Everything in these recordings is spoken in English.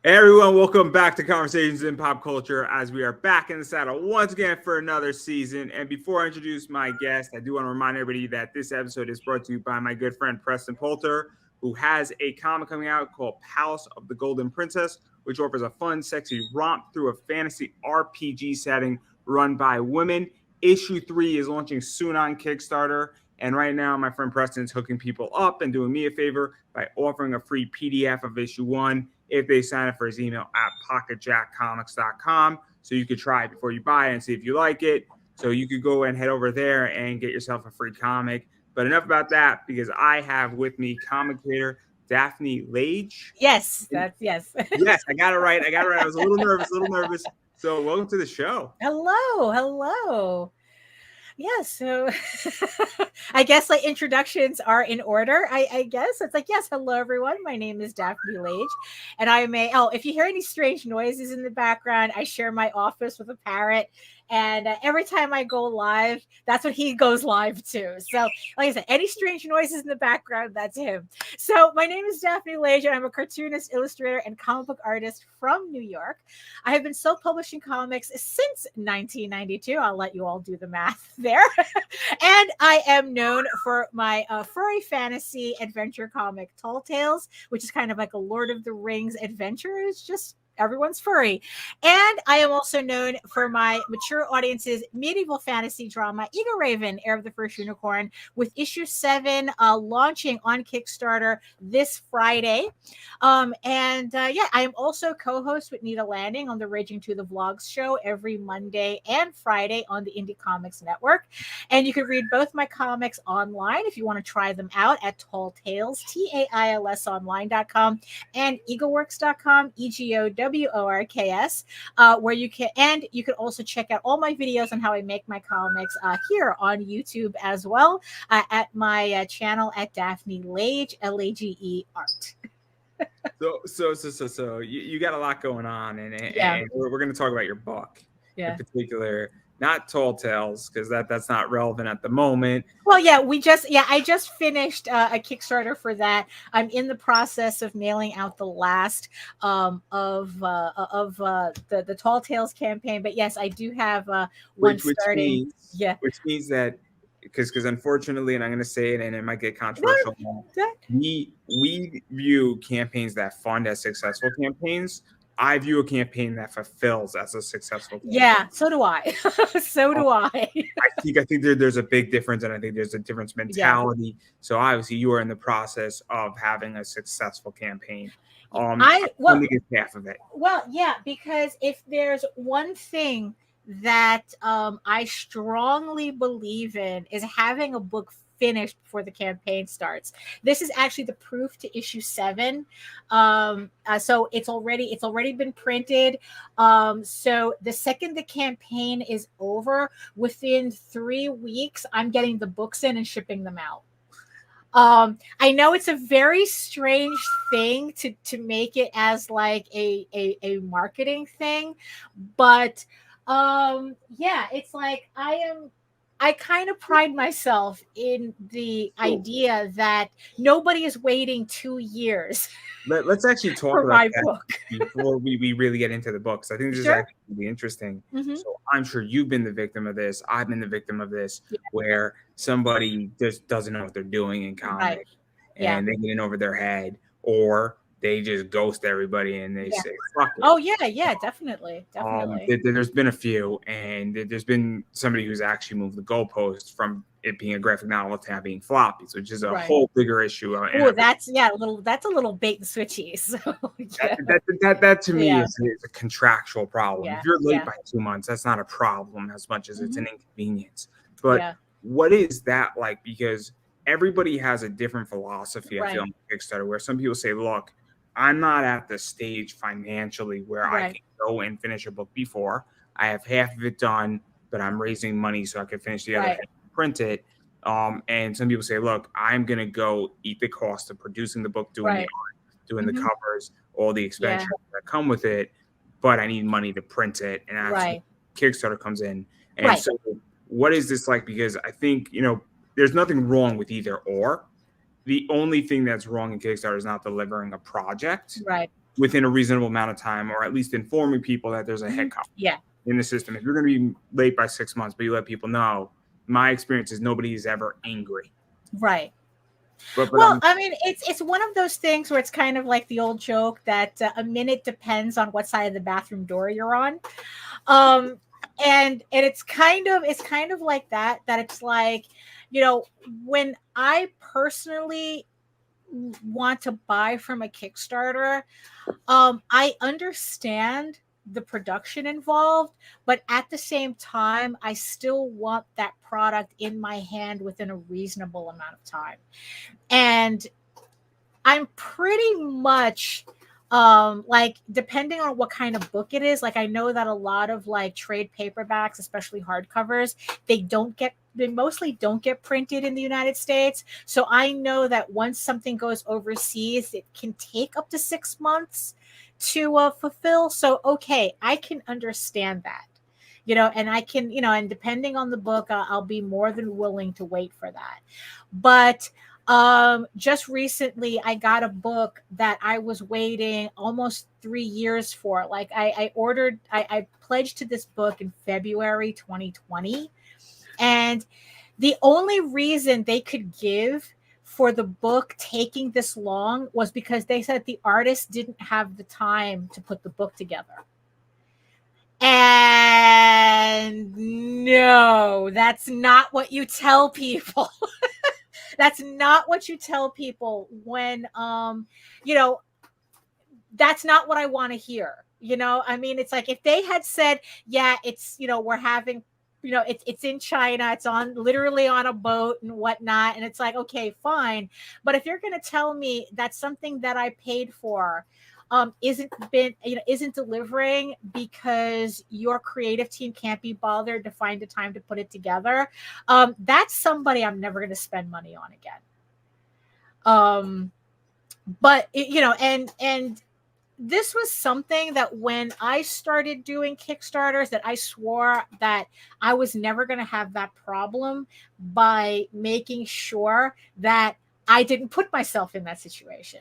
Hey everyone, welcome back to Conversations in Pop Culture as we are back in the saddle once again for another season. And before I introduce my guest, I do want to remind everybody that this episode is brought to you by my good friend Preston Poulter, who has a comic coming out called Palace of the Golden Princess, which offers a fun, sexy romp through a fantasy RPG setting run by women. Issue 3 is launching soon on Kickstarter. And right now, my friend Preston is hooking people up and doing me a favor by offering a free PDF of issue 1 if they sign up for his email at pocketjackcomics.com. So you could try it before you buy it and see if you like it. So you could go and head over there and get yourself a free comic. But enough about that, because I have with me comic creator Daphne Lage. Yes, yes. I got it right. I was a little nervous. So welcome to the show. Hello. Yeah, so I guess like introductions are in order. I guess it's like, yes, hello everyone. My name is Daphne Lage, and if you hear any strange noises in the background, I share my office with a parrot. And every time I go live, that's when he goes live too. So, like I said, any strange noises in the background, that's him. So, my name is Daphne Lage, and I'm a cartoonist, illustrator, and comic book artist from New York. I have been self-publishing comics since 1992. I'll let you all do the math there. And I am known for my furry fantasy adventure comic, Tall Tales, which is kind of like a Lord of the Rings adventure. It's just everyone's furry. And I am also known for my mature audiences medieval fantasy drama Egoraven, Heir of the First Unicorn, with issue 7 launching on Kickstarter this Friday. I am also co-host with Nita Landing on the Raging to the Vlogs show every Monday and Friday on the Indie Comics Network. And you can read both my comics online if you want to try them out at Tall Tales, TAILS online.com, and egoworks.com, EGOWORKS, where you can also check out all my videos on how I make my comics here on YouTube as well, at my channel at Daphne Lage, Lage Art. So you got a lot going on, and we're going to talk about your book in particular. Not Tall Tales, because that's not relevant at the moment. Well, I just finished a Kickstarter for that. I'm in the process of mailing out the last of the Tall Tales campaign. But yes, I do have one starting. Which means that because unfortunately, and I'm going to say it, and it might get controversial. We view campaigns that fund as successful campaigns. I view a campaign that fulfills as a successful campaign. Yeah, so do I. I think there's a big difference, and I think there's a different mentality. Yeah. So obviously, you are in the process of having a successful campaign. I think it's half of it. Well, yeah, because if there's one thing that I strongly believe in is having a book finished before the campaign starts. This is actually the proof to issue 7. So it's already been printed. So the second the campaign is over, within 3 weeks, I'm getting the books in and shipping them out. I know it's a very strange thing to make it as like a marketing thing, but it's like I kind of pride myself in the idea that nobody is waiting 2 years. Let's actually talk for about my that book before we really get into the books. I think this is actually really interesting. Mm-hmm. So I'm sure you've been the victim of this. I've been the victim of this, where somebody just doesn't know what they're doing in comics, and they get in over their head, or they just ghost everybody and they say, fuck it. Oh, yeah, definitely. There's been a few, and there's been somebody who's actually moved the goalpost from it being a graphic novel to being floppies, which is a whole bigger issue. Oh, that's a little bait and switchy. So, that to me is a contractual problem. If you're late by 2 months, that's not a problem as much as it's an inconvenience. But what is that like? Because everybody has a different philosophy, I feel, on Kickstarter, where some people say, look, I'm not at the stage financially where I can go and finish a book before. I have half of it done, but I'm raising money so I can finish the other half and print it. And some people say, look, I'm going to go eat the cost of producing the book, doing the art, doing the covers, all the expenditures that come with it, but I need money to print it. And that's Kickstarter comes in. And so what is this like? Because I think, there's nothing wrong with either or. The only thing that's wrong in Kickstarter is not delivering a project. Right. within a reasonable amount of time, or at least informing people that there's a hiccup in the system. If you're going to be late by 6 months, but you let people know, my experience is nobody's ever angry. Right. But Well, I mean, it's one of those things where it's kind of like the old joke that a minute depends on what side of the bathroom door you're on. And it's kind of like that it's like, you know, when I personally want to buy from a Kickstarter, I understand the production involved, but at the same time, I still want that product in my hand within a reasonable amount of time. And I'm pretty much like, depending on what kind of book it is, like I know that a lot of like trade paperbacks, especially hardcovers, they mostly don't get printed in the United States. So I know that once something goes overseas, it can take up to 6 months to fulfill. So okay, I can understand that, you know, and I can, you know, and depending on the book, I'll be more than willing to wait for that. But just recently I got a book that I was waiting almost 3 years for. Like I pledged to this book in February 2020, and the only reason they could give for the book taking this long was because they said the artist didn't have the time to put the book together. And no, that's not what you tell people. That's not what you tell people when, you know, that's not what I want to hear. You know, I mean, it's like if they had said, yeah, it's, you know, we're having, you know, it's in China, it's on literally on a boat and whatnot. And it's like, okay, fine. But if you're going to tell me that something that I paid for isn't delivering because your creative team can't be bothered to find the time to put it together, that's somebody I'm never going to spend money on again. But you know, and this was something that when I started doing Kickstarters, that I swore that I was never going to have that problem by making sure that I didn't put myself in that situation.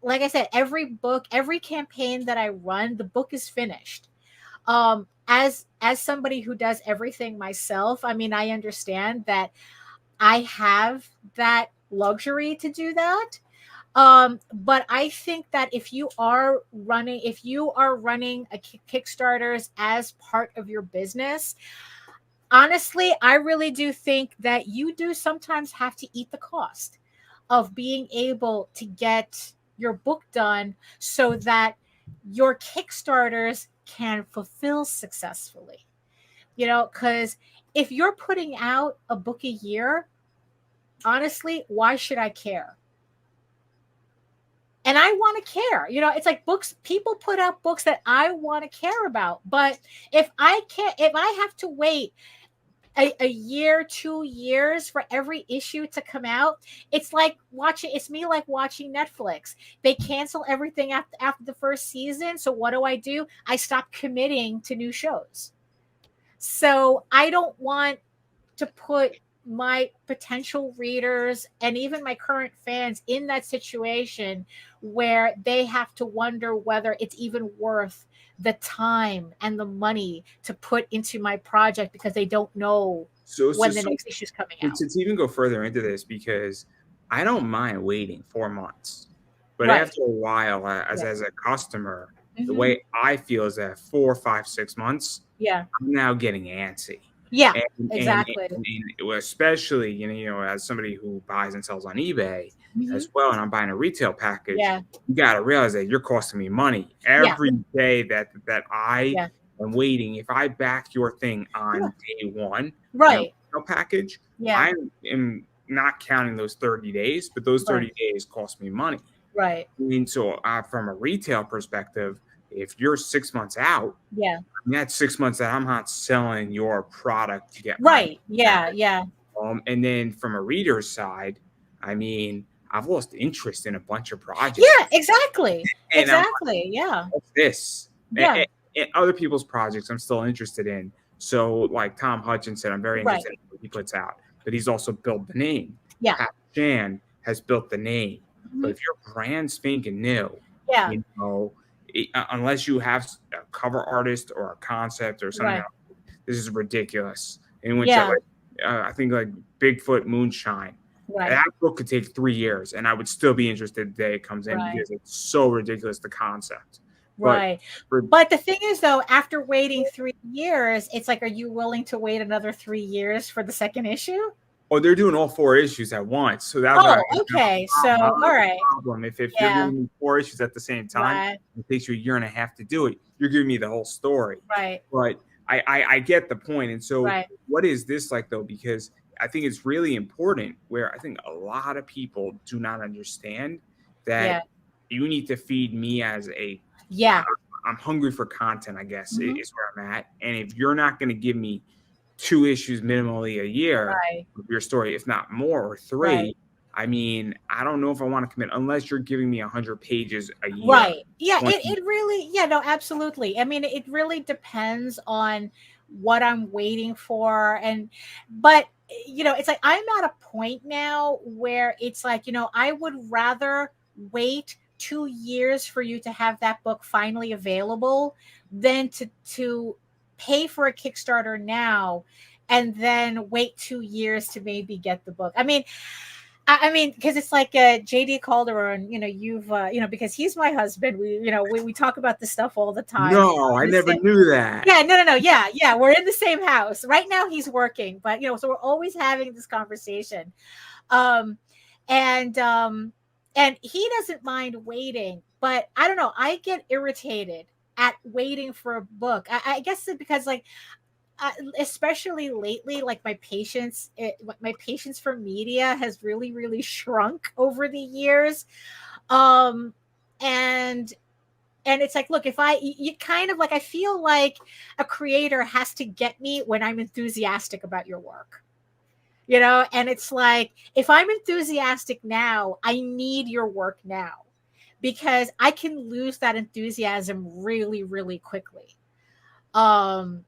Like I said, every book, every campaign that I run, the book is finished. As somebody who does everything myself, I mean, I understand that I have that luxury to do that. But I think that if you are running a Kickstarters as part of your business, honestly, I really do think that you do sometimes have to eat the cost of being able to get your book done so that your Kickstarters can fulfill successfully. You know, because if you're putting out a book a year, honestly, why should I care? And I want to care. You know, it's like books, people put out books that I want to care about. But if I have to wait a year, 2 years for every issue to come out, it's me like watching Netflix. They cancel everything after the first season. So what do? I stop committing to new shows. So I don't want to put my potential readers and even my current fans in that situation where they have to wonder whether it's even worth the time and the money to put into my project because they don't know when the next issue is coming out. To even go further into this, because I don't mind waiting 4 months, but after a while, as a customer, the way I feel is that 4, 5, 6 months, I'm now getting antsy. Yeah, exactly. And especially, you know, as somebody who buys and sells on eBay as well, and I'm buying a retail package, you got to realize that you're costing me money every day that I am waiting. If I back your thing on day one, retail package, I am not counting those 30 days, but those 30 days cost me money. Right. I mean, so from a retail perspective, if you're 6 months out, that's 6 months that I'm not selling your product to get money. And then from a reader's side, I mean, I've lost interest in a bunch of projects. Yeah, exactly. Exactly. What's this? And other people's projects I'm still interested in. So like Tom Hutchinson, I'm very interested in what he puts out, but he's also built the name. Pat Chan has built the name. But if you're brand spanking new, you know, unless you have a cover artist or a concept or something Right. else, this is ridiculous. And which Yeah. I think like Bigfoot Moonshine, Right. that book could take 3 years, and I would still be interested the day it comes in Right. because it's so ridiculous, the concept. But Right. for But the thing is, though, after waiting 3 years, it's like, are you willing to wait another 3 years for the second issue? they're doing all 4 issues at once, so that's what I Oh, okay. So, all right. problem. If you're Yeah. giving me 4 issues at the same time, Right. it takes you a year and a half to do it. You're giving me the whole story. Right. But I get the point. And so Right. what is this like though? Because I think it's really important where I think a lot of people do not understand that Yeah. you need to feed me as Yeah. I'm hungry for content, I guess, Mhm. is where I'm at. And if you're not going to give me 2 issues minimally a year Right. of your story, if not more, or 3, Right. I mean, I don't know if I want to commit unless you're giving me 100 pages a year. Right. Yeah, 20 it really, yeah, no, absolutely. I mean, it really depends on what I'm waiting for. But, it's like I'm at a point now where it's like, I would rather wait 2 years for you to have that book finally available than to pay for a Kickstarter now and then wait 2 years to maybe get the book. I mean, because it's like JD Calderon, because he's my husband. We talk about this stuff all the time. No, I never knew that. Yeah, no. Yeah. We're in the same house. Right now he's working, but so we're always having this conversation. Um, and he doesn't mind waiting, but I don't know. I get irritated at waiting for a book. I guess it's because especially lately, like my patience for media has really, really shrunk over the years. Um, and it's like, look, if you kind of like, I feel like a creator has to get me when I'm enthusiastic about your work, and it's like, if I'm enthusiastic now, I need your work now because I can lose that enthusiasm really, really quickly. I'll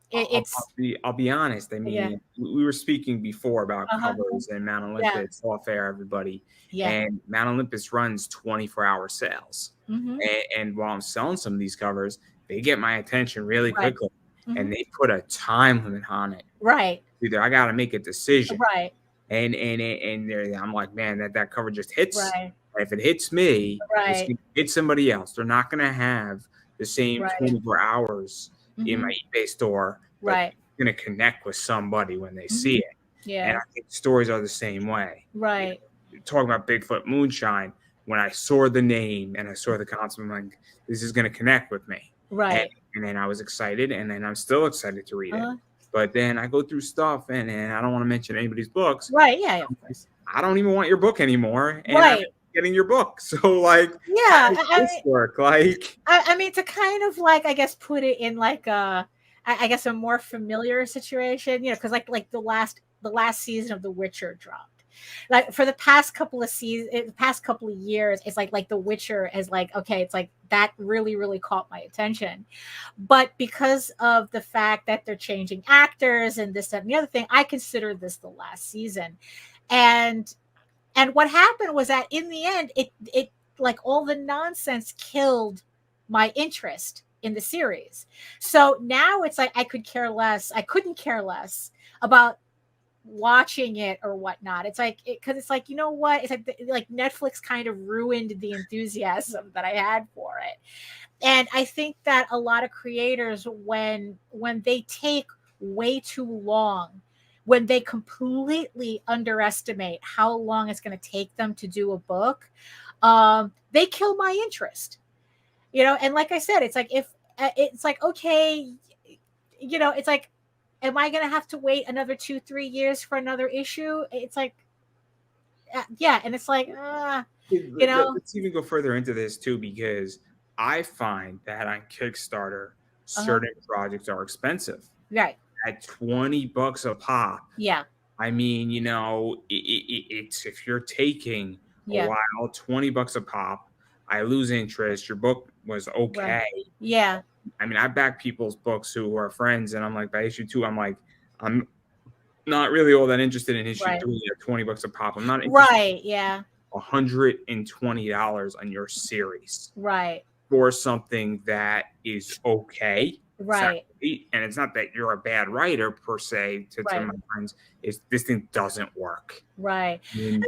be honest. I Yeah. mean, we were speaking before about Uh-huh. covers and Mount Yeah. Olympus. Off air, everybody. Yeah. And Mount Olympus runs 24-hour sales. Mm-hmm. And while I'm selling some of these covers, they get my attention really Right. quickly, Mm-hmm. and they put a time limit on it. Right. Either I got to make a decision, Right. and I'm like, man, that cover just hits. Right. If it hits me, it's Right. gonna hit somebody else. They're not going to have the same Right. 24 hours in Mm-hmm. my eBay store. But Right. going to connect with somebody when they see it. Yeah. And I think stories are the same way. Right. Talking about Bigfoot Moonshine, when I saw the name and I saw the concept, I'm like, this is going to connect with me. Right. And then I was excited, and then I'm still excited to read Uh-huh. it. But then I go through stuff, and I don't want to mention anybody's books. Right. Yeah. Of course. I don't even want your book anymore. And Right. I'm getting your book. So, like, Yeah. how does this work? Like, I mean, to kind of like, I guess, put it in like I guess a more familiar situation, because like the last season of The Witcher dropped. Like for the past couple of years, it's like The Witcher is like, okay, it's like that really, really caught my attention. But because of the fact that they're changing actors and this, that, and the other thing, I consider this the last season. And what happened was that in the end, it like all the nonsense killed my interest in the series. So now it's like I couldn't care less about watching it or whatnot. It's like, because it's like, you know what? It's like Netflix kind of ruined the enthusiasm that I had for it. And I think that a lot of creators, when they take way too long, when they completely underestimate how long it's going to take them to do a book, they kill my interest. And like I said, it's like, if it's like, okay, it's like, am I going to have to wait another 2-3 years for another issue? It's like, yeah. And it's like, let's even go further into this too, because I find that on Kickstarter, certain projects are expensive. Right. At $20 a pop. Yeah. I mean, it's if you're taking a while, $20 a pop, I lose interest. Your book was okay. Right. Yeah. I mean, I back people's books who are friends, and I'm like, by issue 2, I'm like, I'm not really all that interested in issue 3 at $20 a pop. I'm not interested right. Yeah. $120 on your series. Right. for something that is okay. Right. And it's not that you're a bad writer per se to Right. my friends, is this thing doesn't work. Right. And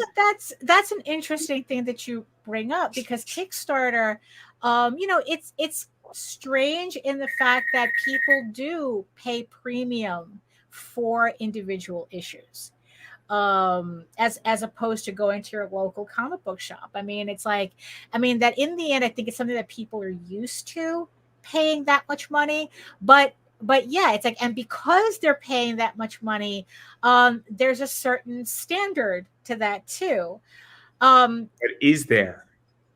That's an interesting thing that you bring up, because Kickstarter, it's strange in the fact that people do pay premium for individual issues, as opposed to going to your local comic book shop. I mean, it's like, that in the end, I think it's something that people are used to paying that much money. But yeah, it's like, and because they're paying that much money, there's a certain standard to that too. but is there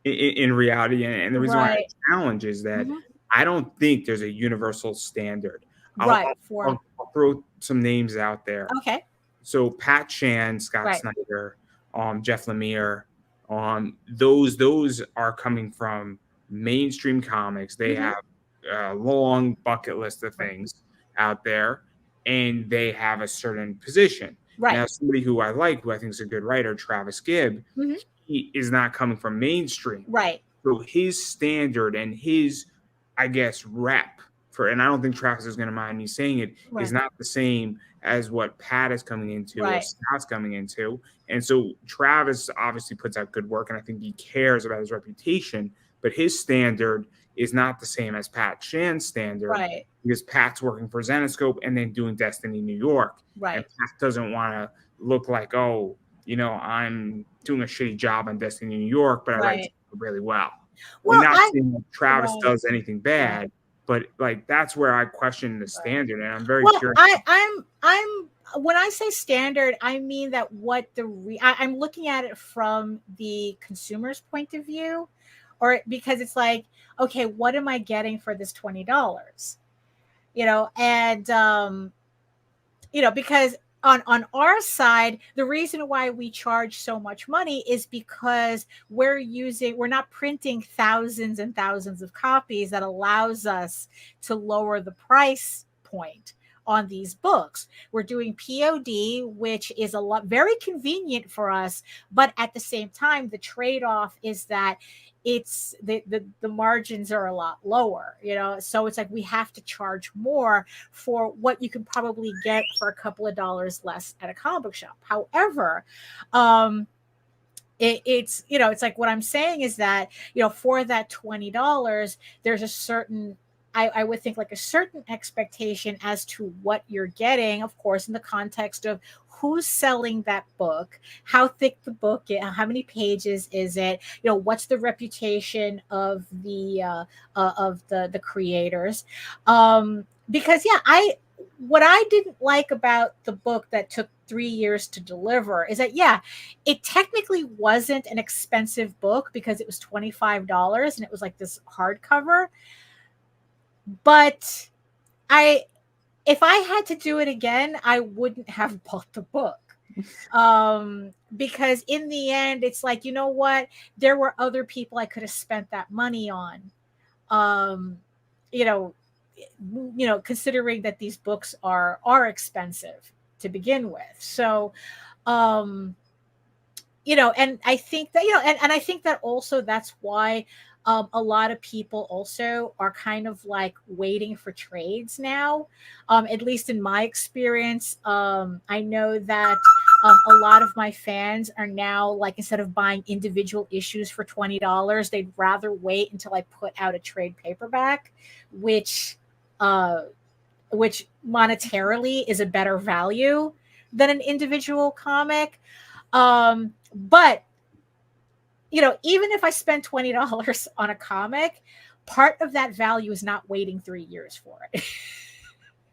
in reality? And the reason why Right. I challenge is that Mhm. I don't think there's a universal standard. I'll, Right. I'll, For I'll throw some names out there. okay. So Pat Chan, Scott Right. Snyder, Jeff Lemire, those are coming from mainstream comics. They Mhm. have a long bucket list of Right. things out there, and they have a certain position. Right. Now, somebody who I like, who I think is a good writer, Travis Gibb, Mhm. he is not coming from mainstream. Right. So his standard and his, I guess, rep for, and I don't think Travis is going to mind me saying it, is Right. not the same as what Pat is coming into or Right. Scott's coming into. And so Travis obviously puts out good work, and I think he cares about his reputation, but his standard is not the same as Pat Shan's standard, Right. because Pat's working for Zenoscope and then doing Destiny New York. And Right. Pat doesn't want to look like, oh, I'm doing a shitty job on Destiny New York, but I write Right. really well. And Well, not saying that Travis right. does anything Right. bad, but like that's where I question the Right. standard, and I'm very Well, curious. I'm when I say standard, I mean that I'm looking at it from the consumer's point of view, or because it's like, okay, what am I getting for this $20? And because on our side, the reason why we charge so much money is because we're not printing thousands and thousands of copies. That allows us to lower the price point on these books. We're doing POD, which is a lot very convenient for us, but at the same time, the trade-off is that it's the margins are a lot lower, so it's like we have to charge more for what you can probably get for a couple of dollars less at a comic book shop. However, it's like, what I'm saying is that, for that $20, there's a certain, I would think, like a certain expectation as to what you're getting, of course, in the context of who's selling that book, how thick the book is, how many pages is it, what's the reputation of the creators. Because what I didn't like about the book that took 3 years to deliver is that, it technically wasn't an expensive book because it was $25 and it was like this hardcover. But if I had to do it again, I wouldn't have bought the book. Because in the end, it's like, you know what? There were other people I could have spent that money on. Um, you know, considering that these books are expensive to begin with. So, um, and I think that, and I think that also that's why a lot of people also are kind of like waiting for trades now. At least in my experience, I know that a lot of my fans are now, like, instead of buying individual issues for $20, they'd rather wait until I put out a trade paperback, which uh, which monetarily is a better value than an individual comic. But even if I spend $20 on a comic, part of that value is not waiting 3 years for it.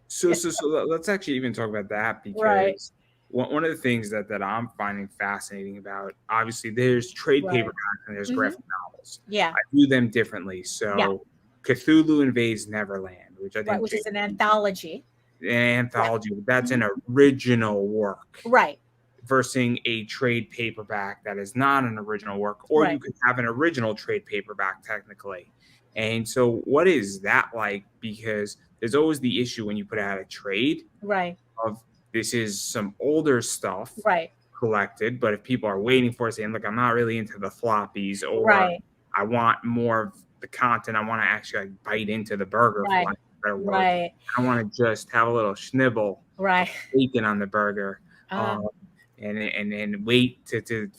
So let's actually even talk about that, Right. because one of the things that I'm finding fascinating about, obviously, there's trade Right. paperbacks and there's Hmm. graphic novels. Yeah. I view them differently. Yeah. So Cthulhu Invades Neverland, which I Right. think Which is an anthology. an anthology, that's Mhm. an original work, Right. versus a trade paperback that is not an original work, or Right. you could have an original trade paperback technically. And so what is that like? Because there's always the issue when you put out a trade Right. of, this is some older stuff Right. collected, but if people are waiting for it, saying, look, I'm not really into the floppies, or Right. I want more of the content. I want to actually like bite into the burger, for lack of a better word. Right. I want to just have a little schnibble, Right. bacon on the burger, and then wait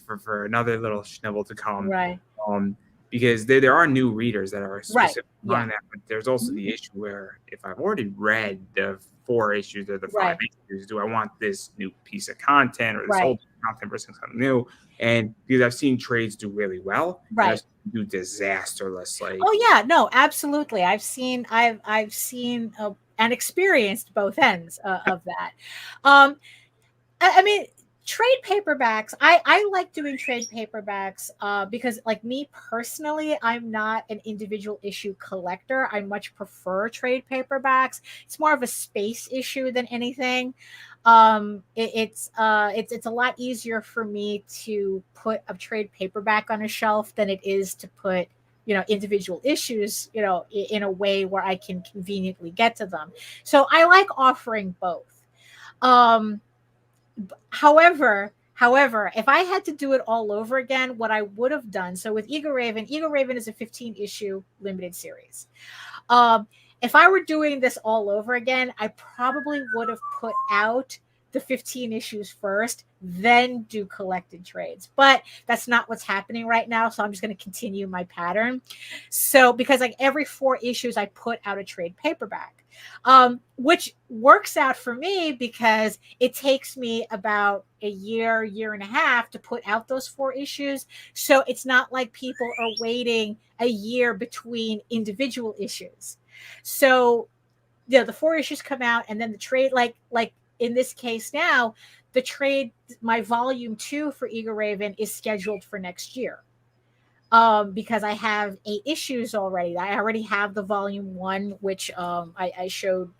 for another little schnibble to come. Right. Because there are new readers that are specific Right. on that, but there's also the issue where if I've already read the 4 issues or the 5 issues, do I want this new piece of content or this old content versus something new? And because I've seen trades do really well, and I've seen do disasterlessly. Oh yeah, no, absolutely. I've seen and experienced both ends of that. I mean, trade paperbacks, I like doing trade paperbacks because, like, me personally, I'm not an individual issue collector. I much prefer trade paperbacks. It's more of a space issue than anything. It's a lot easier for me to put a trade paperback on a shelf than it is to put, individual issues, in a way where I can conveniently get to them. So I like offering both. However, if I had to do it all over again, what I would have done, so with Egoraven is a 15-issue limited series. If I were doing this all over again, I probably would have put out the 15 issues first, then do collected trades. But that's not what's happening right now, so I'm just going to continue my pattern. So because like every 4 issues, I put out a trade paperback, which works out for me because it takes me about a year and a half to put out those 4 issues. So it's not like people are waiting a year between individual issues. So, the 4 issues come out, and then the trade, like in this case now, the trade, my volume 2 for Egoraven is scheduled for next year. Because I have 8 issues already. I already have the volume 1, which I showed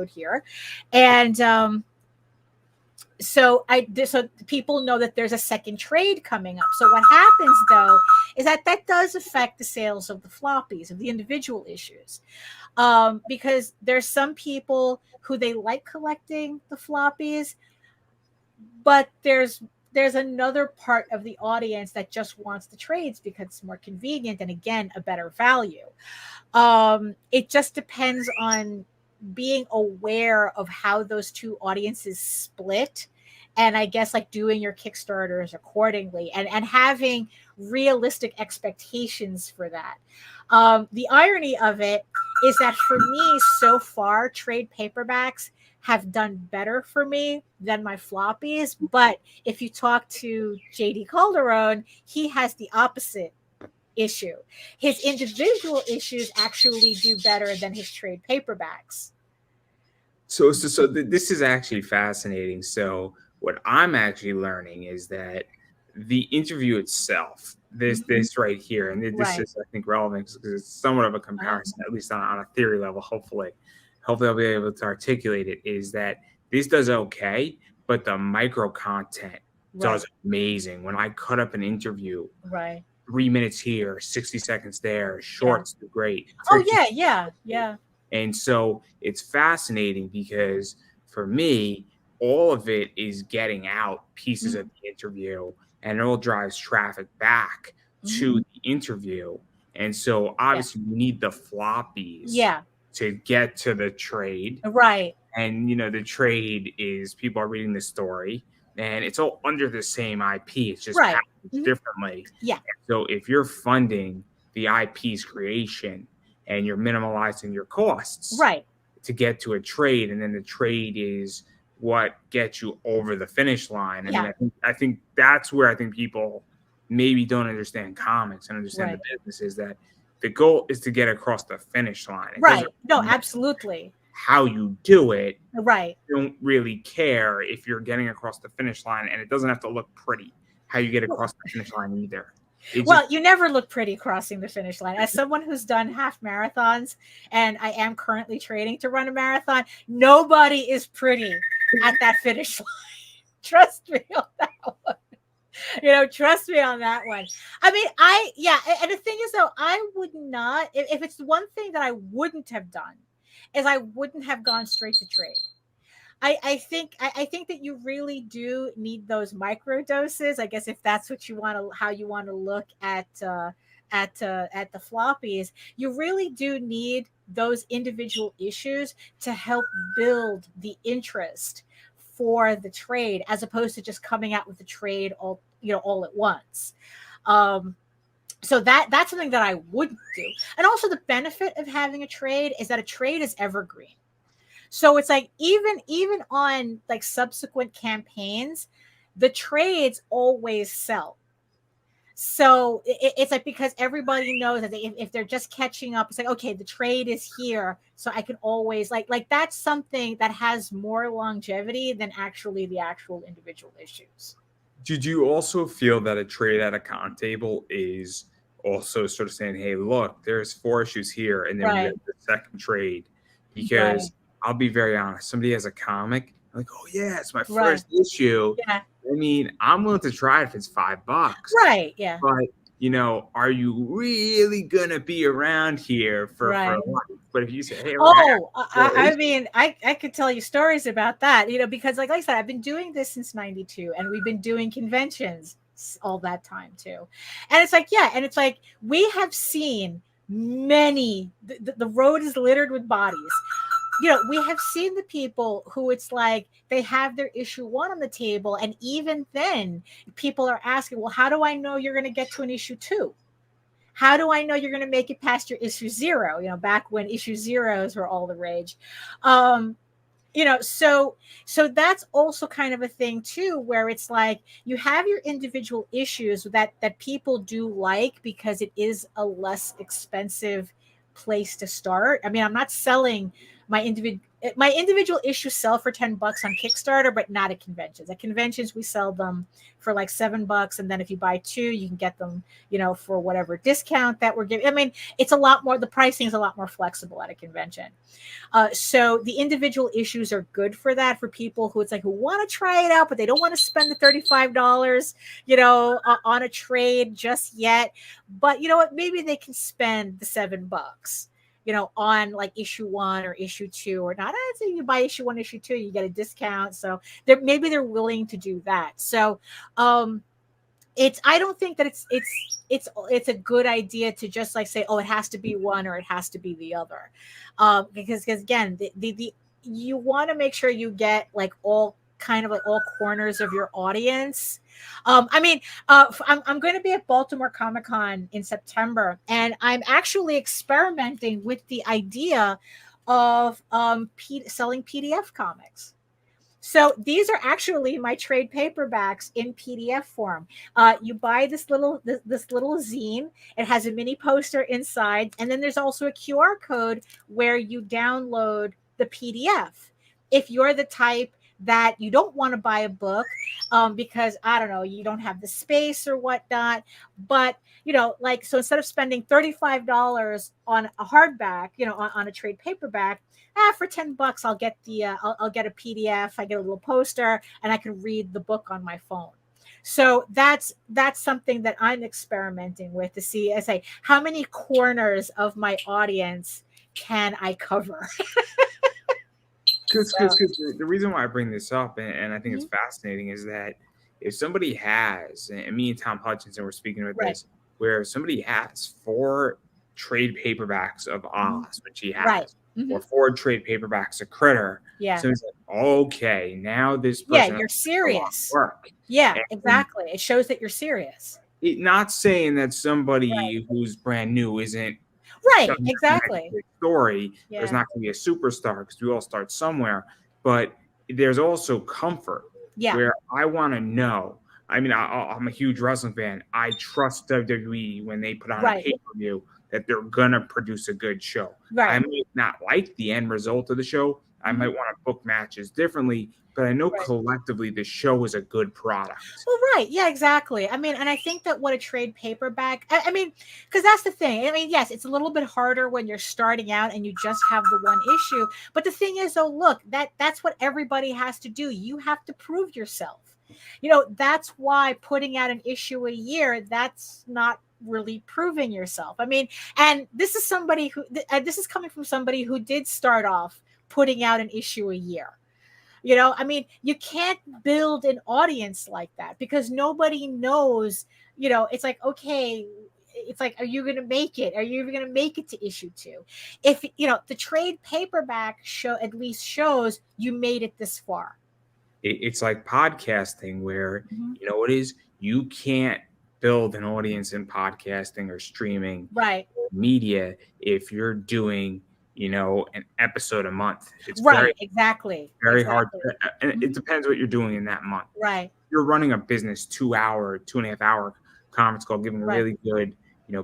here, and so people know that there's a second trade coming up. So what happens though is that does affect the sales of the floppies, of the individual issues, because there's some people who they like collecting the floppies, but there's another part of the audience that just wants the trades because it's more convenient and, again, a better value. It just depends on being aware of how those two audiences split, and I guess like doing your Kickstarters accordingly, and having realistic expectations for that. The irony of it is that for me, so far, trade paperbacks have done better for me than my floppies. But if you talk to JD Calderon, he has the opposite issue. His individual issues actually do better than his trade paperbacks. So this is actually fascinating. So what I'm actually learning is that the interview itself, this right here, and this is, I think, relevant because it's somewhat of a comparison, at least on a theory level. Hopefully I'll be able to articulate it. Is that this does okay, but the micro content does amazing. When I cut up an interview, 3 minutes here, 60 seconds there, shorts do great. Oh yeah. And so it's fascinating because for me, all of it is getting out pieces of the interview, and it all drives traffic back to the interview. And so obviously you need the floppies to get to the trade. Right. And, the trade is people are reading the story, and it's all under the same IP. It's just packaged differently. Yeah. And so if you're funding the IP's creation and you're minimalizing your costs to get to a trade, and then the trade is what gets you over the finish line. I think that's where I think people maybe don't understand comics and understand the business, is that the goal is to get across the finish line. No, absolutely. How you do it. You don't really care if you're getting across the finish line, and it doesn't have to look pretty how you get across the finish line either. You never look pretty crossing the finish line. As someone who's done half marathons, and I am currently training to run a marathon, nobody is pretty at that finish line. Trust me on that one. Trust me on that one. I mean, and the thing is, though, I would not, if it's one thing that I wouldn't have done, is I wouldn't have gone straight to trade. I think that you really do need those micro doses. I guess if that's what you want to, how you want to look at the floppies, you really do need those individual issues to help build the interest for the trade, as opposed to just coming out with the trade all at once. Um, so that's something that I wouldn't do. And also the benefit of having a trade is that a trade is evergreen. So it's like even on like subsequent campaigns, the trades always sell. So it's like, because everybody knows that if they're just catching up, it's like, okay, the trade is here, so I can always like that's something that has more longevity than actually the actual individual issues. Did you also feel that a trade at a con table is also sort of saying, hey, look, there's 4 issues here, and then we have Right. the second trade? Right. Because I'll be very honest, somebody has a comic, I'm like, oh yeah, it's my Right. first issue. Yeah. I mean, I'm willing to try it if it's $5. Right. Yeah. But are you really gonna be around here for Right. life? But if you say, hey, Oh, I mean, I could tell you stories about that, because like I said, I've been doing this since '92, and we've been doing conventions all that time too. And it's like, yeah, and it's like we have seen many. The road is littered with bodies. We have seen the people who it's like they have their issue 1 on the table, and even then, people are asking, well, how do I know you're going to get to an issue 2? How do I know you're going to make it past your issue 0? Back when issue 0s were all the rage. So that's also kind of a thing too, where it's like you have your individual issues that people do like, because it is a less expensive place to start. I mean, I'm not selling my individual issues sell for $10 on Kickstarter, but not at conventions. At conventions, we sell them for like $7, and then if you buy 2, you can get them, for whatever discount that we're giving. I mean, it's a lot more. The pricing is a lot more flexible at a convention. So the individual issues are good for that, for people who it's like who want to try it out, but they don't want to spend the $35, on a trade just yet. But you know what? Maybe they can spend the $7, on like issue 1 or issue 2 or not. I'd say you buy issue 1, issue 2, you get a discount. So maybe they're willing to do that. So I don't think that it's a good idea to just like say, oh, it has to be one or it has to be the other. Because again, the you want to make sure you get like all corners of your audience. I'm going to be at Baltimore Comic-Con in September, and I'm actually experimenting with the idea of selling PDF comics. So these are actually my trade paperbacks in PDF form. You buy this little zine. It has a mini poster inside, and then there's also a QR code where you download the PDF. If you're the type that you don't want to buy a book because I don't know, you don't have the space or whatnot, but so instead of spending $35 on a hardback, on a trade paperback, for $10 I'll get I'll get a PDF, I get a little poster, and I can read the book on my phone. So that's something that I'm experimenting with to see, I say, how many corners of my audience can I cover? Because the reason why I bring this up, and I think it's fascinating, is that if somebody has, and me and Tom Hutchinson were speaking about this, where somebody has 4 trade paperbacks of Oz, which he has, or 4 trade paperbacks of Critter. Yeah. So it's like, okay, now this person you're serious. Work. Yeah, exactly. It shows that you're serious. Not saying that somebody who's brand new isn't exactly story. There's not going to be a superstar because we all start somewhere, but there's also comfort where I want to know. I mean, I'm a huge wrestling fan. I trust WWE when they put on a pay-per-view that they're gonna produce a good show. I might not like the end result of the show. I might want to book matches differently, but I know collectively the show is a good product. Well, yeah, exactly. I mean, and I think that what a trade paperback, I mean, because that's the thing. I mean, yes, it's a little bit harder when you're starting out and you just have the one issue. But the thing is, though, look, that's what everybody has to do. You have to prove yourself. That's why putting out an issue a year, that's not really proving yourself. I mean, and this is coming from somebody who did start off putting out an issue a year. I mean, you can't build an audience like that because nobody knows, it's like, okay, it's like, are you going to make it? Are you even going to make it to issue 2? If the trade paperback at least shows you made it this far. It's like podcasting, where Mm-hmm. you know what it is. You can't build an audience in podcasting or streaming Right. media if you're doing an episode a month. It's Right. Exactly. very hard, and Mm-hmm. it depends what you're doing in that month. Right. You're running a business 2.5 hour conference call, giving Right. really good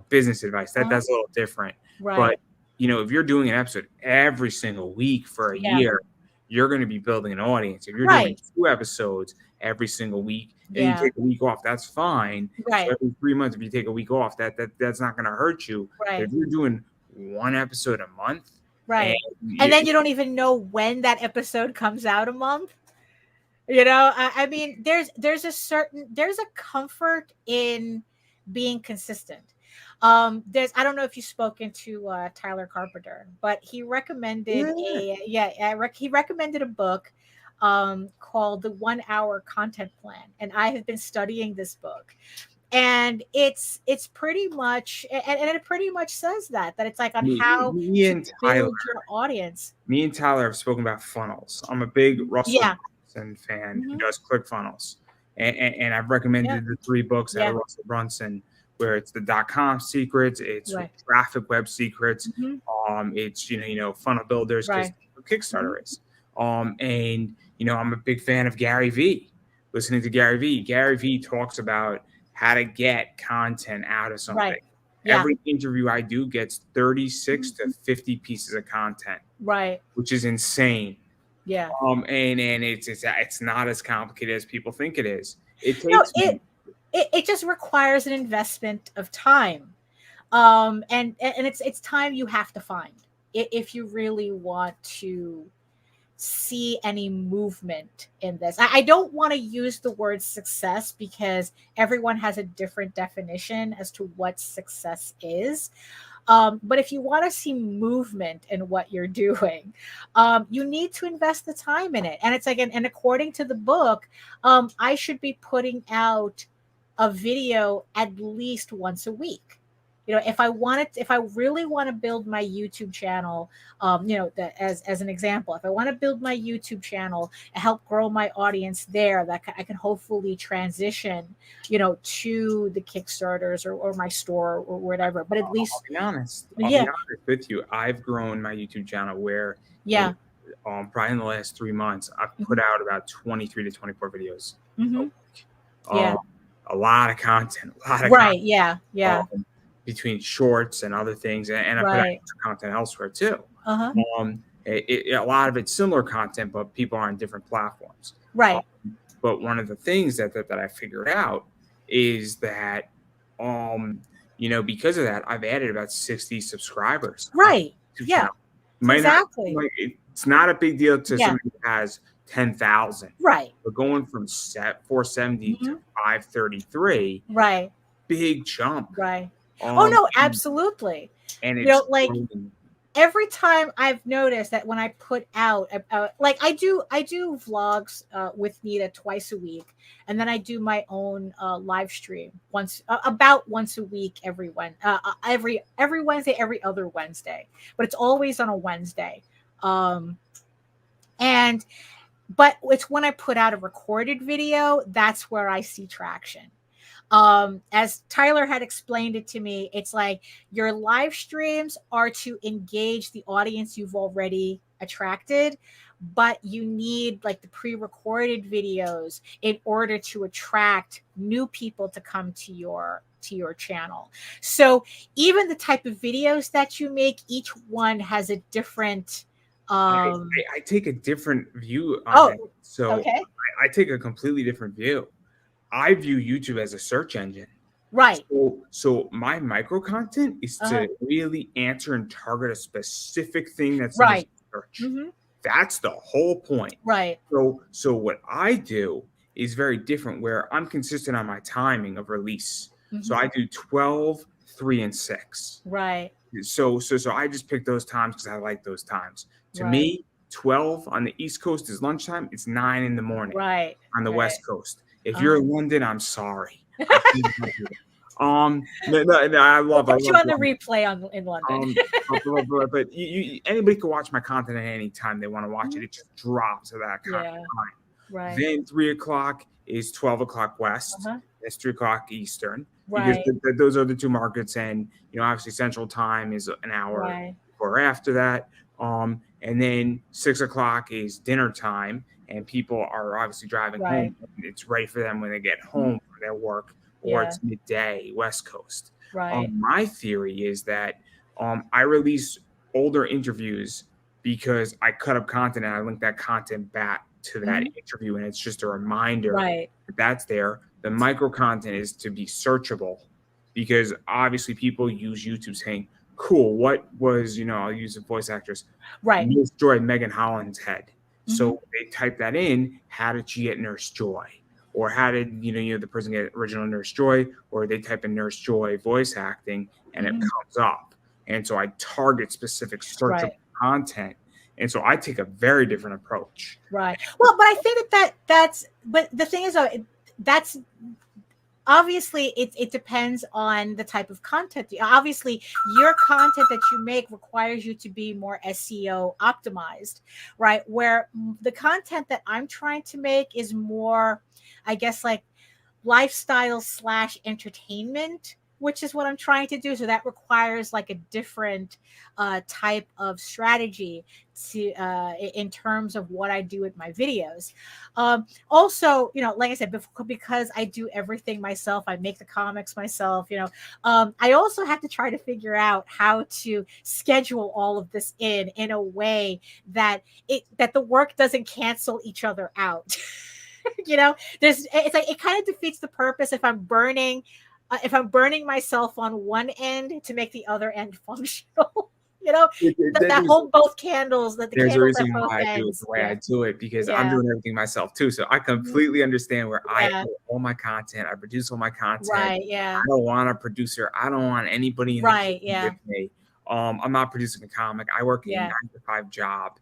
business advice. That's a little different. Right. But if you're doing an episode every single week for a year, you're going to be building an audience. If you're doing 2 episodes every single week and you take a week off, that's fine. Right. So every 3 months, if you take a week off, that's not going to hurt you. Right. If you're doing 1 episode a month, right, and then you don't even know when that episode comes out a month. I mean, there's a comfort in being consistent. I don't know if you've spoken to Tyler Carpenter, but he recommended he recommended a book called The 1 Hour Content Plan, and I have been studying this book, and it's pretty much, and it pretty much says that it's like on how to build your audience. Me and Tyler have spoken about funnels. I'm a big Russell Brunson fan who does ClickFunnels, and I've recommended the 3 books out of Russell Brunson, where it's the .com secrets, it's traffic web secrets, it's funnel builders, because Kickstarter is, and I'm a big fan of Gary Vee. Listening to Gary Vee, Gary Vee talks about how to get content out of something. Right. Every interview I do gets 36 to 50 pieces of content. Right. Which is insane. Yeah. And it's not as complicated as people think it is. It just requires an investment of time. And it's time you have to find if you really want to see any movement in this. I don't want to use the word success, because everyone has a different definition as to what success is. But if you want to see movement in what you're doing, you need to invest the time in it. And it's like, and according to the book, I should be putting out a video at least once a week. If I really want to build my YouTube channel, as an example, if I want to build my YouTube channel and help grow my audience there, that I can hopefully transition, to the Kickstarters or my store or whatever. But at least, I'll be honest with you. I've grown my YouTube channel where, probably in the last 3 months, I've put out about 23 to 24 videos. A lot of content. Content. Between shorts and other things, and I put out content elsewhere too. A lot of it's similar content, but people are on different platforms. Right. But one of the things that I figured out is that, because of that, I've added about 60 subscribers. Right. Yeah. Exactly. It's not a big deal to somebody who has 10,000. Right. But going from 470 to 533. Right. Big jump. Right. Oh no, absolutely. And it's every time I've noticed that when I put out, I do vlogs with Nita twice a week, and then I do my own live stream about once a week, every Wednesday, every other Wednesday, but it's always on a Wednesday. But it's when I put out a recorded video, that's where I see traction. As Tyler had explained it to me, it's like your live streams are to engage the audience you've already attracted, but you need like the pre-recorded videos in order to attract new people to come to your channel. So even the type of videos that you make, each one has a different I take a different view on it. So I take a completely different view. I view YouTube as a search engine. Right. So my micro content is to really answer and target a specific thing that's in search. That's the whole point. Right. So what I do is very different, where I'm consistent on my timing of release. So I do 12, 3, and 6. Right. So I just pick those times because I like those times. To me, 12 on the East Coast is lunchtime. It's 9 in the morning. Right. On the West Coast. If you're in London, I'm sorry. No, I We'll love put you on the London. replay in London. But anybody can watch my content at any time they want to watch it. It just drops at that kind of Yeah. time. Right. Then 3 o'clock is 12 o'clock West. Uh-huh. It's 3 o'clock Eastern. Right. Because those are the two markets, and obviously Central Time is an hour Right. before or after that. And then 6 o'clock is dinner time, and people are obviously driving Right. home. It's right for them when they get home from their work, or Yeah. it's midday West Coast. Right. My theory is that I release older interviews because I cut up content and I link that content back to that interview, and it's just a reminder Right. that that's there. The micro content is to be searchable, because obviously people use YouTube saying, cool, what was, I'll use a voice actress, Right. Nurse Joy Megan Holland's head. So they type that in, how did she get Nurse Joy? Or how did the person get original Nurse Joy? Or they type in Nurse Joy voice acting and it comes up. And so I target specific searchable content. And so I take a very different approach. Right. Well, but I think that's but the thing is, that's obviously it depends on the type of content. Obviously, your content that you make requires you to be more SEO optimized, right? Where the content that I'm trying to make is more, I guess, like lifestyle / entertainment, which is what I'm trying to do. So that requires like a different type of strategy to in terms of what I do with my videos. Also, like I said, because I do everything myself, I make the comics myself, I also have to try to figure out how to schedule all of this in a way that the work doesn't cancel each other out. It's like it kind of defeats the purpose if I'm burning myself on one end to make the other end functional. That hold both candles, that the There's a candles at reason both why I do it ends. the way I do it, because I'm Yeah. doing everything myself too. So I completely understand where I Yeah. put all my content. I produce all my content. Right. Yeah. I don't want a producer. I don't want anybody in the Right. kitchen Yeah. with me. I'm not producing a comic. I work a Yeah. 9-to-5 job.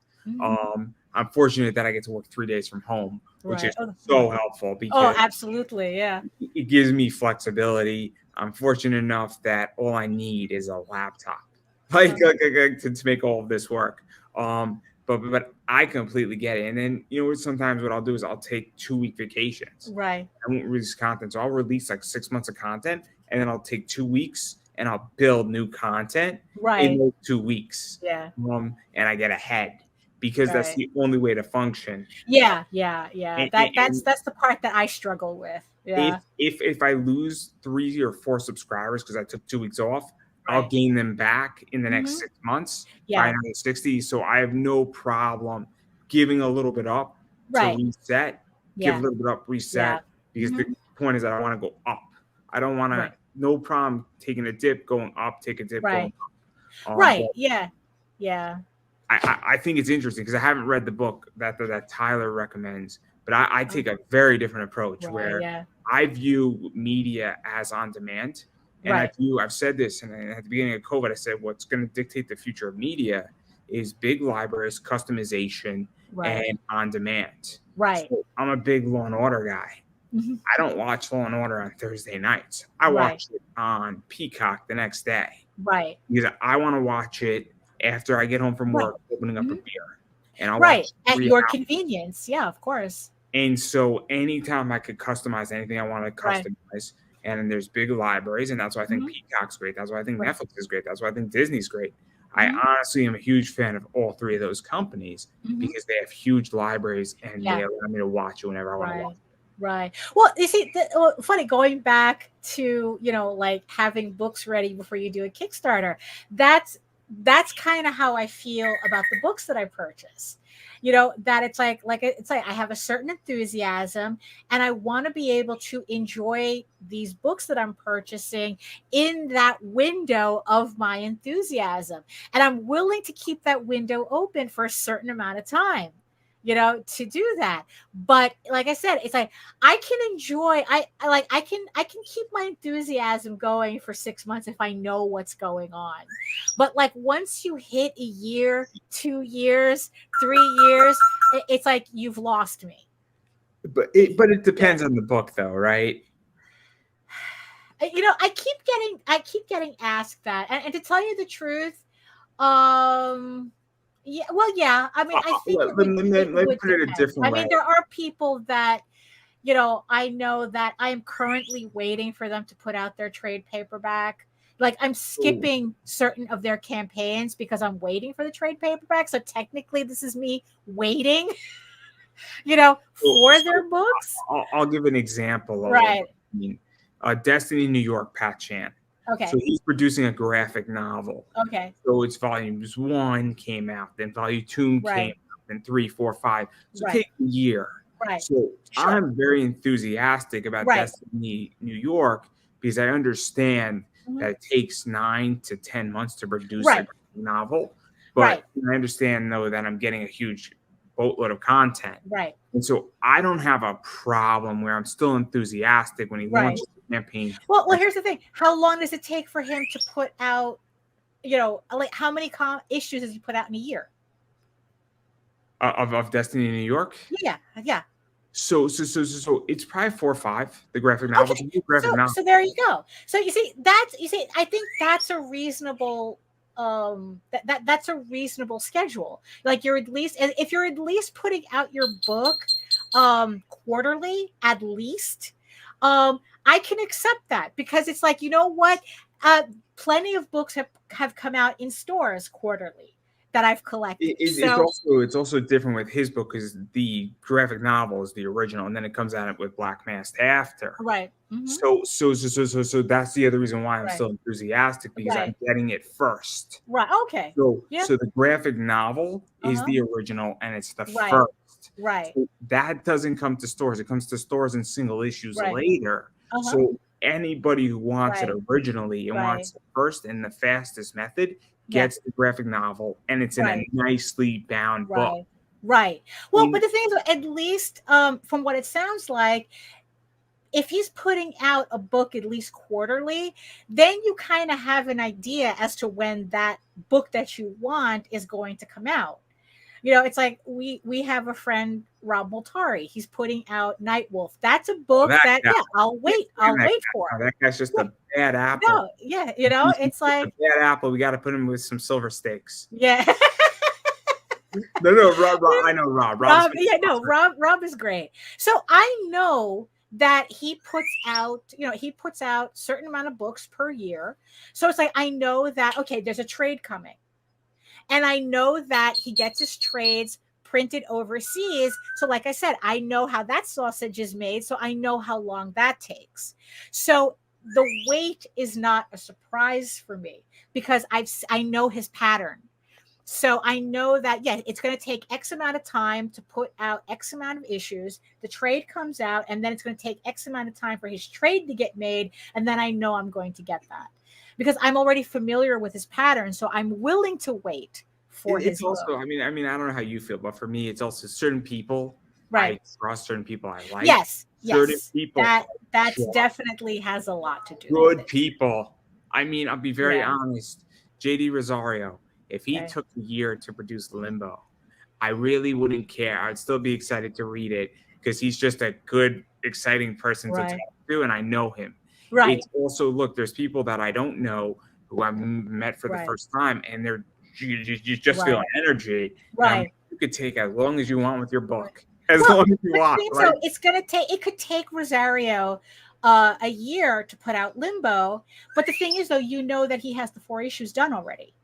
I'm fortunate that I get to work 3 days from home, which Right. is so helpful Oh, because absolutely. Yeah. it gives me flexibility. I'm fortunate enough that all I need is a laptop, to make all of this work. But I completely get it. And then sometimes what I'll do is I'll take 2-week vacations. Right. I won't release content, so I'll release like 6 months of content, and then I'll take 2 weeks and I'll build new content in those 2 weeks. Yeah. And I get ahead, because that's the only way to function. Yeah. And That's the part that I struggle with. Yeah. if I lose 3 or 4 subscribers because I took 2 weeks off, I'll gain them back in the next 6 months by another 60. So I have no problem giving a little bit up to reset, give a little bit up, reset, because the point is that I want to go up. I don't want to, no problem taking a dip, going up, take a dip, going up. Right. Yeah. Yeah. I think it's interesting because I haven't read the book that Tyler recommends, but I take a very different approach where I view media as on demand. And I've said this, and at the beginning of COVID, I said what's going to dictate the future of media is big libraries, customization, and on demand. Right. So I'm a big Law and Order guy. I don't watch Law and Order on Thursday nights. I watch it on Peacock the next day. Right. Because I want to watch it after I get home from work, opening up a beer. And I'll watch at your hours. Convenience. Yeah, of course. And so anytime I could customize anything I want to customize, and there's big libraries, and that's why I think Peacock's great. That's why I think Netflix is great. That's why I think Disney's great. I honestly am a huge fan of all three of those companies because they have huge libraries and they allow me to watch it whenever I want to watch it. Right. Well, you see, funny, going back to, like having books ready before you do a Kickstarter, that's kind of how I feel about the books that I purchase. That it's like I have a certain enthusiasm and I want to be able to enjoy these books that I'm purchasing in that window of my enthusiasm. And I'm willing to keep that window open for a certain amount of time, to do that. But like I said, it's like I can enjoy, I can keep my enthusiasm going for 6 months if I know what's going on. But like once you hit a year, 2 years, 3 years, it's like you've lost me. But it depends on the book though, right? I keep getting asked that, and to tell you the truth, um, yeah, well, yeah. I mean, I think it Let me would put it a depend. different I way. mean, there are people that I know that I am currently waiting for them to put out their trade paperback. Like I'm Ooh. skipping certain of their campaigns because I'm waiting for the trade paperback. So technically, this is me waiting, for So their books. I'll give an example of what Right. I mean. Destiny New York, Pat Chan. So Okay. he's producing a graphic novel. Okay. So it's volumes 1 came out, then volume 2 came Right. out, then 3, 4, 5. So it Right. takes a year. Right. So Sure. I'm very enthusiastic about Right. Destiny New York because I understand Mhm. that it takes 9 to 10 months to produce a Right. graphic novel. Right. But I understand, though, that I'm getting a huge boatload of content. Right. And so I don't have a problem where I'm still enthusiastic when he Right. launches the campaign. Well, here's the thing. How long does it take for him to put out, like how many issues does he put out in a year? Of Destiny New York. Yeah. Yeah. So it's probably 4 or 5. The graphic novel, Okay. the graphic novel. So there you go. So you see, I think that's a reasonable that's a reasonable schedule. Like you're at least, if you're at least putting out your book quarterly at least, I can accept that because it's like, you know what? Plenty of books have come out in stores quarterly that I've collected. So It's also different with his book because the graphic novel is the original, and then it comes out with Black Mask after. right. Mm-hmm. So that's the other reason why I'm Right. still enthusiastic because I'm Right. getting it first. Right. Okay. So Yeah. so the graphic novel is Uh-huh. the original and it's the Right. first. Right. So that doesn't come to stores. It comes to stores in single issues Right. later. Uh-huh. So anybody who wants it Right. originally and Right. wants it first and the fastest method Yeah. gets the graphic novel, and it's in a Right. nicely bound book. Right. Right. Well, And but the thing is, at least from what it sounds like, if he's putting out a book at least quarterly, then you kind of have an idea as to when that book that you want is going to come out. It's like we have a friend, Rob Multari. He's putting out Nightwolf. That's a book that that guy, I'll wait for. that guy's just Yeah. a bad apple. No, yeah, it's like a bad apple. We got to put him with some silver steaks. yeah. No, Rob. I know Rob. Rob is great. So I know that he puts out certain amount of books per year. So it's like I know that okay, there's a trade coming. And I know that he gets his trades printed overseas. So like I said, I know how that sausage is made, so I know how long that takes. So the wait is not a surprise for me because I know his pattern. So I know that, yeah, it's going to take X amount of time to put out X amount of issues. The trade comes out, and then it's going to take X amount of time for his trade to get made. And then I know I'm going to get that because I'm already familiar with his pattern. So I'm willing to wait for his It's also, book. I mean, I don't know how you feel, but for me, it's also certain people Right. I trust, certain people I like. Yes. Certain people That's definitely has a lot to do good with it. people. I mean, I'll be very honest. JD Rosario, if he Okay. took a year to produce Limbo, I really wouldn't care. I'd still be excited to read it because he's just a good, exciting person to talk to, and I know him. Right. It's also, look, there's people that I don't know who I've met for the first time, and you just feel energy. Right. You could take as long as you want with your book, as long as you want. So it's gonna take. It could take Rosario a year to put out Limbo, but the thing is, though, that he has the 4 issues done already.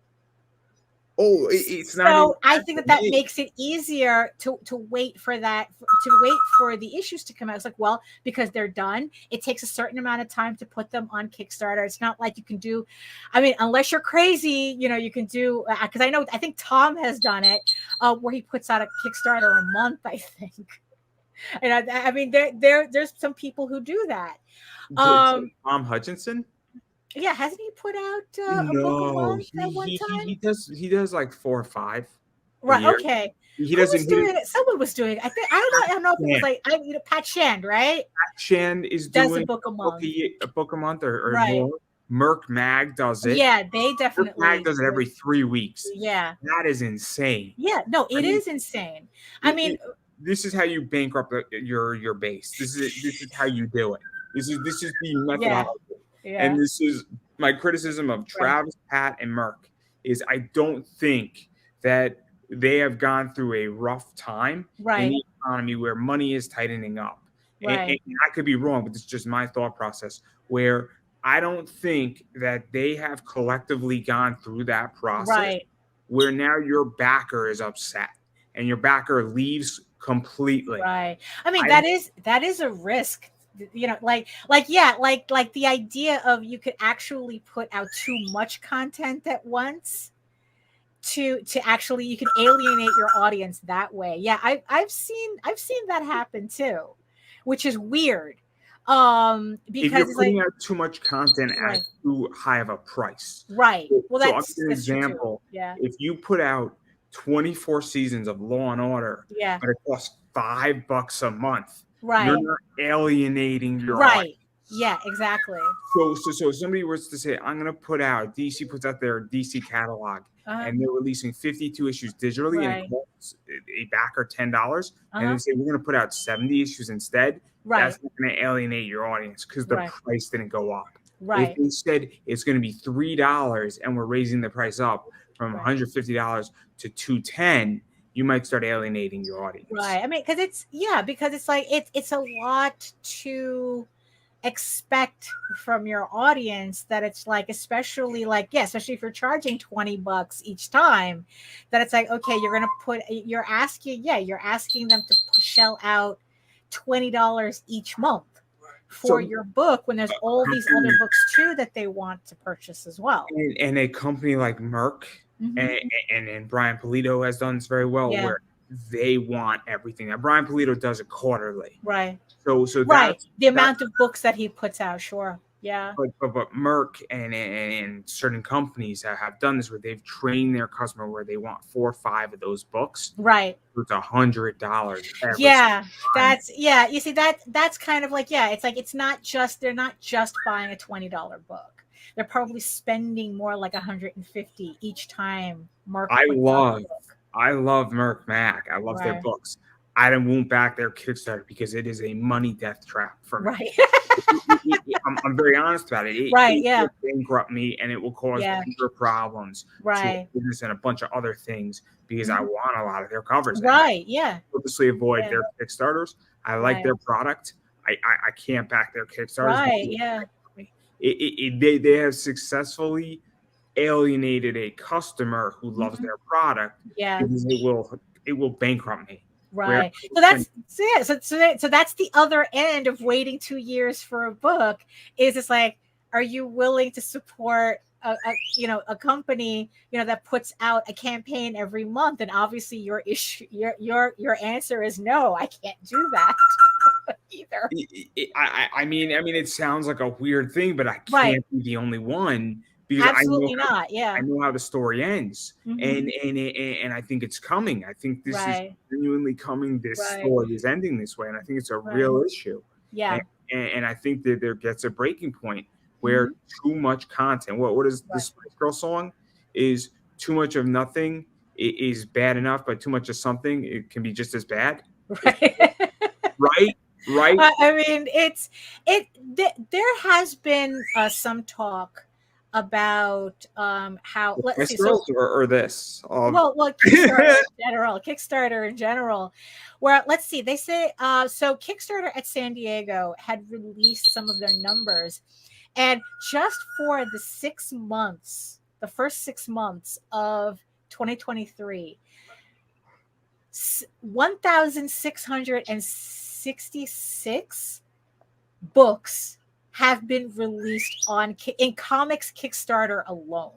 Oh, it's not. So I think that makes it easier to wait for that, to wait for the issues to come out. It's like, well, because they're done, it takes a certain amount of time to put them on Kickstarter. It's not like you can do, I mean, unless you're crazy, you can do, because I think Tom has done it, where he puts out a Kickstarter a month, I think. And I mean, there's some people who do that. Tom Hutchinson. Yeah, hasn't he put out a book a month at one time? He does like 4 or 5. Right. Okay. He doesn't. Someone was doing it. I don't know if it was like Pat Shand, right? Pat Shand is doing a book a month. A book a month or more. Merc Mag does it. Yeah, they definitely. Merc Mag does it every 3 weeks. Yeah. That is insane. Yeah. No, it is insane. I mean, this is how you bankrupt your base. This is how you do it. This is the methodology. Yeah. And this is my criticism of Right. Travis, Pat, and Merck is I don't think that they have gone through a rough time in Right. the economy where money is tightening up. And Right. I could be wrong, but it's just my thought process where I don't think that they have collectively gone through that process Right. where now your backer is upset and your backer leaves completely. Right. I mean, I that is a risk. Yeah, like the idea of you could actually put out too much content at once to actually you can alienate your audience that way. Yeah, I've seen that happen too, which is weird. if Because you're it's putting like out too much content at right, too high of a price. right. Well, So I'll give you an that's true too. example. Yeah. If you put out 24 seasons of Law and Order, Yeah. but it costs $5 a month, you're Right. not alienating your audience. Right. Yeah, exactly. So somebody was to say, I'm gonna put out DC puts out their DC catalog Uh-huh. and they're releasing 52 issues digitally and it Right. costs a backer $10, and Uh-huh. they say we're gonna put out 70 issues instead, Right. that's not gonna alienate your audience because the Right. price didn't go up. If Right. they said it's gonna be $3 and we're raising the price up from Right. $150 to $210, you might start alienating your audience. Right. I mean, because it's like it's a lot to expect from your audience, that it's like, especially like, yeah, especially if you're charging $20 each time, that it's like, okay, you're asking them to shell out $20 each month for So your book, when there's all these other books too that they want to purchase as well. and a company like Merck Mhm. and Brian Polito has done this very well, Yeah. where they want everything. Now Brian Polito does it quarterly, Right. so Right. The that's amount of books that he puts out, sure. Yeah. but Merck and certain companies have done this where they've trained their customer where they want 4 or 5 of those books. Right. So it's $100 every Yeah. time. You see, that's kind of like, yeah, it's like they're not just buying a $20 book. They're probably spending more like $150 each time Mark puts out a book. I love Merck Mac. I love their Right. books. I won't back their Kickstarter because it is a money death trap for me. Right. I'm very honest about it. Right, It yeah. will bankrupt me and it will cause Yeah. bigger problems to Right. business and a bunch of other things because I Mhm. want a lot of their covers. And I Right. Yeah. purposely avoid Yeah. their Kickstarters. I like Right. their product. I can't back their Kickstarters. Right. Yeah. They have successfully alienated a customer who loves Mhm. their product Yeah. because it will bankrupt me. Where Right. So that's so yeah. So that's the other end of waiting 2 years for a book. Is it's like, are you willing to support a company that puts out a campaign every month? And obviously your answer is no. I can't do that either. I mean, it sounds like a weird thing, but I Right. can't be the only one because Absolutely not. I Yeah. know how the story ends, Mhm. and I think it's coming. I think this is Right. genuinely coming. This Right. story is ending this way, and I think it's a Right. real issue. Yeah. And I think that there gets a breaking point where Mhm. too much content. What is the Right. Spice Girl song? Is too much of nothing is bad enough, but too much of something it can be just as bad. Right. Right, right. I mean, there has been some talk about how, let's Spice see. So, Girls or this? well, Kickstarter in general, where, let's see, they say, so Kickstarter at San Diego had released some of their numbers, and just for the first 6 months of 2023, 1,666 books have been released in comics Kickstarter alone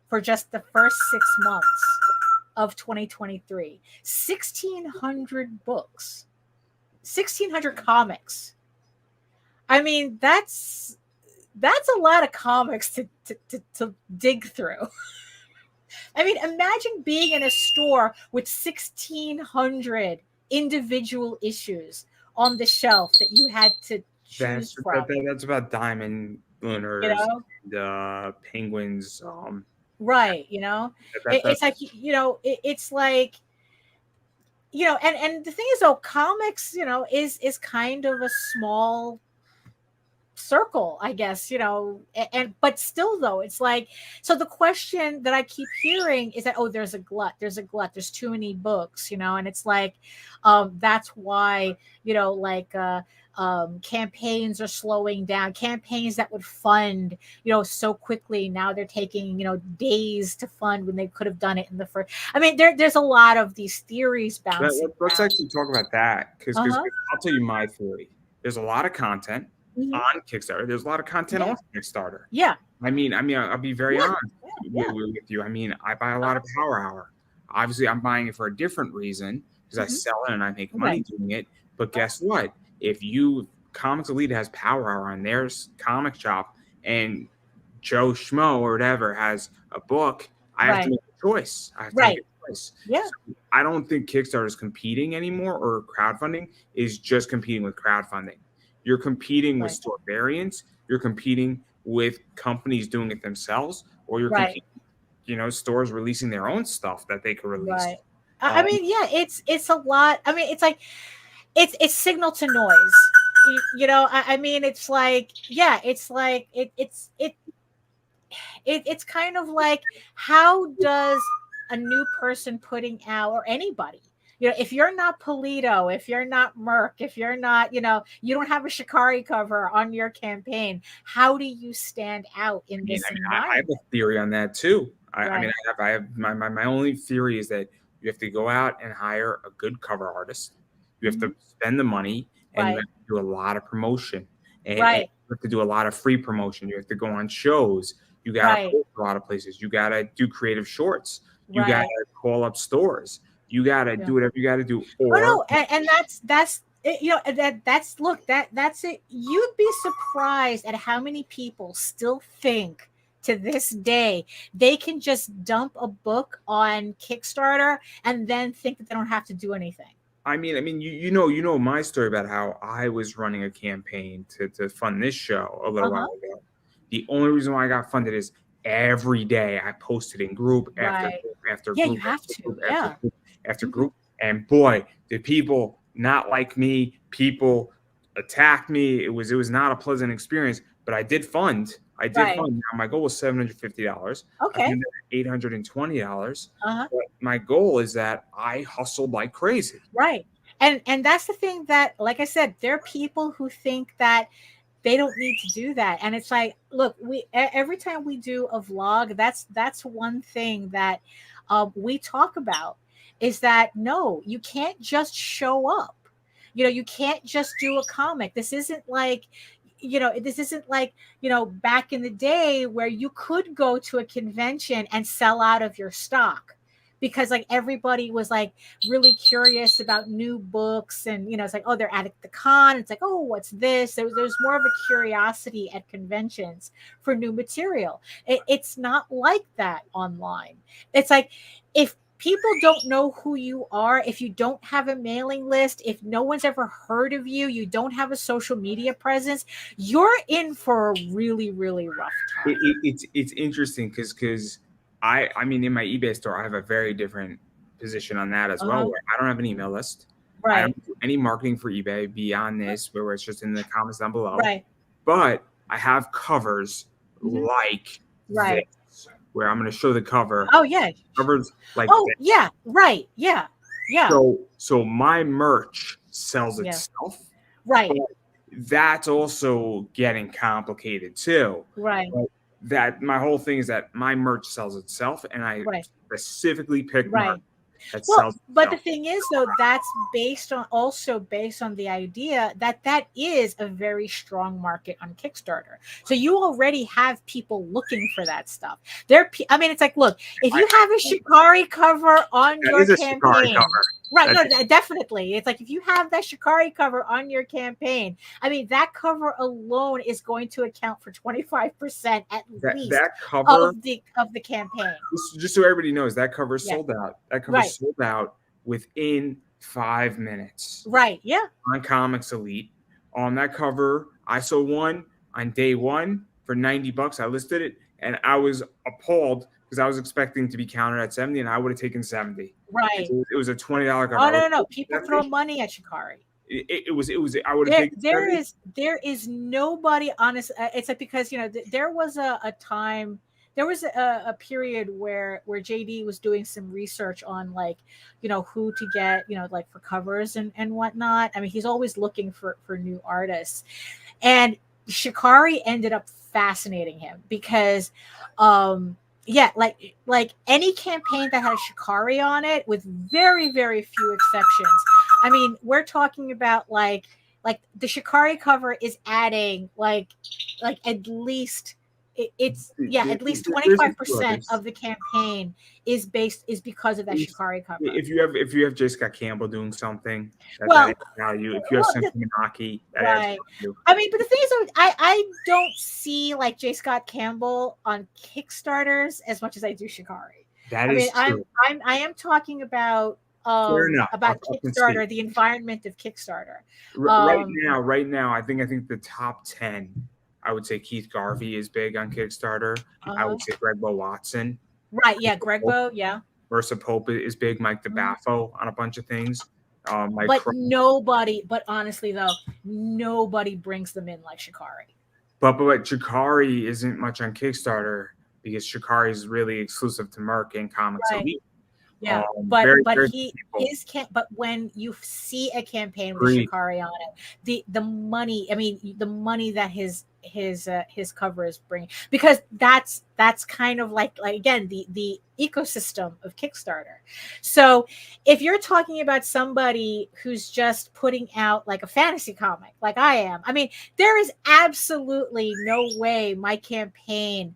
for just the first 6 months of 2023. 1,600 books, 1,600 comics. I mean, that's a lot of comics to dig through. I mean, imagine being in a store with 1,600 individual issues on the shelf that you had to choose from. That's about Diamond Lunars You know, and Penguins. right? It's like, it's like, and the thing is, though, comics, is kind of a small circle, I guess, but still though, it's like, so the question that I keep hearing is that, oh, there's a glut, there's too many books, and it's like, that's why, campaigns are slowing down. Campaigns that would fund, so quickly, now they're taking, days to fund when they could have done it in the first. I mean, there's a lot of these theories bouncing. Let's actually talk about that, because Uh-huh. I'll tell you my theory. There's a lot of content Mhm. on Kickstarter. There's a lot of content Yeah. off Kickstarter. Yeah. I mean, I'll be very Yeah. honest Yeah. with you. I mean, I buy a lot of Power Hour. Obviously, I'm buying it for a different reason, because I Mhm. sell it and I make money Right. doing it. But guess what? If Comics Elite has Power Hour on their comic shop, and Joe Schmo or whatever has a book, I have to Right. make a choice. I have to Right. make a choice. Yeah. So I don't think Kickstarter is competing anymore, or crowdfunding is just competing with crowdfunding. You're competing with Right. store variants. You're competing with companies doing it themselves, or you're Right. competing, stores releasing their own stuff that they could release. Right. I mean, yeah, it's a lot. I mean, it's like it's signal to noise. I mean, it's like, yeah, it's like it's kind of like, how does a new person putting out, or anybody, if you're not Polito, if you're not Merck, if you're not, you don't have a Shikari cover on your campaign, how do you stand out in this I environment? have a theory on that too. I mean, Right. I have my only theory is that you have to go out and hire a good cover artist. You have to spend the money, and you Right. have to do a lot of promotion, and Right. you have to do a lot of free promotion. You have to go on shows. You got to Right. post a lot of places. You got to do creative shorts. You got Right. to call up stores. You got to Yeah. do whatever you got to do. Oh Or no, and that's it, that's it. You'd be surprised at how many people still think to this day they can just dump a book on Kickstarter and then think that they don't have to do anything. I mean, you know my story about how I was running a campaign to fund this show a little while ago. The only reason why I got funded is every day I posted in group after Right. group after Yeah, group you have after to. group Yeah. after group after group. And boy, did people not like me. People attacked me. It was not a pleasant experience, but I did fund. Right. Now, my goal was $750. I Okay. funded $820. Uh-huh. But my goal is that I hustled like crazy. Right. And that's the thing, that, like I said, there are people who think that they don't need to do that, and it's like, look, every time we do a vlog, that's one thing that we talk about, is that, no, you can't just show up. You can't just do a comic. This isn't like, back in the day where you could go to a convention and sell out of your stock, because like everybody was like really curious about new books, and it's like, oh, they're at the con, it's like, oh, what's this? There's more of a curiosity at conventions for new material. It's not like that online. It's like, if people don't know who you are, if you don't have a mailing list, if no one's ever heard of you, you don't have a social media presence, you're in for a really, really rough time. It's interesting because I mean, in my eBay store, I have a very different position on that as well, where I don't have an email list. I Right. don't do any marketing for eBay beyond this, where it's just in the comments down below. Right. But I have covers like Right. this, where I'm going to show the cover. Oh yeah. Covers like Oh this. yeah. Right. Yeah. Yeah. So my merch sells Yeah. itself. Right. But that's also getting complicated too. Right. But that my whole thing is that my merch sells itself, and I specifically pick merch that sells but itself. the thing is, though, that's based on the idea that is a very strong market on Kickstarter. So you already have people looking for that stuff. I mean, it's like, look, if you have a Shikari cover on your campaign, right? No, definitely. It's like, if you have that Shikari cover on your campaign, I mean, that cover alone is going to account for 25% at least that cover of the campaign. Just so everybody knows, that cover is sold out. That cover is sold out within 5 minutes. Right. Yeah. On Comics Elite, on that cover, I sold one on day one for $90. I listed it, and I was appalled because I was expecting to be counted at 70, and I would have taken 70. Right. It was a $20 cover. Oh no! People throw money at Shikari. it was I would have taken there is nobody honest. It's like, because there was a time, there was a period where JD was doing some research on, like, who to get, like, for covers and whatnot. I mean, he's always looking for new artists, and Shikari ended up fascinating him because yeah, like any campaign that has Shikari on it, with very, very few exceptions. I mean, we're talking about like the Shikari cover is adding like at least it's at least there's a few 25% others. of the campaign is because of that Shikari cover. If you have J. Scott Campbell doing something, that adds value. If you have Sentinaki, that adds value. I mean, but the thing is, I don't see like J. Scott Campbell on Kickstarters as much as I do Shikari. That is true. I am talking about Kickstarter, the environment of Kickstarter. Right now, I think the top 10, I would say Keith Garvey is big on Kickstarter. I would say Greg Bo Watson. Right, yeah, Greg Bo, yeah. Versa Pope is big. Mike DeBaffo on a bunch of things. But honestly though, nobody brings them in like Shikari. But Shikari isn't much on Kickstarter because Shikari is really exclusive to Merc and Comics Elite. Yeah, but when you see a campaign with Shikari on it, the money, I mean, the money that his cover is bringing, because that's kind of like again the ecosystem of Kickstarter. So if you're talking about somebody who's just putting out like a fantasy comic like I am, I mean, there is absolutely no way my campaign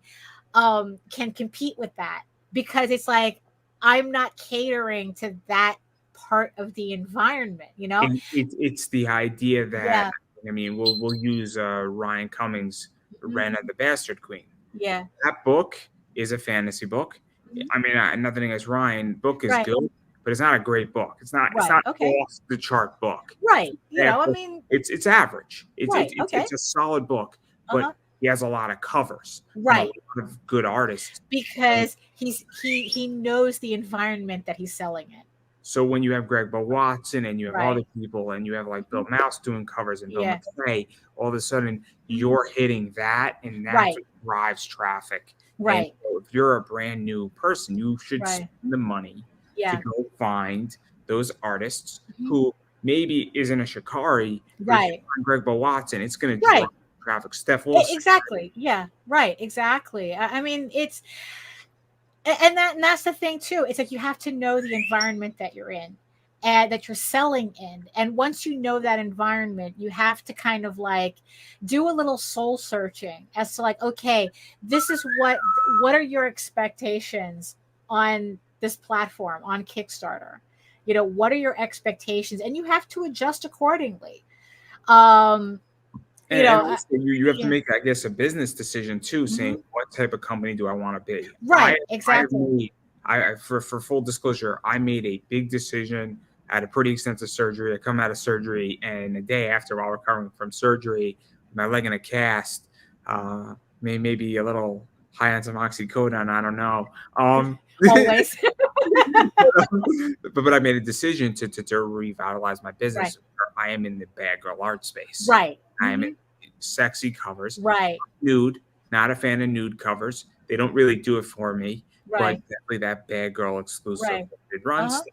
can compete with that, because it's like I'm not catering to that part of the environment, It's the idea that I mean, we'll use Ryan Cummings' Ren and the Bastard Queen. Yeah, that book is a fantasy book. I mean, nothing against Ryan. Book is good, but it's not a great book. It's not off the chart book. Right. I mean, it's average. It's a solid book, but he has a lot of covers. Right. A lot of good artists. Because he knows the environment that he's selling in. So when you have Greg Bo Watson and you have other people and you have like Bill Mouse doing covers and Bill McCray, all of a sudden you're hitting that, and that's what drives traffic. Right. So if you're a brand new person, you should spend the money to go find those artists who maybe isn't a Shikari, right? Greg Bo Watson, it's going to drive traffic. Steph Wilson. Exactly. Yeah. Right. Exactly. I mean, it's. And that's the thing too. It's like you have to know the environment that you're in and that you're selling in. And once you know that environment, you have to kind of like do a little soul searching as to like, okay, this is what are your expectations on this platform, on Kickstarter? What are your expectations? And you have to adjust accordingly. You have to make, I guess, a business decision too, saying what type of company do I want to be? Right, exactly. For full disclosure, I made a big decision. I had a pretty extensive surgery. I come out of surgery, and a day after, while recovering from surgery, my leg in a cast, maybe a little high on some oxycodone. I don't know. Always. but I made a decision to revitalize my business. Right. I am in the bad girl art space. Right. I am in sexy covers. Right. Nude. Not a fan of nude covers. They don't really do it for me. Right. But definitely that bad girl exclusive Right. stuff.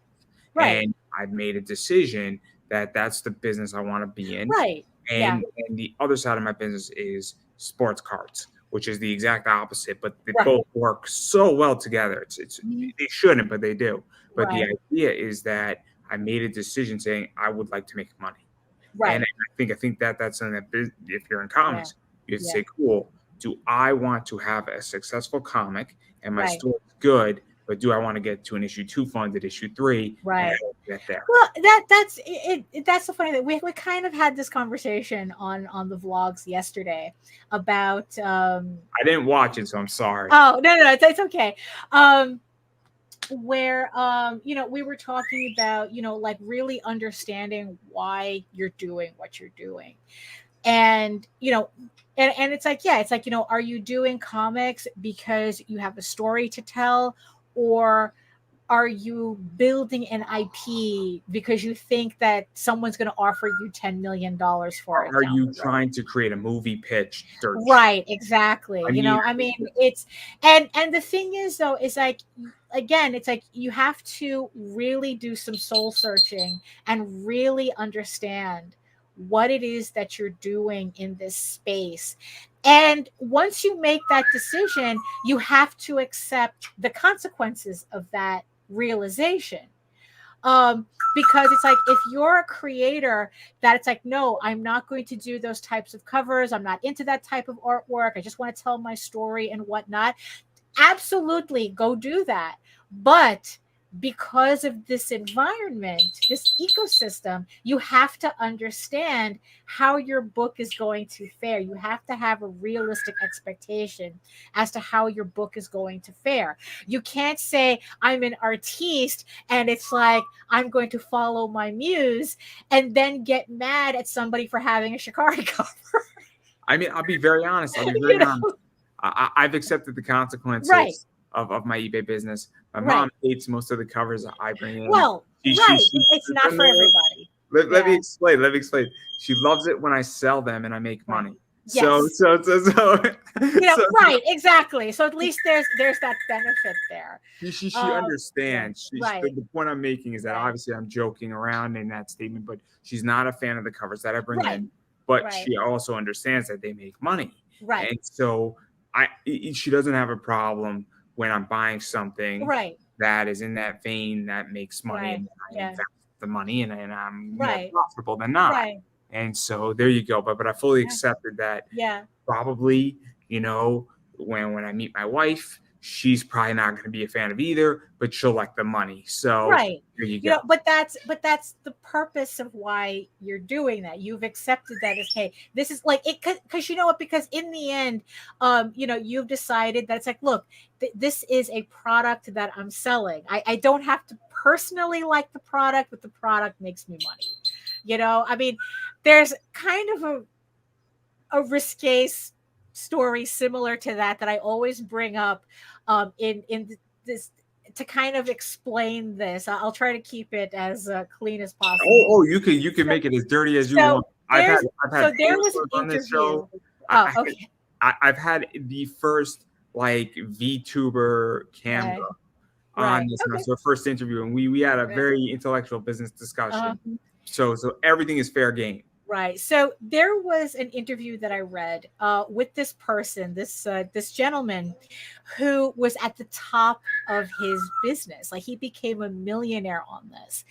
Right. And I've made a decision that that's the business I want to be in. Right. And the other side of my business is sports cards, which is the exact opposite, but they both work so well together. It's they shouldn't, but they do. But the idea is that I made a decision saying I would like to make money. Right. And I think that's something that if you're in comics, you have to say, cool, do I want to have a successful comic and my story is good, but do I want to get to an issue 2 funded, issue 3? Right. Get there. Well, that's it. That's the funny thing. We kind of had this conversation on the vlogs yesterday about. I didn't watch it, so I'm sorry. Oh no, it's okay. Where we were talking about like really understanding why you're doing what you're doing, and and it's like are you doing comics because you have a story to tell, or are you building an IP because you think that someone's going to offer you $10 million for it Are down you the road? trying to create a movie pitch search? Right, exactly. I mean, I mean, it's and the thing is though, is like again, it's like you have to really do some soul searching and really understand what it is that you're doing in this space. And once you make that decision, you have to accept the consequences of that realization. Because it's like if you're a creator that it's like, no, I'm not going to do those types of covers, I'm not into that type of artwork, I just want to tell my story and whatnot, absolutely go do that. But because of this environment, this ecosystem, you have to understand how your book is going to fare. You have to have a realistic expectation as to how your book is going to fare. You can't say, I'm an artiste, and it's like, I'm going to follow my muse, and then get mad at somebody for having a Shikari cover. I mean, I'll be very honest. You know? I've accepted the Right, consequences of my eBay business. My right. mom hates most of the covers that I bring in. Well, right. It's not for everybody. Let me Yeah. explain. Let me explain. She loves it when I sell them and I make Right. money. So, Yes. so, so, so, so Right, exactly. So at least there's that benefit there. she Yeah. understands. Right. The point I'm making is that Right. obviously I'm joking around in that statement, but she's not a fan of the covers that I bring Right. in. But Right. she also understands that they make money, Right. and so she doesn't have a problem when I'm buying something Right. that is in that vein that makes money, Right. and I Yeah. invest the money, and I'm more Right. profitable than not. Right. And so there you go. But I fully Yeah. accepted that Yeah. probably, when I meet my wife, she's probably not going to be a fan of either, but she'll like the money. So Right. there you go. But that's the purpose of why you're doing that. You've accepted that as, hey, this is like it, because you know what? Because in the end, you've decided that it's like, look, this is a product that I'm selling. I don't have to personally like the product, but the product makes me money. I mean, there's kind of a risque story similar to that I always bring up in this to kind of explain this. I'll try to keep it as clean as possible. You can make it as dirty as you want. So I've had there was an on this interview. show. Oh, okay. I've had the first like VTuber camera Right. on Right. this Okay. so first interview, and we had a Right. very intellectual business discussion. Uh, So everything is fair game. Right. So there was an interview that I read with this person, this gentleman, who was at the top of his business. Like he became a millionaire on this,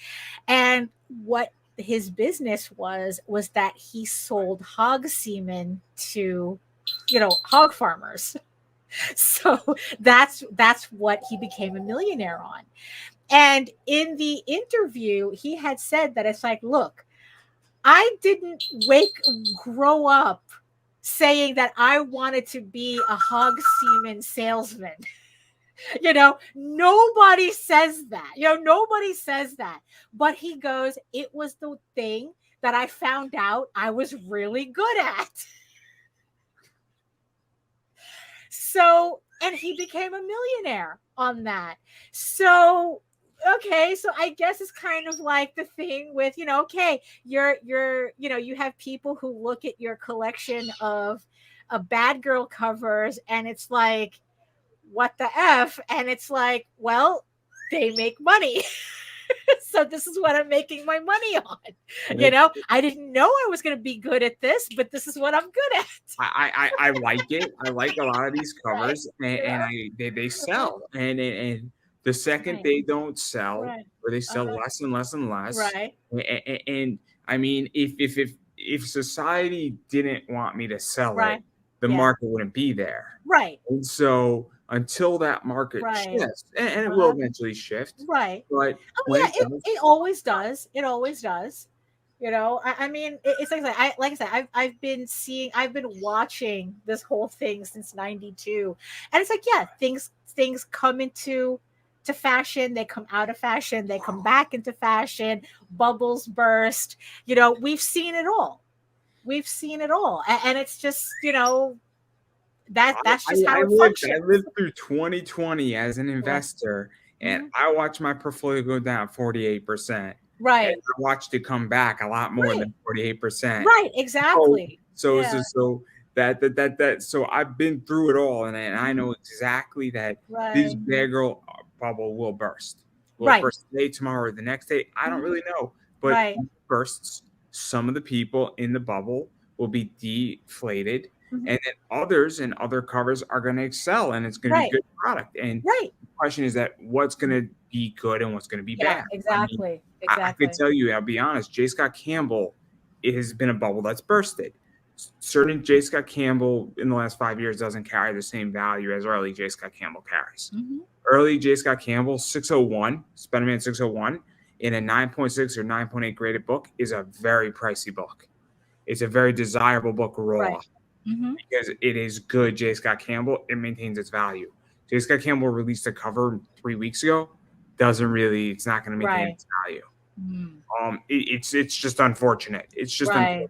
and what his business was that he sold hog semen to, hog farmers. So that's what he became a millionaire on. And in the interview, he had said that it's like, look, I didn't grow up saying that I wanted to be a hog semen salesman. Nobody says that. Nobody says that. But he goes, it was the thing that I found out I was really good at. So, and he became a millionaire on that. So, okay, so I guess it's kind of like the thing with, okay, you have people who look at your collection of bad girl covers and it's like, what the F? And it's like, well, they make money. So this is what I'm making my money on. I didn't know I was going to be good at this, but this is what I'm good at. I like it. I like a lot of these covers, Right. and they sell, and the second Right. they don't sell, Right. or they sell less and less and less, Right. and I mean, if society didn't want me to sell it, Right. the Yeah. market wouldn't be there. Right. And so until that market Right. shifts, and it will eventually shift, Right. but Oh when yeah, it does, it always does. It always does. I mean, it's like I said, I've been watching this whole thing since '92, and it's like, yeah, things come into fashion, they come out of fashion, they come back into fashion, bubbles burst. We've seen it all. We've seen it all, and it's just that's just how it functions. I lived through 2020 as an investor, and I watched my portfolio go down 48%. Right. And I watched it come back a lot more than 48%. Right. Exactly. So so I've been through it all, and I know exactly that this bad girl bubble will burst. Will it burst today, tomorrow, or the next day? I don't really know, but when it bursts, some of the people in the bubble will be deflated, and then others and other covers are going to excel, and it's going to be good product. And the question is that what's going to be good and what's going to be bad. Exactly. I could tell you, I'll be honest, J. Scott Campbell, it has been a bubble that's bursted. Certain J. Scott Campbell in the last 5 years doesn't carry the same value as early J. Scott Campbell carries. Early J. Scott Campbell, 601, Spider-Man 601, in a 9.6 or 9.8 graded book is a very pricey book. It's a very desirable book raw because it is good J. Scott Campbell. It maintains its value. J. Scott Campbell released a cover 3 weeks ago. It's not going to maintain its value. It's just unfortunate. It's just unfortunate.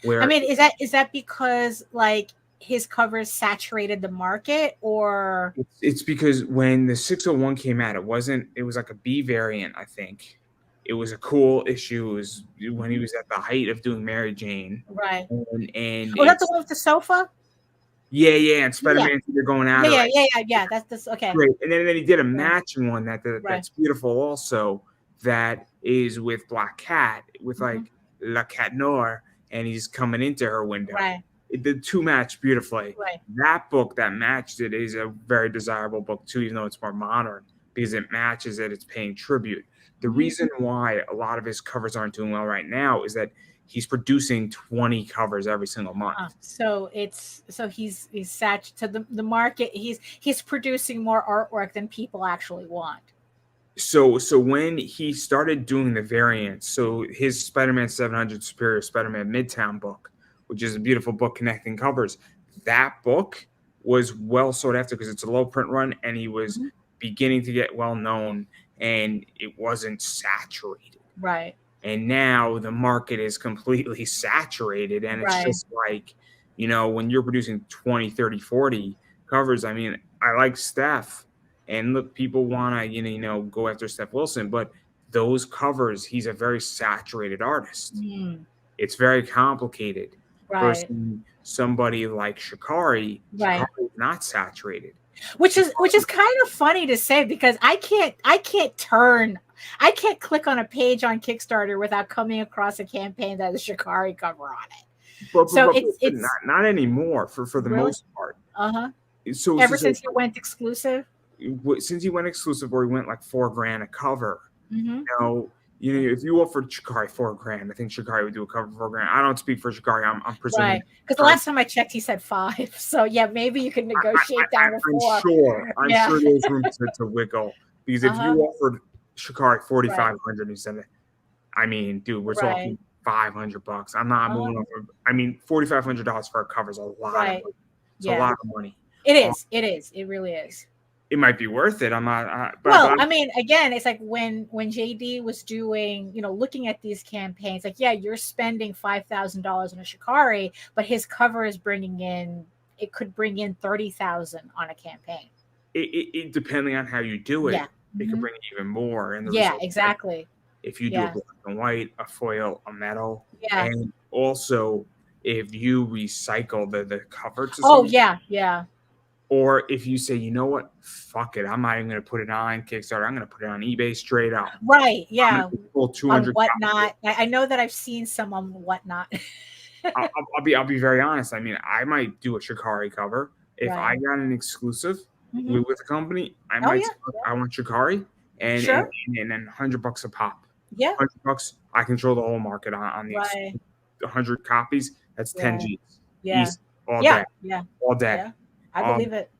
I mean, is that because like his covers saturated the market, or it's because when the 601 came out, it was like a B variant, I think. It was a cool issue. It was when he was at the height of doing Mary Jane. Right. And that's the one with the sofa? Yeah, and Spider-Man they're going out. Yeah. That's okay. Great. And then he did a matching one that's beautiful also, that is with Black Cat, with like La Cat Noir, and he's coming into her window. Right. The two match beautifully. Right. That book that matched it is a very desirable book too, even though it's more modern, because it matches it. It's paying tribute. The reason why a lot of his covers aren't doing well right now is that he's producing 20 covers every single month. So he's saturated to the market. He's producing more artwork than people actually want. So when he started doing the variants, so his Spider-Man 700 Superior Spider-Man Midtown book, which is a beautiful book connecting covers, that book was well sought after because it's a low print run, and he was beginning to get well known, and it wasn't saturated. Right. And now the market is completely saturated, and it's just like, when you're producing 20, 30, 40 covers, I mean, I like Steph, and look, people want to, go after Steph Wilson, but those covers, he's a very saturated artist. It's very complicated. Versus somebody like Shikari, Shikari is not saturated. Which is kind of funny to say, because I can't click on a page on Kickstarter without coming across a campaign that has a Shikari cover on it. But it's not anymore for the most part. So ever since he went exclusive. Since he went exclusive, or he went like $4,000 a cover, if you offered Shikari $4,000, I think Shikari would do a cover for $4,000. I don't speak for Shikari. I'm presuming. Right. Because the last time I checked, he said 5. So yeah, maybe you can negotiate down to 4. I'm sure there's room to wiggle. Because if you offered Shikari $4,500, he said, I mean, dude, we're talking $500. I'm not moving over. I mean, $4,500 for a cover is a lot of money. It's a lot of money. It is. It really is. It might be worth it. I'm not. I mean, again, it's like when JD was doing, looking at these campaigns, like, yeah, you're spending $5,000 on a Shikari, but his cover is could bring in $30,000 on a campaign. It depending on how you do it, it could bring even more. And exactly. If you do a black and white, a foil, a metal, and also if you recycle the cover to or if you say, you know what, fuck it, I'm not even going to put it on Kickstarter. I'm going to put it on eBay straight up. Right, yeah. Pull 200 on Whatnot. I know that I've seen some on Whatnot. I'll be very honest. I mean, I might do a Shikari cover. If I got an exclusive with a company, I might say, I want Shikari, and then $100 a pop. Yeah. $100, I control the whole market on these 100 copies. That's 10 G's. Yeah. All day. Yeah. All day. Yeah. I believe it.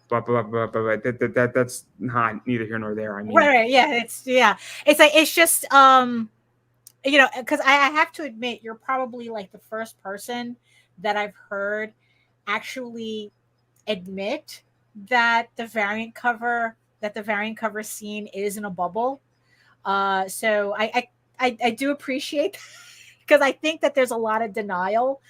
But that's not neither here nor there. I mean, it's like, it's just because I have to admit, you're probably like the first person that I've heard actually admit that the variant cover scene is in a bubble. So I do appreciate because I think that there's a lot of denial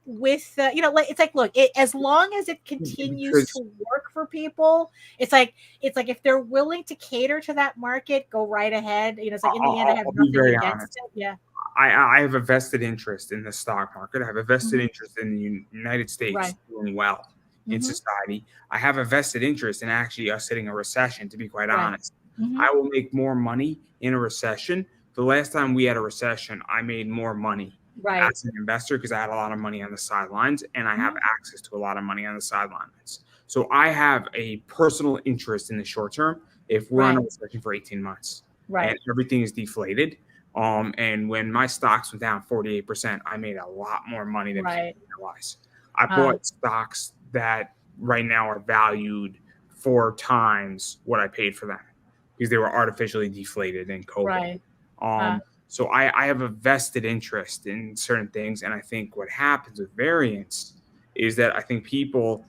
with like it's like, look, as long as it continues Because to work for people, it's like if they're willing to cater to that market, go right ahead. It's like in the end, I have I'll be nothing very against honest. it. Yeah. I have a vested interest in the stock market. I have a vested Mhm. interest in the United States Right. doing well in Mhm. society. I have a vested interest in actually us hitting a recession, to be quite Right. honest. Mhm. I will make more money in a recession. The last time we had a recession, I made more money Right. as an investor because I had a lot of money on the sidelines and I have Mhm. access to a lot of money on the sidelines. So I have a personal interest in the short term if we're in a Right. recession for 18 months and Right. everything is deflated. And when my stocks went down 48%, I made a lot more money than people Right. realize. I Uh, bought stocks that right now are valued 4 times what I paid for them because they were artificially deflated in COVID. right. Uh, So I have a vested interest in certain things. And I think what happens with variance is that I think people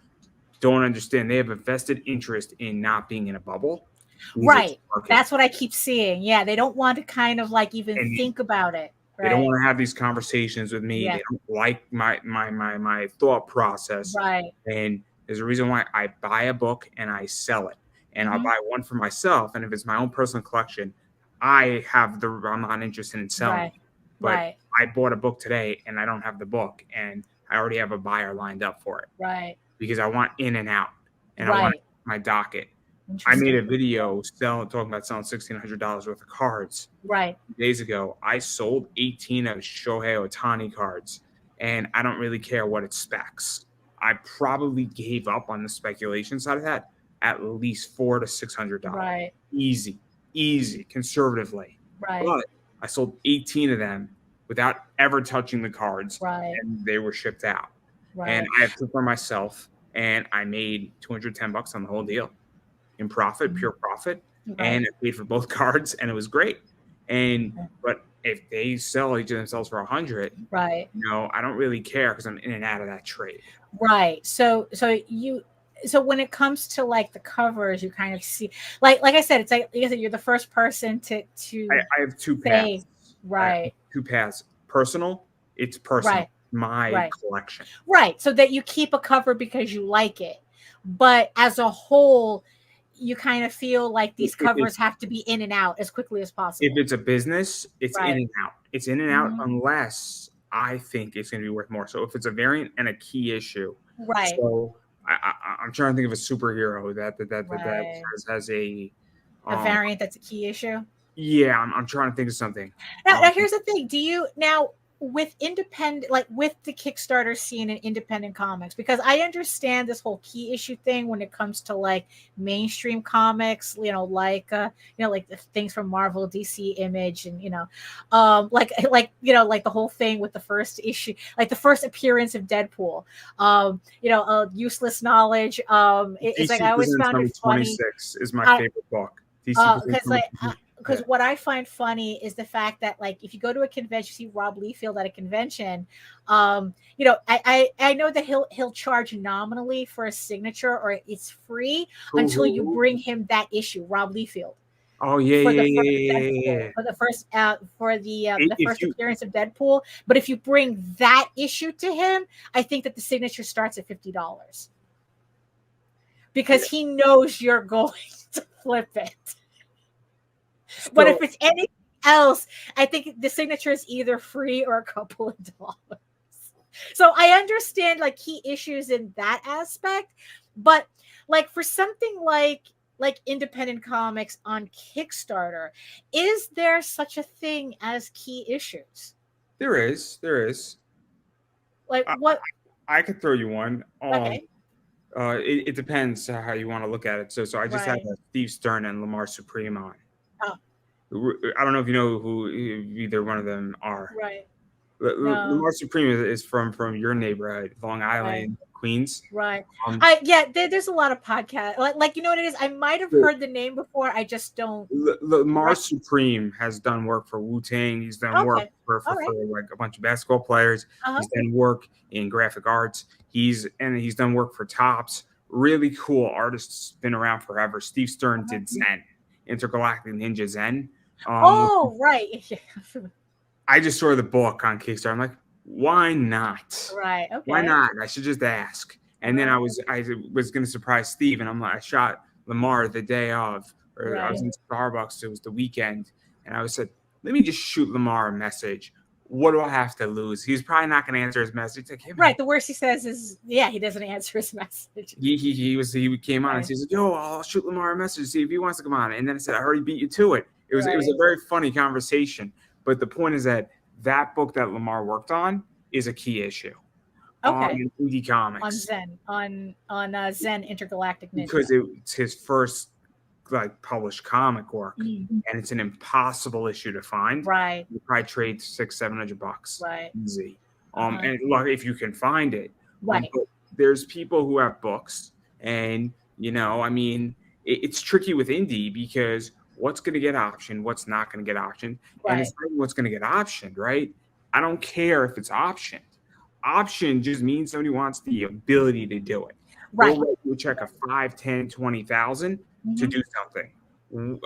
don't understand they have a vested interest in not being in a bubble because it's right. market. That's what I keep seeing. Yeah, they don't want to kind of like even And think about it. they don't Right. want to have these conversations with me. Yeah. They don't like my thought process. Right. And there's a reason why I buy a book and I sell it. And I'll Mhm. buy one for myself. And if it's my own personal collection, I'm not interested in selling Right. it. But Right. I bought a book today and I don't have the book. And I already have a buyer lined up for it Right. because I want in and out and I want Right. my docket. I made a Interesting. Yeah. video talking about selling $1,600 worth of cards Right. days ago. I sold 18 of Shohei Ohtani cards, and I don't really care what it specs. I probably gave up on the speculation side of that at least $400 to $600. Right. Easy, conservatively. Right. But I sold 18 of them without ever touching the cards, Right. and they were shipped out. And Right. I have two for myself, and I made $210 on the whole deal in profit, Mhm. pure profit, Right. and I paid for both cards, and it was great. But if they sell each of themselves for 100, Right. I don't really care because I'm in and out of that trade. Right. So when it comes to like the covers, you kind of see like I said, it's like I said, you're the first person to I have two say paths. I have right, two paths. Personal, it's personal. right, My right, collection. right. So that you keep a cover because you like it. But as a whole, you kind of feel like these If covers have to be in and out as quickly as if possible. it's a business, it's in Right. and out. It's in and out Mhm. unless I think it's going to be worth more. So if it's a variant and a key issue, Right. so I'm trying to think of a superhero that Right. has a A um variant that's a key issue. yeah, I'm trying to think of something. Now here's the thing. Do you now with independent, like with the Kickstarter scene and independent comics, because I understand this whole key issue thing when it comes to like mainstream comics, like the things from Marvel, DC, Image, and like the whole thing with the first issue, like the first appearance of Deadpool, useless knowledge. It's like DC I always Presents found it number funny. 26 is my favorite book. DC Presents Because number 26. because what I find funny is the fact that like if you go to a convention, you see Rob Liefeld at a convention, I know that he'll charge nominally for a signature or it's free until you Who? bring him that issue, Rob Liefeld. Oh yeah, For yeah, the yeah, first yeah, yeah, Deadpool, yeah. for the If first you, appearance of Deadpool, but if you bring that issue to him, I think that the signature starts at $50 because yeah. he knows you're going to flip it. But if So it's anything else, I think the signature is either free or a couple of dollars. So I understand like key issues in that aspect, but like for something like independent comics on Kickstarter, is there such a thing as key issues? there is. Like I, what? I could throw you one. Okay, It depends how you want to look at it. So I just had right. Steve Stern and Lamar Supreme on. Oh, I don't know if you know who either one of them are. right. No, Lamar Supreme is from your neighborhood, Long right. Island, Queens. Right. Um, There's a lot of podcasts. Like you know what it is? I might have so heard the name before. I just don't. Lamar Right. Supreme has done work for Wu-Tang. He's done work Okay. for All right. like a bunch of basketball players. Uh-huh. He's done work in graphic arts. He's done work for Tops. Really cool artists, been around forever. Steve Stern Uh-huh. did Zen, Intergalactic Ninja Zen. Um, Oh, right. I just saw the book on Kickstarter. I'm like, why not? Right. Why Okay. not? I should just ask. And then I was going to surprise Steve, and I'm like, I shot Lamar the day of, or I was Right. in Starbucks. It was the weekend, and I said, let me just shoot Lamar a message. What do I have to lose? He's probably not going to answer his message. Like, hey, man. Right. The worst he says is, yeah, he doesn't answer his message. He came on and he's like, yo, I'll shoot Lamar a message, see if he wants to come on. And then I said, I already beat you to it. It was a very funny conversation. But the point is that book that Lamar worked on is a key issue. Okay. On indie comics. On Zen, on Zen Intergalactic Ninja. Because it's his first published comic work, and it's an impossible issue to find. Right. You probably trade $600-700. Right. Easy. And look, if you can find it. Right. But there's people who have books, and it's tricky with indie because what's going to get optioned, what's not going to get optioned, and it's not what's going to get optioned, right? I don't care if it's optioned. Option just means somebody wants the ability to do it. Right. They'll write you a check of 5, 10, 20,000 to do something.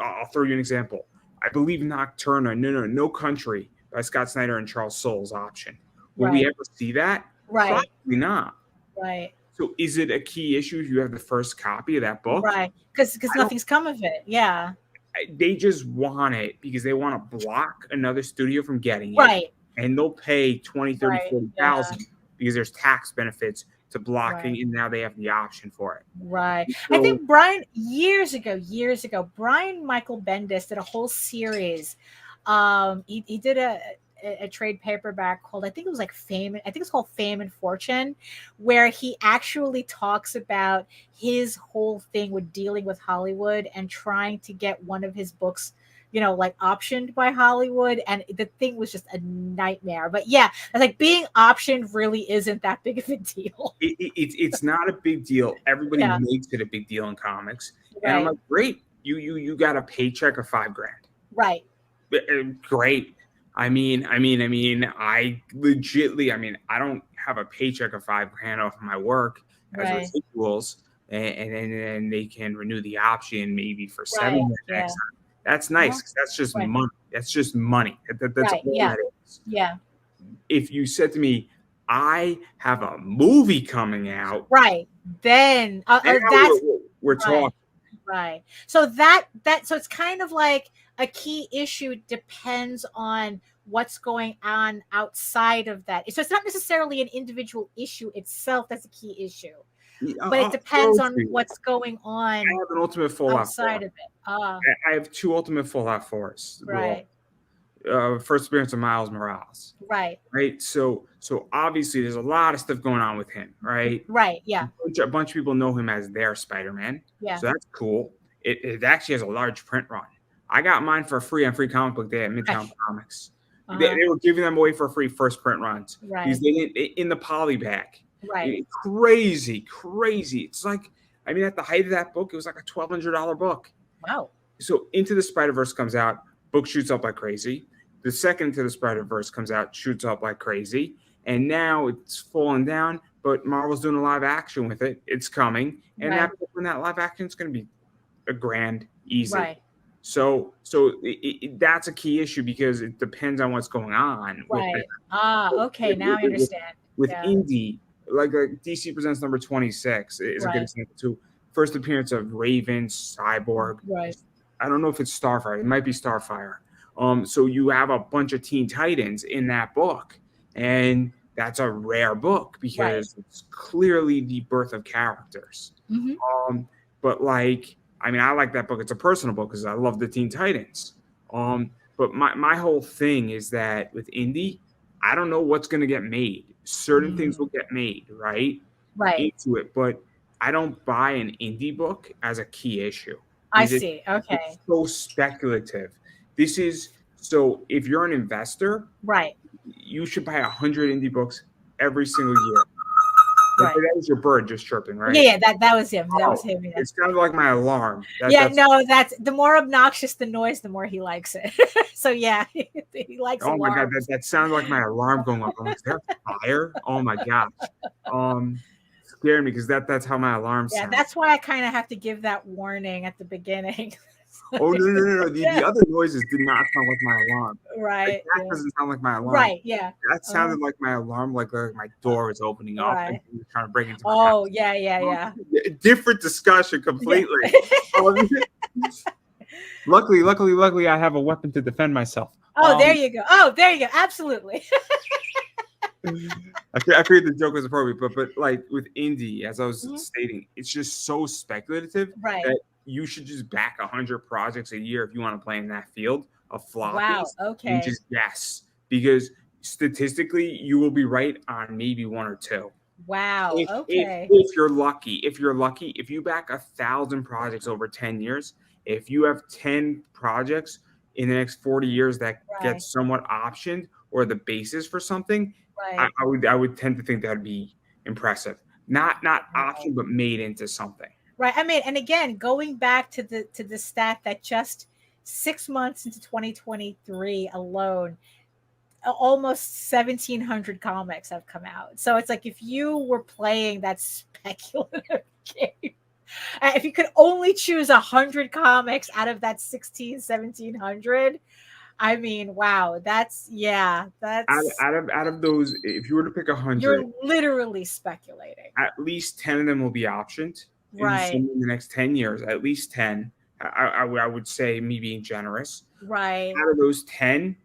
I'll throw you an example. I believe Nocturna, No Country by Scott Snyder and Charles Soule's option. Will we ever see that? Right. Probably not. Right. So is it a key issue if you have the first copy of that book? Right. Because nothing's come of it. Yeah. They just want it because they want to block another studio from getting it. Right. And they'll pay 20, 30, 40,000 because there's tax benefits to blocking, and now they have the option for it. Right. So, I think Brian, years ago, Brian Michael Bendis did a whole series. He did a trade paperback called, I think it was Fame. I think it's called Fame and Fortune, where he actually talks about his whole thing with dealing with Hollywood and trying to get one of his books, optioned by Hollywood, and the thing was just a nightmare. But yeah, being optioned really isn't that big of a deal. It's not a big deal. Everybody makes it a big deal in comics, and I'm like, great, you got a paycheck of $5,000, right? Great. I legitly, I don't have a paycheck of $5,000 off of my work as residuals, and then they can renew the option maybe for 7 years next time. That's nice. Cause that's just money. That's just money. That's all that is. Yeah. If you said to me, I have a movie coming out, then we're talking. Right. So so it's kind of like a key issue depends on what's going on outside of that. So it's not necessarily an individual issue itself that's a key issue. But it depends on what's going on. I have an Ultimate Fallout outside of it. I have 2 Ultimate Fallout 4s. Right. First appearance of Miles Morales. Right. Right. So obviously there's a lot of stuff going on with him. Right. Right. Yeah. A bunch of people know him as their Spider-Man. Yeah. So that's cool. It actually has a large print run. I got mine for free on Free Comic Book Day at Midtown Comics. They were giving them away for free first print runs. Right. Because they didn't in the poly bag. Right. Crazy. It's like, at the height of that book, it was like a $1,200 book. Wow. So Into the Spider-Verse comes out, book shoots up like crazy. The second Into the Spider-Verse comes out, shoots up like crazy. And now it's falling down, but Marvel's doing a live action with it. It's coming. And when that live action is going to be $1,000 easy. Right. So that's a key issue because it depends on what's going on. Right. Okay. Now I understand. With indie, like DC Presents number 26 is a good example too. First appearance of Raven, Cyborg. Right. I don't know if it's Starfire. It might be Starfire. So you have a bunch of Teen Titans in that book, and that's a rare book because it's clearly the birth of characters. Mm-hmm. But I like that book. It's a personal book because I love the Teen Titans. But my whole thing is that with indie, I don't know what's going to get made. Certain things will get made, right? Into it, but I don't buy an indie book as a key issue. I see. Okay. It's so speculative. This is so if you're an investor, you should buy 100 indie books every single year. That was your bird just chirping, right? Yeah, that was him. That was him. Yeah. It's kind of like my alarm. That's the more obnoxious the noise, the more he likes it. So yeah, he likes. Oh my god, that sounds like my alarm going off. I'm like, is that fire? Oh my gosh, scared me because that's how my alarm sounds. Yeah, that's why I kind of have to give that warning at the beginning. Oh no! The other noises did not sound like my alarm. Like, Right. that Yeah. doesn't sound like my alarm. Right. Yeah. That sounded like my alarm, like my door was opening up and Right. he was trying to break into my house. Oh, yeah. Yeah. Yeah. Different discussion Yeah. completely. Um, luckily, I have a weapon to defend myself. Oh, there you go. Oh, there you go. Absolutely. I figured the joke was appropriate, but like with indie, as I was Mhm. stating, it's just so speculative Right. that you should just back 100 projects a year if you want to play in that field of Wow. floppies and Okay. just guess, because statistically you will be right on maybe one or two. Wow. Okay. If you're lucky, if you back 1,000 projects over 10 years, if you have 10 projects in the next 40 years that get Right. somewhat optioned or the basis for something, Right. I would tend to think that would be impressive. Not Right. optioned, but made into something. Right. I mean, and again, going back to the stat that just 6 months into 2023 alone, almost 1,700 comics have come out. So it's like if you were playing that speculative game, if you could only choose 100 comics out of that 1,700, I mean, wow, that's Out of those, if you were to pick 100, you're literally speculating. at least 10 of them will be optioned Right. in the next 10 years. At least 10. I would say, me being generous. Right. Out of those 10,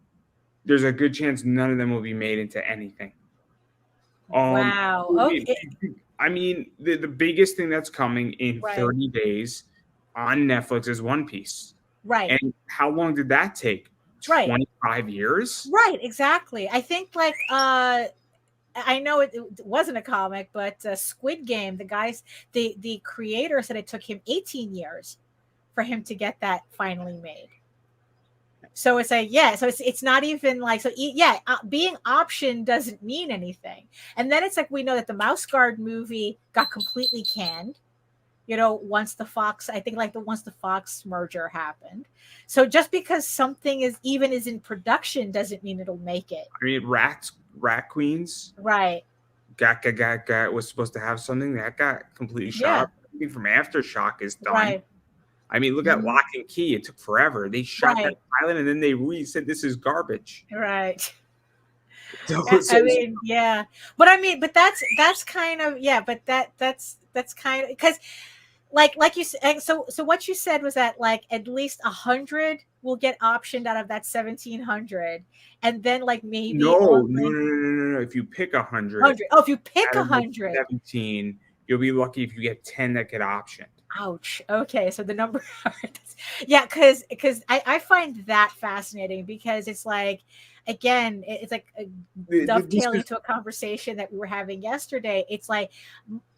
there's a good chance none of them will be made into anything. Wow. Okay. I mean, the biggest thing that's coming in Right. 30 days on Netflix is One Piece. Right. And how long did that take? Right. 25 years? Right, exactly. I think like I know it wasn't a comic, but Squid Game, the creator said it took him 18 years for him to get that finally made. So it's like, yeah, so it's not even like, so yeah, being optioned doesn't mean anything. And then it's like, we know that the Mouse Guard movie got completely canned, once the Fox, I think like once the Fox merger happened. So just because something is in production doesn't mean it'll make it. I mean, Rat Queens. Right. Was supposed to have something that got completely shot Yeah. up. Everything from Aftershock is done. Right. I mean, look at Lock and Key. It took forever. They shot that pilot and then they said this is garbage. Right. So, I mean, yeah, but I mean, but that's kind of, yeah, but that's kind of, because like you said, so what you said was that like at least 100 will get optioned out of that 1,700, and then like maybe no. If you pick 100, oh, if you pick out of 100, 17, you'll be lucky if you get 10 that get optioned. Ouch. Okay, so the number, yeah, because I find that fascinating, because it's like, again, it's like dovetailing to a conversation that we were having yesterday. It's like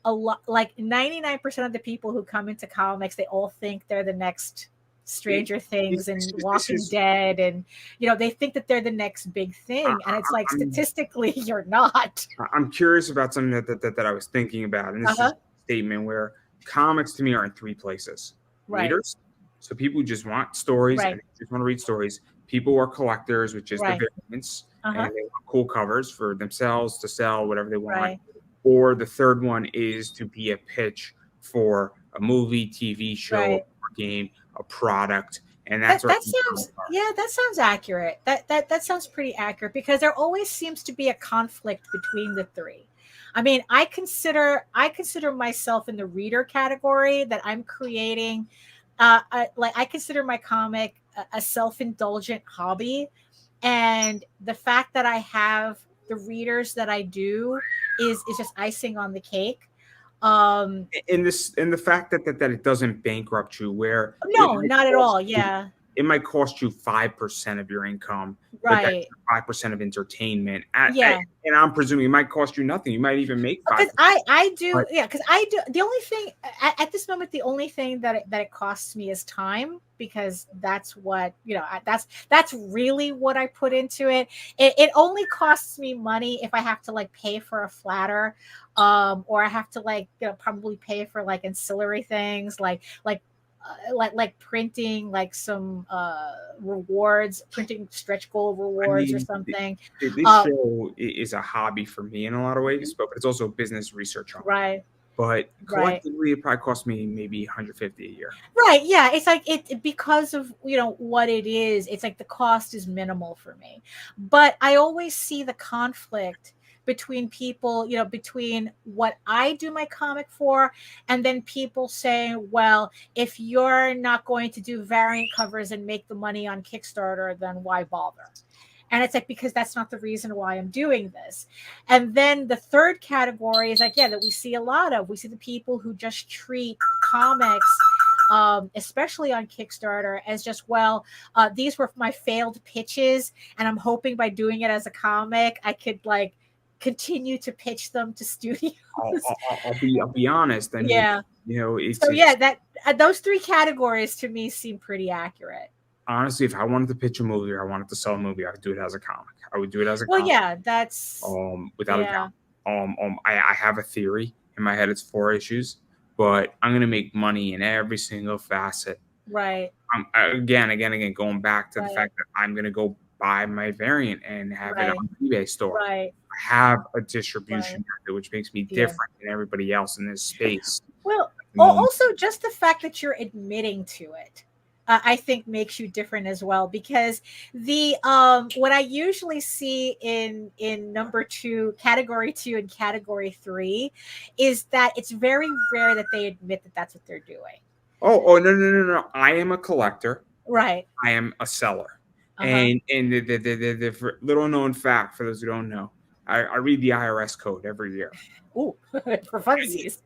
a lot, like 99% of the people who come into comics, they all think they're the next Stranger Things and Walking Dead, and they think that they're the next big thing, and it's like statistically you're not. I'm curious about something that I was thinking about, and this is a statement where comics to me are in three places. Right. Readers, so people who just want stories and just want to read stories. People who are collectors, which is the variants, and they want cool covers for themselves to sell, whatever they want. Or the third one is to be a pitch for a movie, TV show, or game, a product. And that's that sounds accurate. That sounds pretty accurate, because there always seems to be a conflict between the three. I mean, I consider myself in the reader category, that I'm creating. I consider my comic a self-indulgent hobby, and the fact that I have the readers that I do is just icing on the cake. In the fact that it doesn't bankrupt you, where no, not at all. Yeah. It might cost you 5% of your income, right? But 5% of entertainment. Yeah, and I'm presuming it might cost you nothing. You might even make 5%. Because I do, yeah. Because I do. The only thing at this moment, the only thing that it costs me is time, because that's what that's really what I put into it. It only costs me money if I have to like pay for a flatter, or I have to like probably pay for like ancillary things like printing like some rewards, printing stretch goal rewards or something. This show is a hobby for me in a lot of ways, but it's also business research. Right. but Right. collectively it probably cost me maybe 150 a year. Right. Yeah. It's like because of, what it is, it's like the cost is minimal for me. But I always see the conflict between people, between what I do my comic for, and then people saying, well, if you're not going to do variant covers and make the money on Kickstarter, then why bother? And it's like, because that's not the reason why I'm doing this. And then the third category is like, yeah, that we see a lot of. We see the people who just treat comics, especially on Kickstarter, as just, well, these were my failed pitches, and I'm hoping by doing it as a comic, I could like continue to pitch them to studios. I'll be honest. I mean, Yeah. it's So yeah, that those three categories to me seem pretty accurate. honestly, if I wanted to pitch a movie or I wanted to sell a movie, I would do it as a comic. I would do it as a Well, comic. yeah, that's Without a yeah, doubt. I have a theory in my head. It's 4 issues, but I'm gonna make money in every single facet. right, Again, going back to the right, fact that I'm gonna go buy my variant and have it right, on the eBay store. right, I have a distribution right. method, which makes me Yeah. different than everybody else in this space. Well, I mean, also just the fact that you're admitting to it, I think makes you different as well. Because the what I usually see in number two, category two, and category three, is that it's very rare that they admit that that's what they're doing. oh no! I am a collector. Right. I am a seller. Uh-huh. And the little known fact for those who don't know, I read the IRS code every year. Ooh, for funsies.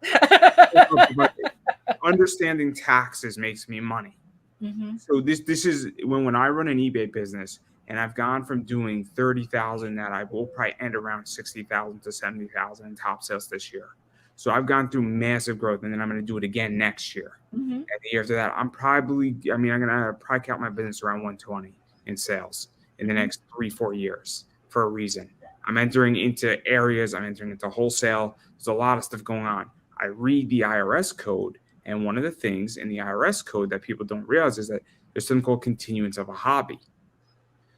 But understanding taxes makes me money. Hmm. So this is when I run an eBay business, and I've gone from doing 30,000 that I will probably end around 60,000 to 70,000 in top sales this year. So I've gone through massive growth, and then I'm going to do it again next year. Hmm. And the year after that, I'm going to probably count my business around 120 in sales in the next 3-4 years for a reason. I'm entering into areas, I'm entering into wholesale. There's a lot of stuff going on. I read the IRS code, and one of the things in the IRS code that people don't realize is that there's something called continuance of a hobby.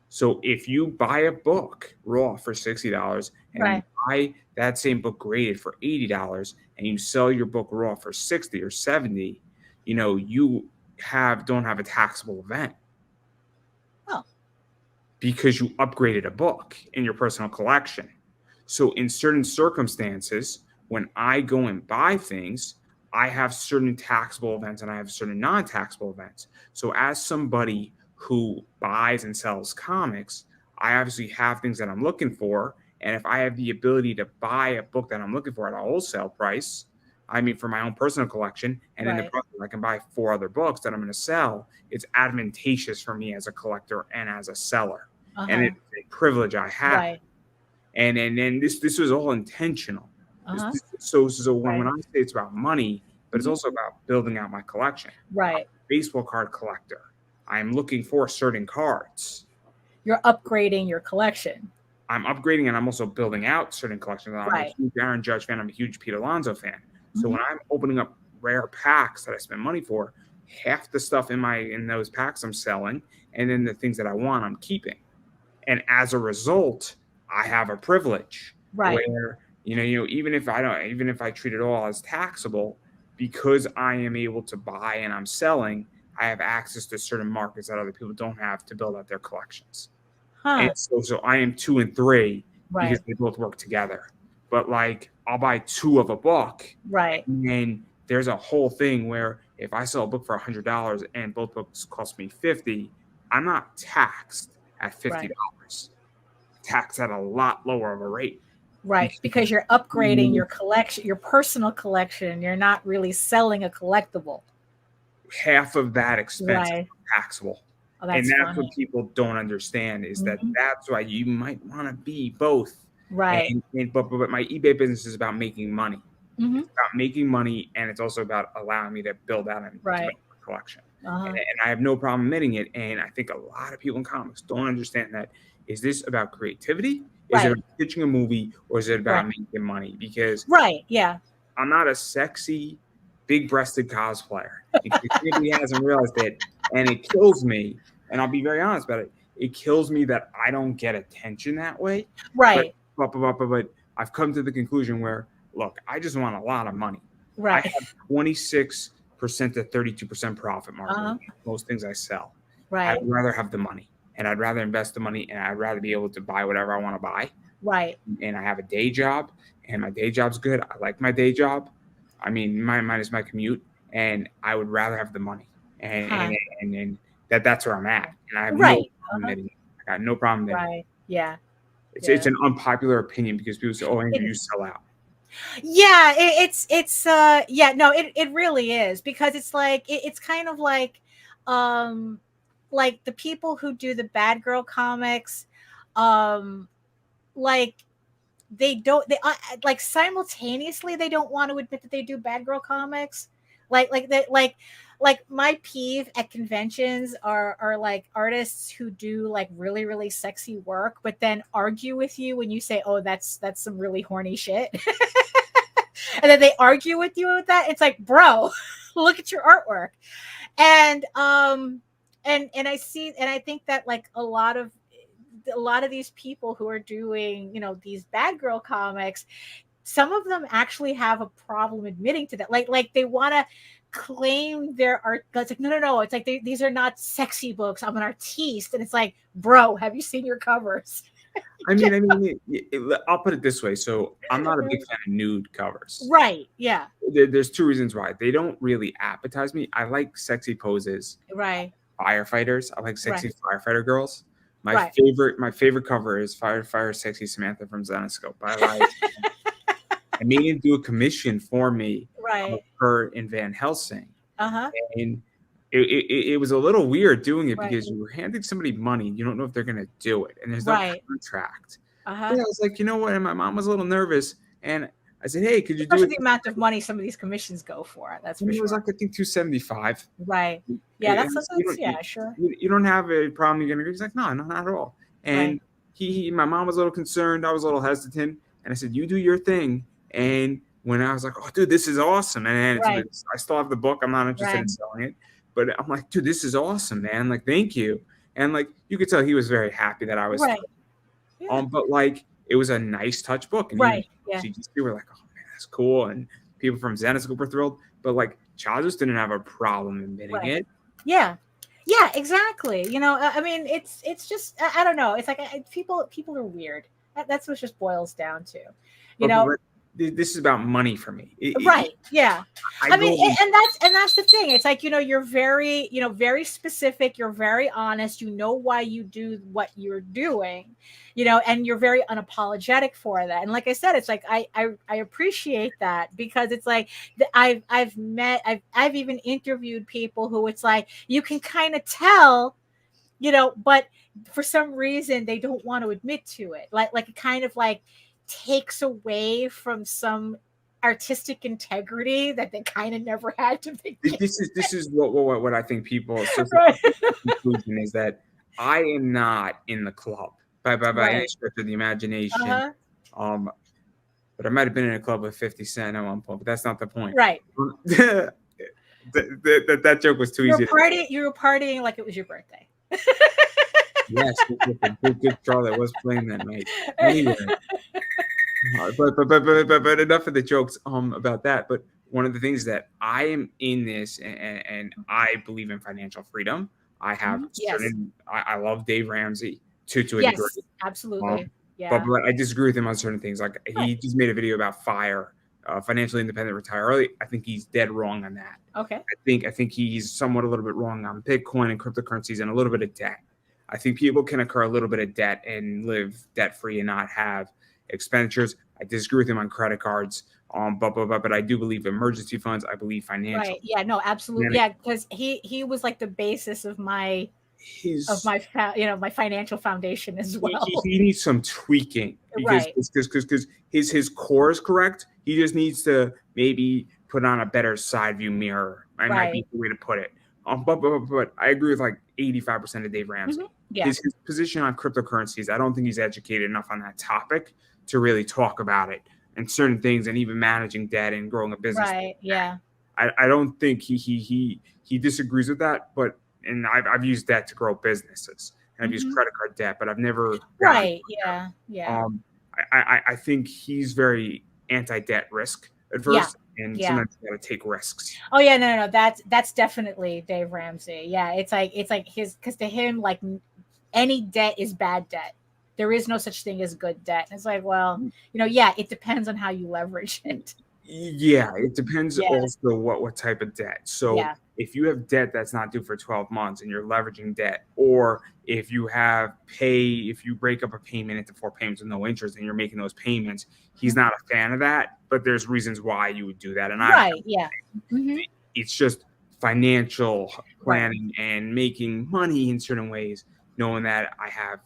So if you buy a book raw for $60 and Right. you buy that same book graded for $80 and you sell your book raw for 60 or 70, you don't have a taxable event Oh. because you upgraded a book in your personal collection. So in certain circumstances, when I go and buy things, I have certain taxable events and I have certain non-taxable events. So as somebody who buys and sells comics, I obviously have things that I'm looking for. And if I have the ability to buy a book that I'm looking for at a wholesale price, I mean, for my own personal collection, and in the Right. process, I can buy 4 other books that I'm going to sell, it's advantageous for me as a collector and as a seller. And Uh-huh. it's a privilege I have. Right. And then this was all intentional. Uh-huh. So when Right. I say it's about money, but it's Mhm. also about building out my collection. I'm Right. a baseball card collector. I'm looking for certain cards. You're upgrading your collection. I'm upgrading and I'm also building out certain collections. I'm a Right. huge Aaron Judge fan. I'm a huge Pete Alonso fan. So Mhm. when I'm opening up rare packs that I spend money for, half the stuff in those packs I'm selling, and then the things that I want I'm keeping. And as a result, I have a privilege Right. where even if I treat it all as taxable, because I am able to buy and I'm selling, I have access to certain markets that other people don't have to build out their collections. And Huh. so I am 2 and 3 because Right. they both work together. But like I'll buy 2 of a book, Right. and then there's a whole thing where if I sell a book for $100 and both books cost me 50, I'm not taxed at Right. $50. Taxed at a lot lower of a rate. Right. Because you're upgrading your collection, your personal collection. You're not really selling a collectible. Half of that expense Right. is taxable. Oh, And that's that's funny. what people don't understand is that Mhm. that's why you might want to be both. Right. But my eBay business is about making money. Hmm. It's about making money, and it's also about allowing me to build out and Right. develop a collection. Uh-huh. And I have no problem admitting it. And I think a lot of people in comics don't understand that. Is this about creativity? Is it Right. about pitching a movie, or is it about Right. making money? Because Right. Yeah. I'm not a sexy, big-breasted cosplayer. In case anybody hasn't realized it, and it kills me. And I'll be very honest about it. It kills me that I don't get attention that way. But Right. but I've come to the conclusion where, look, I just want a lot of money. I Right. have 26% to 32% profit margin. Uh-huh. Most things I sell. I'd Right. rather have the money, and I'd rather invest the money, and I'd rather be able to buy whatever I want to buy. Right. And I have a day job, and my day job's good. I like my day job. I mean, mine is my commute, and I would rather have the money. And Huh. and that's where I'm at, and I have no Right. problem Uh-huh. admitting it. I got no problem admitting it. Right. Yeah. It's Yeah. an unpopular opinion because people say, "Oh, Andrew, It you is. sell out." Yeah, it's yeah, no, it really is, because it's like it's kind of um like the people who do the bad girl comics, um like they like simultaneously they don't want to admit that they do bad girl comics, like that like my peeve at conventions are like artists who do like really really sexy work but then argue with you when you say, oh, that's some really horny shit. And then they argue with you with that. It's like, bro, look at your artwork. And I see, and I think that like a lot of these people who are doing, these bad girl comics, some of them actually have a problem admitting to that. Like they want to claim their art. It's like, no. It's like these are not sexy books. I'm an artiste. And it's like, bro, have you seen your covers? I'll put it this way. So I'm not a big fan of nude covers. Right. Yeah. There's two reasons why. They don't really appetize me. I like sexy poses. Right. Firefighters. I like sexy Right. firefighter girls. My Right. favorite cover is Fire Sexy Samantha from Zenoscope. I made him do a commission for me of Right. her in Van Helsing. Uh-huh. And it was a little weird doing it Right. because you were handing somebody money. You don't know if they're going to do it. And there's no Right. contract. Uh-huh. But I was like, you know what? And my mom was a little nervous. And I said, hey, could you do Especially it? the amount of money some of these commissions go for. That's for And it was sure. like, I think $275. Right. Yeah, And that's yeah, sure. you don't have a problem. You're going to go. He's like, no, not at all. And Right. my mom was a little concerned. I was a little hesitant. And I said, you do your thing. And when I was like, oh, dude, this is awesome. And Right. I still have the book. I'm not interested in selling it. But I'm like, dude, this is awesome, man. Like, thank you. And like, you could tell he was very happy that I was. Right. Yeah. But like, it was a nice touch book. And Right. Yeah. GGC were like, oh, man, that's cool. And people from Zenoscope were thrilled. But like, Chazos didn't have a problem admitting it. Yeah. Yeah, exactly. I mean, it's just, I don't know. It's like people are weird. That's what it just boils down to. But this is about money for me. Right. Yeah. I mean, and that's the thing. It's like, you're very, very specific. You're very honest. You know why you do what you're doing, and you're very unapologetic for that. And like I said, it's like, I appreciate that, because it's like I've even interviewed people who it's like, you can kind of tell, but for some reason they don't want to admit to it. Like it kind of like takes away from some artistic integrity that they kind of never had to begin. This is what I think people conclusion is that I am not in the club by any stretch of the imagination. Uh-huh. But I might have been in a club with 50 Cent at one point, but that's not the point. Right. that joke was too easy. You were partying like it was your birthday. Yes, good Charlotte was playing that night. Anyway, but enough of the jokes about that. But one of the things that I am in this, and I believe in financial freedom. I have certain. I love Dave Ramsey to a degree. Absolutely. Yeah. But I disagree with him on certain things. Like he just made a video about FIRE, financially independent, retire early. I think he's dead wrong on that. Okay. I think he's somewhat a little bit wrong on Bitcoin and cryptocurrencies and a little bit of debt. I think people can incur a little bit of debt and live debt free and not have expenditures. I disagree with him on credit cards. But I do believe emergency funds. I believe financial. Right. Yeah. No. Absolutely. Yeah. Because he was like the basis of my my financial foundation as well. He needs some tweaking because his core is correct. He just needs to maybe put on a better side view mirror. Might be the way to put it. But I agree with like 85% of Dave Ramsey. Mm-hmm. Yeah. His position on cryptocurrencies, I don't think he's educated enough on that topic to really talk about it and certain things, and even managing debt and growing a business. Right. Yeah. I don't think he disagrees with that, but I've used debt to grow businesses, and I've used credit card debt, but I've never. Right. Yeah. Yeah. I think he's very anti-debt risk adverse, and Yeah. sometimes you got to take risks. Oh yeah, no, that's definitely Dave Ramsey. Yeah, it's like his, because to him, like, any debt is bad debt. There is no such thing as good debt. And it's like, well, yeah, it depends on how you leverage it. Yeah, it depends Yeah, also what type of debt. So yeah, if you have debt that's not due for 12 months and you're leveraging debt, or if you break up a payment into 4 payments with no interest and you're making those payments, he's not a fan of that, but there's reasons why you would do that. And right, yeah, it's just financial right, planning and making money in certain ways, knowing that I have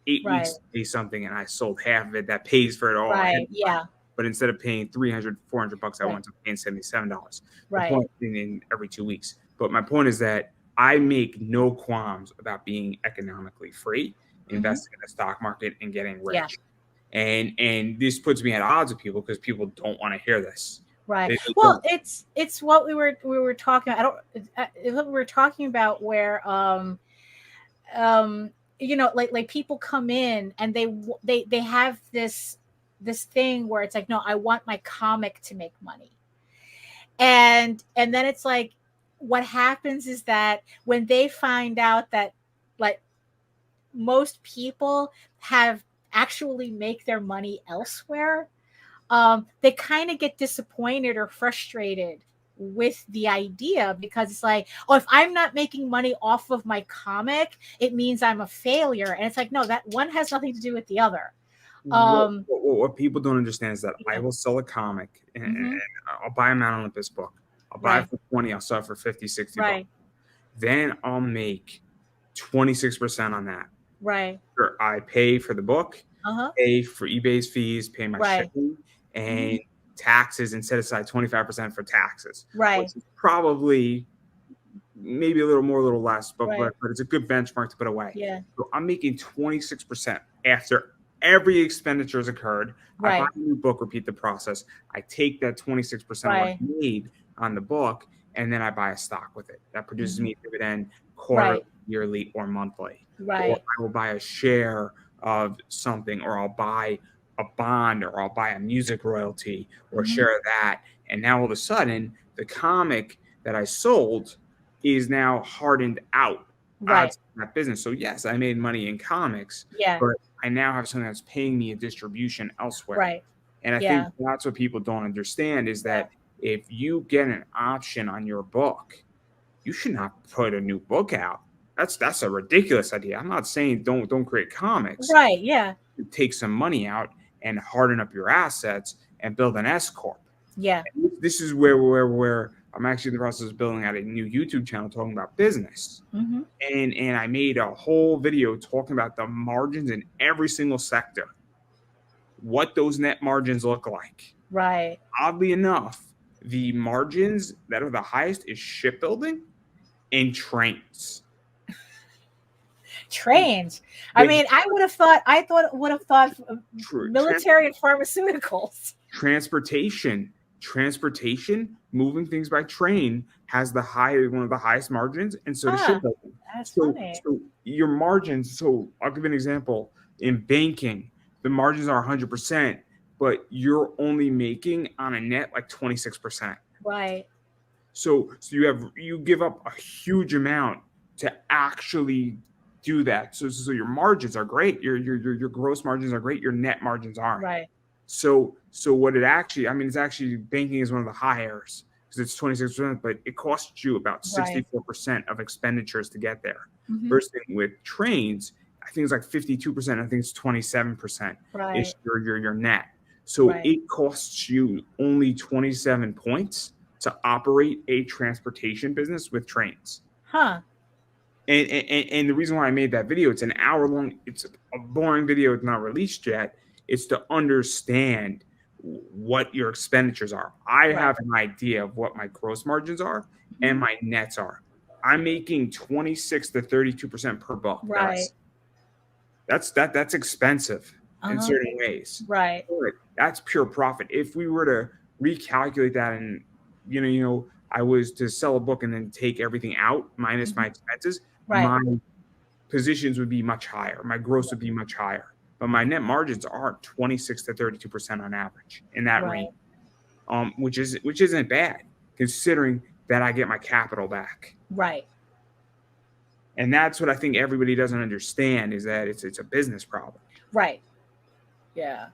8 weeks right, to pay something and I sold half of it that pays for it all ahead right, of time. yeah, But instead of paying $300, $400 at right, once, I'm paying $77. The right, point in every 2 weeks. But my point is that I make no qualms about being economically free, investing in the stock market and getting yeah. rich. And this puts me at odds with people because people don't want to hear this. Right. They Well, don't. it's what we were talking. I don't. It's what we were talking about where um like people come in and they have this thing where it's like, no, I want my comic to make money, and then it's like, what happens is that when they find out that, like, most people have actually make their money elsewhere, they kind of get disappointed or frustrated with the idea, because it's like, oh, if I'm not making money off of my comic, it means I'm a failure. And it's like, no, that one has nothing to do with the other. What people don't understand is that I Yeah. will sell a comic and Mm-hmm. I'll buy a Mount Olympus book. I'll buy it Right. for 20, I'll sell it for 50, $60. Right. Then I'll make 26% on that. Right. Sure, I pay for the book, Uh-huh. pay for eBay's fees, pay my Right. shipping Mm-hmm. and taxes, and set aside 25% for taxes, Right. which is probably maybe a little more, a little less, but Right. it's a good benchmark to put away. Yeah. So I'm making 26% after every expenditure has occurred. I buy Right. a new book, repeat the process. I take that 26% of what I Right. made on the book, and then I buy a stock with it. That produces Mm-hmm. me a dividend quarterly, Right. yearly, or monthly. Or Right. I will buy a share of something, or I'll buy a bond, or I'll buy a music royalty or a Mm-hmm. share of that. And now all of a sudden, the comic that I sold is now hardened out Right. odds in that business. So yes, I made money in comics, Yeah. but I now have something that's paying me a distribution elsewhere. Right. And I think Yeah. that's what people don't understand is Yeah. that if you get an option on your book, you should not put a new book out. That's a ridiculous idea. I'm not saying don't create comics. Right. Yeah. Take some money out and harden up your assets and build an S corp. Yeah. This is where I'm actually in the process of building out a new YouTube channel talking about business. Mm-hmm. And I made a whole video talking about the margins in every single sector, what those net margins look like. Right. Oddly enough, the margins that are the highest is shipbuilding and trains. Trains. I mean, I thought would have thought military and pharmaceuticals. Transportation, moving things by train has one of the highest margins, and so does shipbuilding. That's So funny. your margins. So I'll give you an example. In banking, the margins are 100%, but you're only making on a net like 26%. Right. So you give up a huge amount to actually do that. So your margins are great. Your gross margins are great. Your net margins aren't. Right. So what it actually, it's actually, banking is one of the highest because it's 26%, but it costs you about 64% of expenditures to get there. Mm-hmm. First thing with trains, I think it's like 52%. I think it's 27% is your net. So it costs you only 27 points to operate a transportation business with trains. Huh. And the reason why I made that video, it's an hour long, it's a boring video, it's not released yet. It's to understand what your expenditures are. I have an idea of what my gross margins are and my nets are. I'm making 26 to 32% per book. Right. That's expensive in certain ways. Right. That's pure profit. If we were to recalculate that and I was to sell a book and then take everything out minus my expenses, my positions would be much higher. My gross would be much higher. But my net margins are 26 to 32% on average in that range. which isn't bad considering that I get my capital back. Right. And that's what I think everybody doesn't understand, is that it's a business problem. Right. Yeah.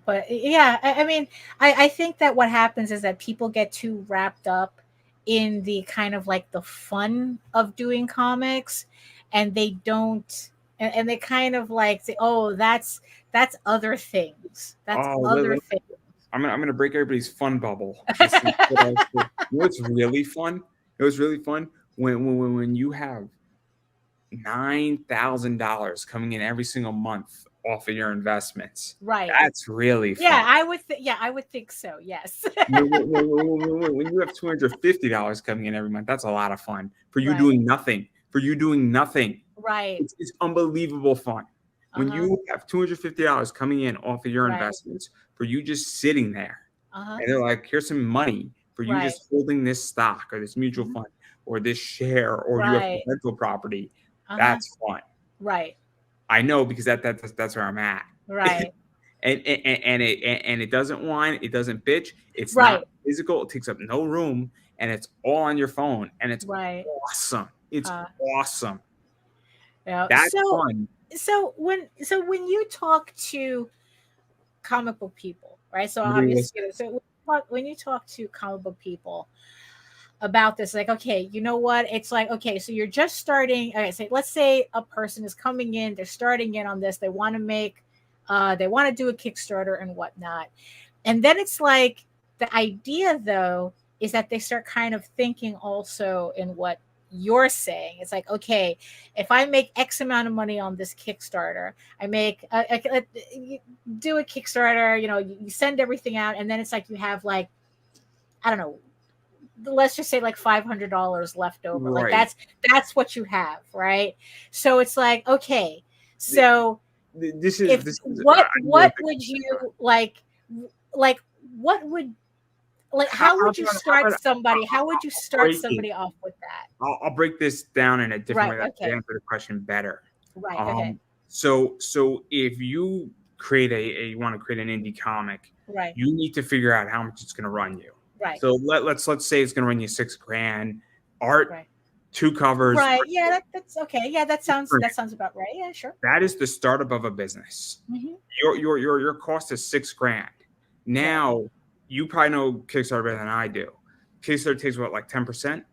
But yeah, I mean, I think that what happens is that people get too wrapped up in the kind of like the fun of doing comics, and they don't, and they kind of like say, oh, that's other things. That's Oh, other things. I'm gonna break everybody's fun bubble. You know what's really fun? It was really fun when you have $9,000 coming in every single month off of your investments. Right. That's really fun. Yeah, I would think so. Yes. when you have $250 coming in every month, that's a lot of fun for you Right. doing nothing. For you doing nothing. Right. It's unbelievable fun. When you have $250 coming in off of your investments, for you just sitting there, and they're like, here's some money for you just holding this stock or this mutual fund or this share, or you have a rental property. That's fun. Right. I know, because that's where I'm at. Right. and it doesn't whine, it doesn't bitch. It's not physical. It takes up no room, and it's all on your phone, and it's awesome. It's awesome. Yeah. That's fun. So when you talk to comic book people, right? So obviously, when you talk to comic book people about this, like, okay, you know what? It's like, okay, so you're just starting. Okay, so let's say a person is coming in, they're starting in on this, they want to make, they want to do a Kickstarter and whatnot. And then it's like, the idea though is that they start kind of thinking also in what you're saying. It's like, okay, if I make X amount of money on this Kickstarter, I make you do a Kickstarter, you send everything out, and then it's like you have like, I don't know, let's just say like $500 left over. Like that's what you have, right? So it's like, okay, so what would you like what would, like, how would you start somebody? How would you start somebody off with that? I'll break this down in a different way to answer the question better. Right. Okay. So if you you want to create an indie comic, you need to figure out how much it's going to run you. Right. So let's say it's going to run you $6,000. Art, 2 covers. Right. Yeah, that's okay. Yeah, that sounds about right. Yeah, sure. That is the startup of a business. Your cost is $6,000. Now, you probably know Kickstarter better than I do. Kickstarter takes what, like 10%?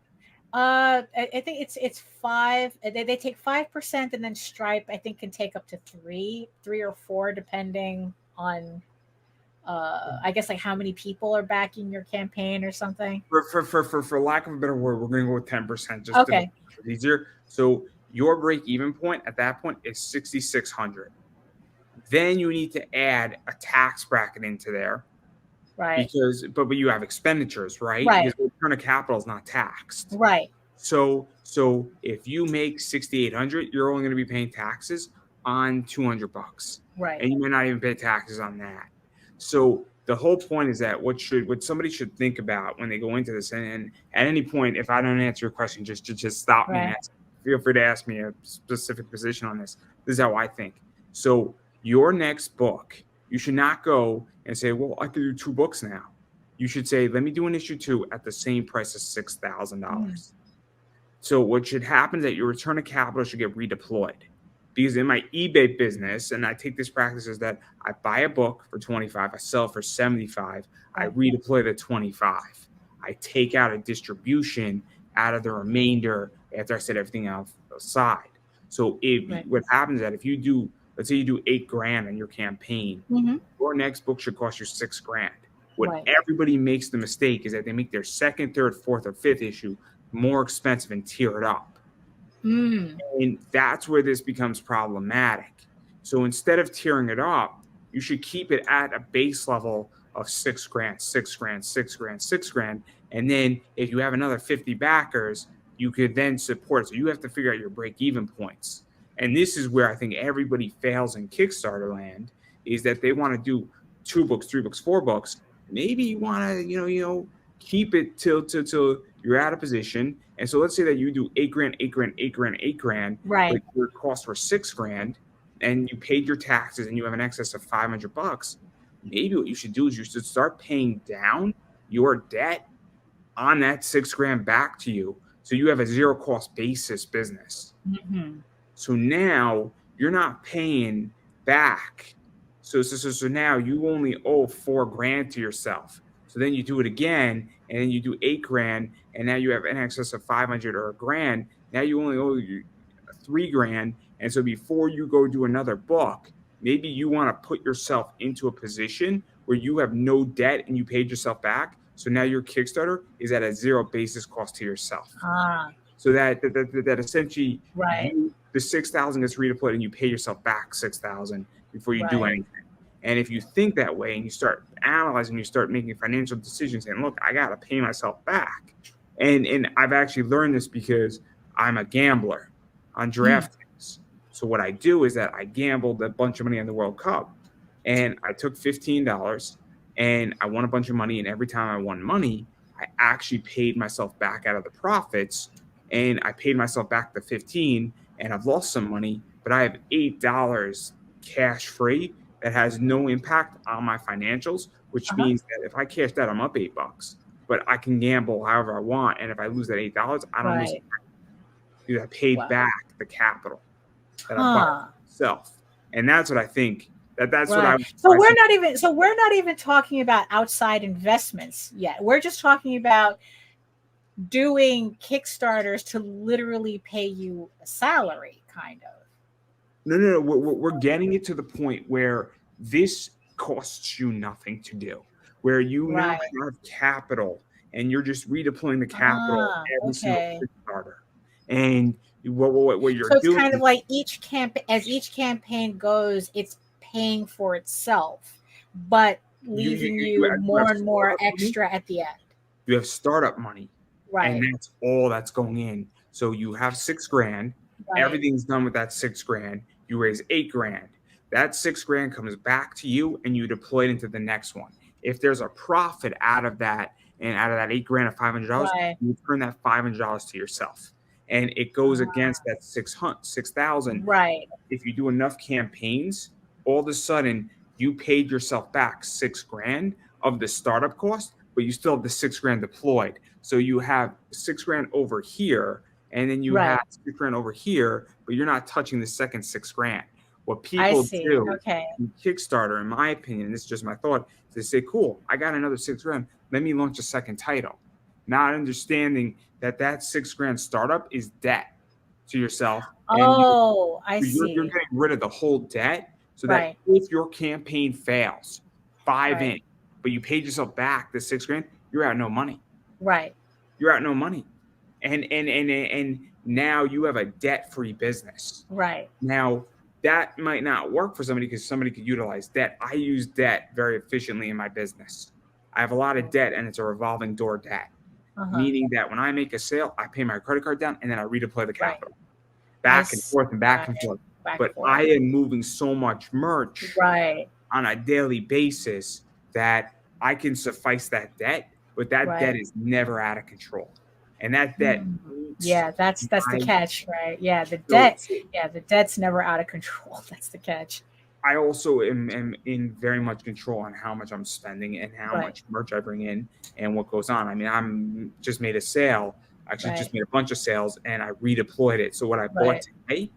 I think it's 5. They take 5%, and then Stripe, I think, can take up to 3 or 4, depending on I guess like how many people are backing your campaign or something. For lack of a better word, we're going to go with 10% just to make it easier. So your break-even point at that point is $6,600. Then you need to add a tax bracket into there. Right. But you have expenditures, right? Right. Because return of capital is not taxed. Right. So if you make $6,800, you're only going to be paying taxes on $200. Right. And you may not even pay taxes on that. So the whole point is that what somebody should think about when they go into this, and at any point, if I don't answer your question, just stop me and ask. Feel free to ask me a specific position on this. This is how I think. So your next book, you should not go and say, well, I could do 2 books now. You should say, let me do an issue 2 at the same price as $6,000. So what should happen is that your return of capital should get redeployed. Because in my eBay business, and I take this practice, is that I buy a book for $25, I sell it for $75, I redeploy the $25. I take out a distribution out of the remainder after I set everything else aside. So what happens is that if you do, let's say you do $8,000 in your campaign, your next book should cost you $6,000. What everybody makes the mistake is that they make their 2nd, 3rd, 4th, or 5th issue more expensive and tear it up. And that's where this becomes problematic. So instead of tearing it up, you should keep it at a base level of $6,000, $6,000, $6,000, $6,000. And then if you have another 50 backers, you could then support. So you have to figure out your break-even points. And this is where I think everybody fails in Kickstarter land, is that they want to do 2 books, 3 books, 4 books. Maybe you want to, keep it till you're out of position. And so let's say that you do $8,000, $8,000, $8,000, $8,000. Right. But your costs were $6,000, and you paid your taxes, and you have an excess of $500. maybe what you should do is you should start paying down your debt on that $6,000 back to you. So you have a zero cost basis business. Mm-hmm. So now you're not paying back. So now you only owe $4,000 to yourself. So then you do it again, and then you do $8,000, and now you have in excess of 500 or $1,000. Now you only owe you $3,000. And so before you go do another book, maybe you want to put yourself into a position where you have no debt and you paid yourself back. So now your Kickstarter is at a zero basis cost to yourself. So that essentially Right. the 6,000 gets redeployed and you pay yourself back 6,000 before you do Right. anything. And if you think that way and you start analyzing, you start making financial decisions and look, I got to pay myself back. And I've actually learned this because I'm a gambler on DraftKings. So what I do is that I gambled a bunch of money on the World Cup, and I took $15 and I won a bunch of money. And every time I won money, I actually paid myself back out of the profits, and I paid myself back the 15, and I've lost some money, but I have $8 cash free that has no impact on my financials, which means that if I cash that, I'm up $8, but I can gamble however I want. And if I lose that $8, I don't lose it. I paid back the capital that I bought myself. And that's what I think. That's what I. So we're not even talking about outside investments yet. We're just talking about doing Kickstarters to literally pay you a salary, kind of. No. We're getting it to the point where this costs you nothing to do, where you now have capital and you're just redeploying the capital every single Kickstarter. And what you're doing, kind of like each campaign goes, it's paying for itself, but leaving you more and more extra at the end. You have startup money, and that's all that's going in. So you have $6,000. Everything's done with that $6,000. You raise $8,000. That $6,000 comes back to you, and you deploy it into the next one. If there's a profit out of that, and out of that $8,000 of $500, you turn that $500 to yourself. And it goes against that 6,000. If you do enough campaigns, all of a sudden you paid yourself back $6,000 of the startup cost, but you still have the $6,000 deployed. So you have $6,000 over here, and then you have $6,000 over here, but you're not touching the second $6,000. What people do in Kickstarter, in my opinion, and this is just my thought, is they say, cool, I got another $6,000. Let me launch a second title. Not understanding that $6,000 startup is debt to yourself. I see. You're getting rid of the whole debt, so that if your campaign fails, 5 in, but you paid yourself back the $6,000, you're out no money. You're out no money, and now you have a debt-free business. Now that might not work for somebody because somebody could utilize debt. I use debt very efficiently in my business. I have a lot of debt, and it's a revolving door debt. Meaning that when I make a sale, I pay my credit card down and then I redeploy the capital back and forth and back and forth. But I am moving so much merch on a daily basis that I can suffice that debt, but that debt is never out of control. And that debt, that's the catch, right? The debt's never out of control. That's the catch. I also am in very much control on how much I'm spending and how much merch I bring in and what goes on. I mean, I'm just made a sale. Actually, just made a bunch of sales, and I redeployed it. So what I bought today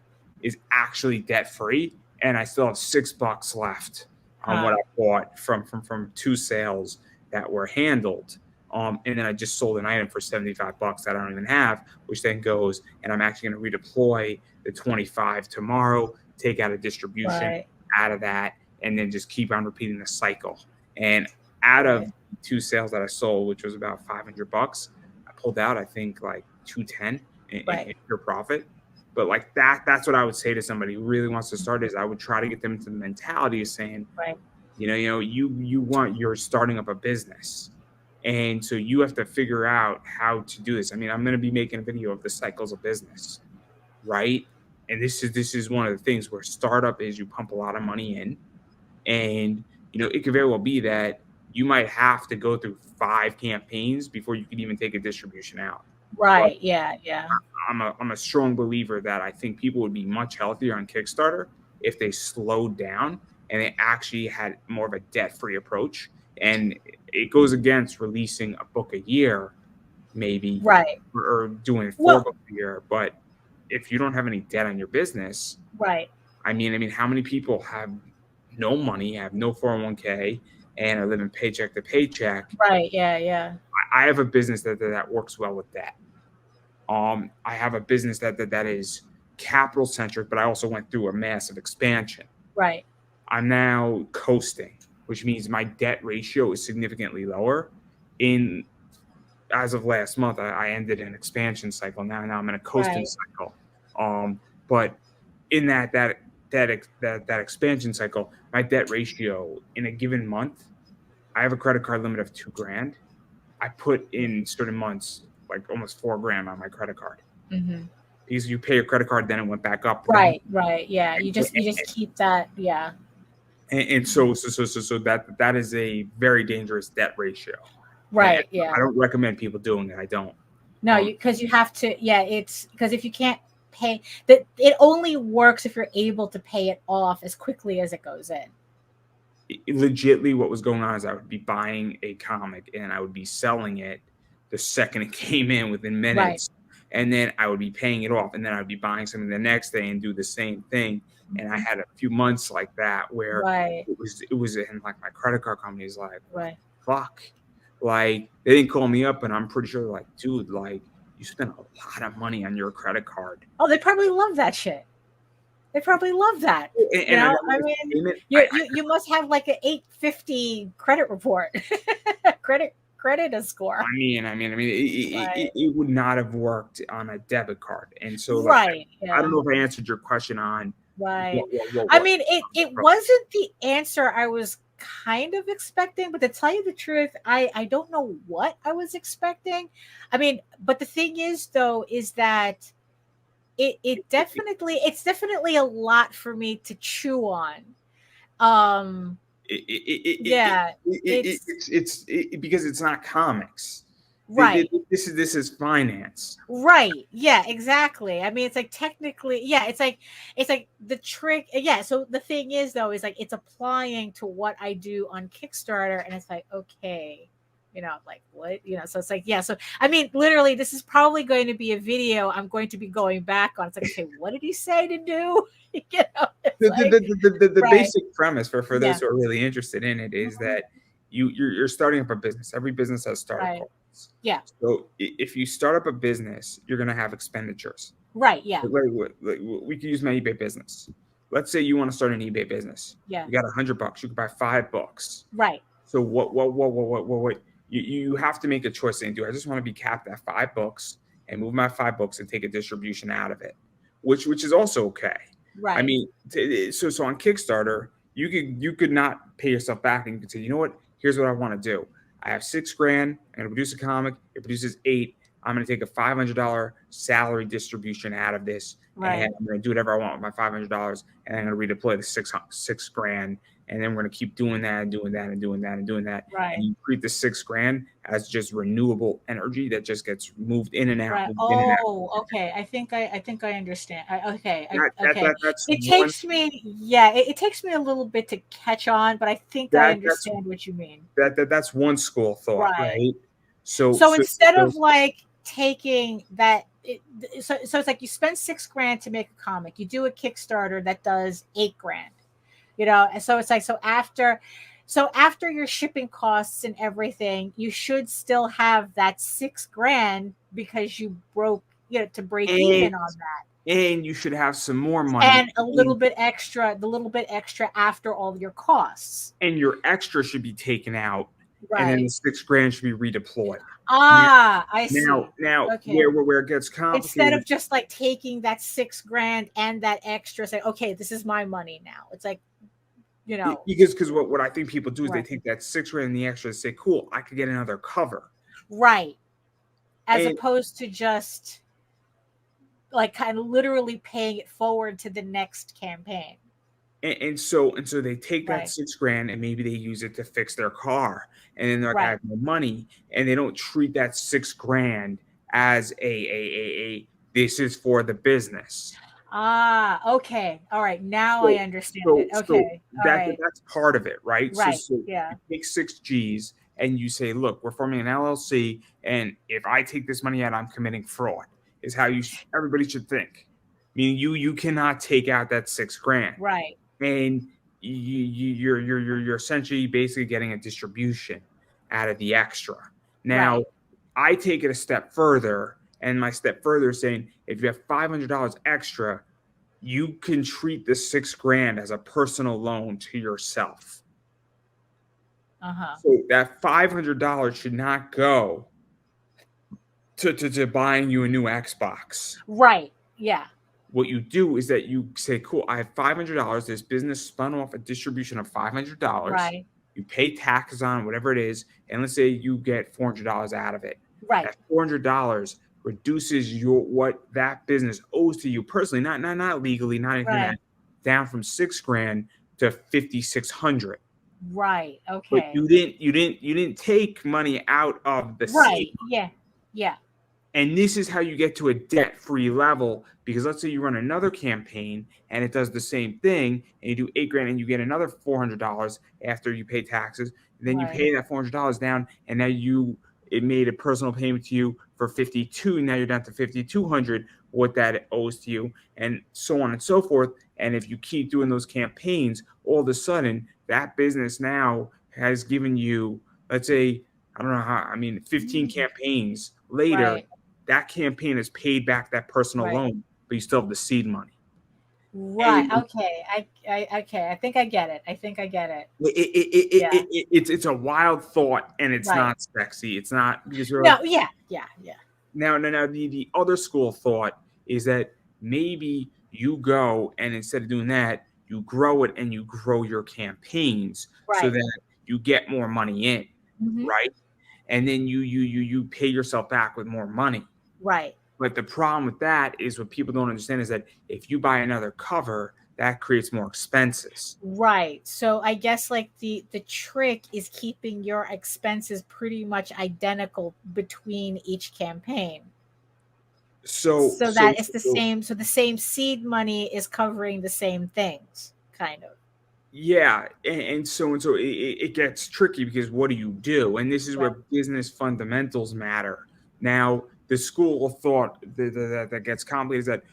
is actually debt free, and I still have $6 left on what I bought from 2 sales that were handled. And then I just sold an item for $75 that I don't even have, which then goes, and I'm actually going to redeploy the 25 tomorrow, take out a distribution out of that, and then just keep on repeating the cycle. And out of 2 sales that I sold, which was about $500, I pulled out, I think, like $210 in pure profit. But like that's what I would say to somebody who really wants to start, is I would try to get them into the mentality of saying, you're starting up a business. And so you have to figure out how to do this. I mean, I'm going to be making a video of the cycles of business, right? And this is one of the things where startup is you pump a lot of money in, and it could very well be that you might have to go through 5 campaigns before you can even take a distribution out. But I'm a strong believer that I think people would be much healthier on Kickstarter if they slowed down and they actually had more of a debt-free approach. And it goes against releasing a book a year, maybe, Right. or doing 4 Well, books a year. But if you don't have any debt on your business, right. I mean, how many people have no money, have no 401k, and are living paycheck to paycheck? Right. Yeah. Yeah. I have a business that works well with that. I have a business that is capital centric, but I also went through a massive expansion. Right. I'm now coasting, which means my debt ratio is significantly lower. In As of last month, I ended an expansion cycle. Now I'm in a coasting Right. cycle. But in that expansion cycle, my debt ratio in a given month, I have a credit card limit of $2,000. I put in certain months like almost $4,000 on my credit card Mm-hmm. because you pay your credit card, then it went back up. Right. Right. Yeah. You just keep that. Yeah. And so that is a very dangerous debt ratio. And Right. Yeah. I don't recommend people doing it. I don't. No, because you have to. Yeah. It's because if you can't pay that, it only works if you're able to pay it off as quickly as it goes in. Legitly, what was going on is I would be buying a comic and I would be selling it the second it came in within minutes. And then I would be paying it off, and then I'd be buying something the next day and do the same thing. And I had a few months like that where Right. it was and like my credit card company is like, Right. fuck. Like they didn't call me up, and I'm pretty sure like, dude, like you spent a lot of money on your credit card. Oh, they probably love that shit. They probably love that. And I mean, you must have like an 850 credit report, credit score. I mean, it would not have worked on a debit card. And so, like, Right. I don't know if I answered your question on. Right. What I mean, it wasn't the answer I was kind of expecting, but to tell you the truth, I don't know what I was expecting. I mean, but the thing is, though, is that it's definitely a lot for me to chew on. Yeah, it's because it's not comics. right. This is finance. Right. Yeah, exactly. I mean, it's like technically, yeah, it's like the trick. Yeah. So the thing is though, is like it's applying to what I do on Kickstarter, and it's like, okay, like what, so it's like, yeah. So I mean, literally, this is probably going to be a video I'm going to be going back on. It's like, okay, what did he say to do? The right. basic premise for those Yeah. who are really interested in it is that you're starting up a business. Every business has startup Right. costs. Yeah. So if you start up a business, you're going to have expenditures. Right. Yeah. We could use my eBay business. Let's say you want to start an eBay business. Yeah. You got $100. You could buy 5 books. Right. So what you have to make a choice and do. I just want to be capped at 5 books and move my 5 books and take a distribution out of it, which is also okay. Right. I mean, so on Kickstarter, you could not pay yourself back, and you could say, you know what? Here's what I want to do. I have $6,000. I'm going to produce a comic. It produces 8. I'm going to take a $500 salary distribution out of this, Right. and I'm going to do whatever I want with my $500, and I'm going to redeploy the $6,000, and then we're going to keep doing that and doing that and doing that and doing that. Right. And you treat the $6,000 as just renewable energy that just gets moved in and out. Right. Moved in and out. Oh, okay. I think I understand. Okay. That's It takes me, yeah, it takes me a little bit to catch on, but I think I understand what you mean. That's one school of thought, right? So instead of like taking that, so it's like you spend $6,000 to make a comic. You do a Kickstarter that does $8,000. And so it's like, so after your shipping costs and everything, you should still have that $6,000 because you broke, to break even on that. And you should have some more money and the little bit extra after all your costs. And your extra should be taken out, right? And then the $6,000 should be redeployed. I see. Now, okay. where it gets complicated. Instead of just like taking that $6,000 and that extra, say, okay, this is my money now. It's like, because what I think people do is they take that $6,000 and the extra and say, cool, I could get another cover, right? As opposed to just like kind of literally paying it forward to the next campaign. And so they take that $6,000 and maybe they use it to fix their car, and then they're like, I have no money, and they don't treat that $6,000 as a this is for the business. Okay. All right. Now I So, understand so, it. so Okay. All right. that's part of it, right? So, Right. so Yeah. you take 6 Gs and you say, look, we're forming an LLC, and if I take this money out, I'm committing fraud. Is how everybody should think. Meaning, you cannot take out that 6 grand, Right. and you're essentially basically getting a distribution out of the extra. Now, Right. I take it a step further, and my step further is saying if you have $500 extra, you can treat the 6 grand as a personal loan to yourself. Uh-huh. So that $500 should not go to buying you a new Xbox. Right. Yeah. What you do is that you say, cool, I have $500. This business spun off a distribution of $500. Right. You pay taxes on whatever it is, and let's say you get $400 out of it. Right. That $400 reduces what that business owes to you personally, not legally, not anything Right. that, down from 6 grand to 5,600. Right. But Okay. you didn't take money out of the seed. Right. Yeah. Yeah. And this is how you get to a debt-free level, because let's say you run another campaign and it does the same thing, and you do 8 grand and you get another $400 after you pay taxes. And then you Right. pay that $400 down, and now it made a personal payment to you for 52. Now you're down to 5,200, what that owes to you, and so on and so forth. And if you keep doing those campaigns, all of a sudden that business now has given you, let's say, I don't know how, 15 campaigns later, Right. that campaign has paid back that personal Right. loan, but you still have the seed money. Right. And Okay. Okay. I think I get it. I think I get it. Yeah. it's a wild thought, and it's Right. not sexy. It's not, because you're No. like, Yeah. Yeah. Yeah. now the other school of thought is that maybe you go and instead of doing that, you grow it and you grow your campaigns so Right. that you get more money in, Hmm. right? And then you pay yourself back with more money. Right. But the problem with that is what people don't understand is that if you buy another cover, that creates more expenses. Right. So I guess like the trick is keeping your expenses pretty much identical between each campaign. So So so that it's the so same, so the same seed money is covering the same things, kind of. yeah, and so it gets tricky, because what do you do? And this is Right. where business fundamentals matter. Now, the school of thought that gets complicated is that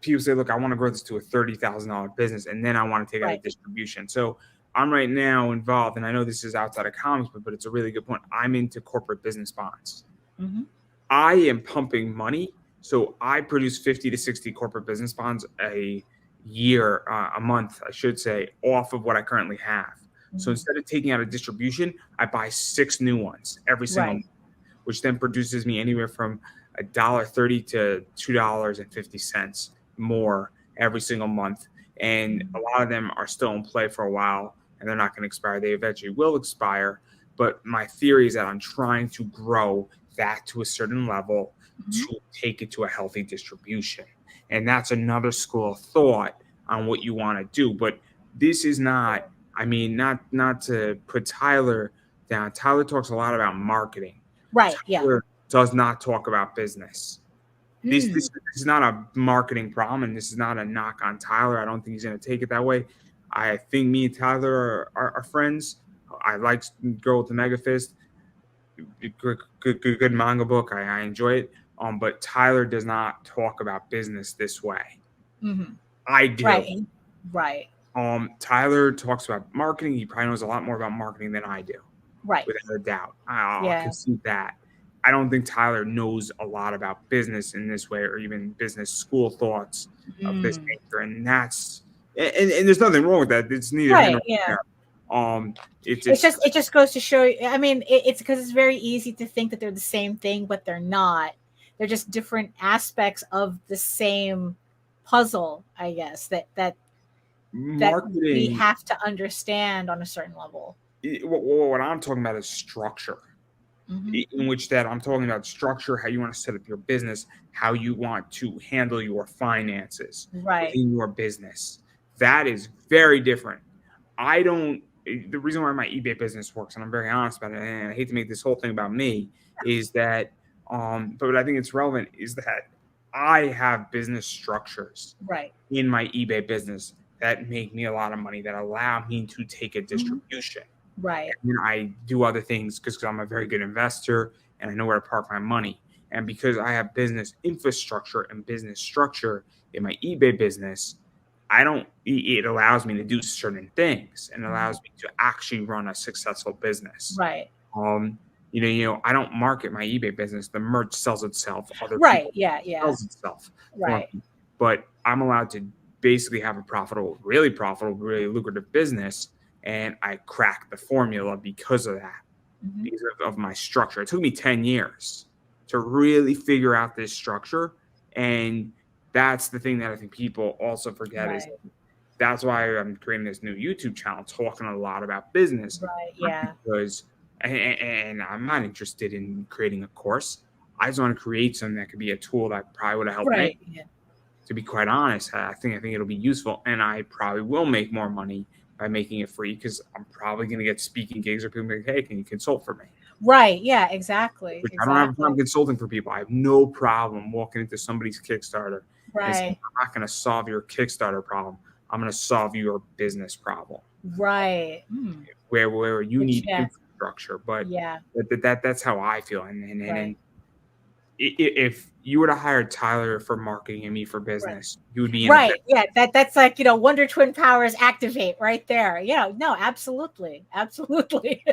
people say, look, I want to grow this to a $30,000 business, and then I want to take out a Right. distribution. So I'm right now involved, and I know this is outside of comics, but it's a really good point. I'm into corporate business bonds. Hmm. I am pumping money. So I produce 50 to 60 corporate business bonds a year, a month, I should say, off of what I currently have. So Hmm. instead of taking out a distribution, I buy 6 new ones every single Right. month, which then produces me anywhere from $1.30 to $2.50 more every single month. And a Mhm. lot of them are still in play for a while, and they're not going to expire. They eventually will expire. But my theory is that I'm trying to grow that to a certain level Mhm. to take it to a healthy distribution. And that's another school of thought on what you want to do. But this is not, not to put Tyler down. Tyler talks a lot about marketing. Right. Yeah. Tyler does not talk about business. This Mm. is not a marketing problem, and this is not a knock on Tyler. I don't think he's going to take it that way. I think me and Tyler are friends. I like Girl with the Mega Fist. Good manga book. I enjoy it. But Tyler does not talk about business this way. Hmm. I do. Right. Right. Tyler talks about marketing. He probably knows a lot more about marketing than I do, Right. without a doubt. I'll Yeah. concede that. I don't think Tyler knows a lot about business in this way, or even business school thoughts of this Mm. nature. And that's and there's nothing wrong with that. It's neither here Right. nor Yeah. there. It's It's just just, it just goes to show you. I mean, it's because it's very easy to think that they're the same thing, but they're not. They're just different aspects of the same puzzle, I guess. That we marketing. have to understand on a certain level. What I'm talking about is structure. Hmm. In which that I'm talking about structure, how you want to set up your business, how you want to handle your finances Right. within your business. That is very different. I don't, the reason why my eBay business works, and I'm very honest about it, and I hate to make this whole thing about me, is that, but I think it's relevant, is that I have business structures Right. in my eBay business that make me a lot of money, that allow me to take a Mhm. distribution. Right. And I do other things because I'm a very good investor and I know where to park my money. And because I have business infrastructure and business structure in my eBay business, I don't, it allows me to do certain things and Mhm. allows me to actually run a successful business. Right. Um, I don't market my eBay business. The merch sells itself. Other Right. people Yeah. Yeah. sells itself for Right. me. But I'm allowed to basically have a profitable, really lucrative business. And I cracked the formula because of that, Mhm. because of my structure. It took me 10 years to really figure out this structure. And that's the thing that I think people also forget is Right. that's why I'm creating this new YouTube channel talking a lot about business, Right. not Yeah. because and I'm not interested in creating a course. I just want to create something that could be a tool that probably would have helped me. Right. Yeah. To be quite honest, I think it'll be useful, and I probably will make more money by making it free because I'm probably going to get speaking gigs or people like, hey, can you consult for me? Right. Yeah. Exactly. Which I don't have a Exactly. problem consulting for people. I have no problem walking into somebody's Kickstarter and saying, Right. I'm not going to solve your Kickstarter problem. I'm going to solve your business problem Right. Mm. where you Which, need yeah. infrastructure. But Yeah. that's how I feel. And Right. if you were to hire Tyler for marketing and me for Right. business, you would be in a Right. bit. Yeah. That's like, Wonder Twin powers activate right there. Yeah. No, absolutely. Absolutely.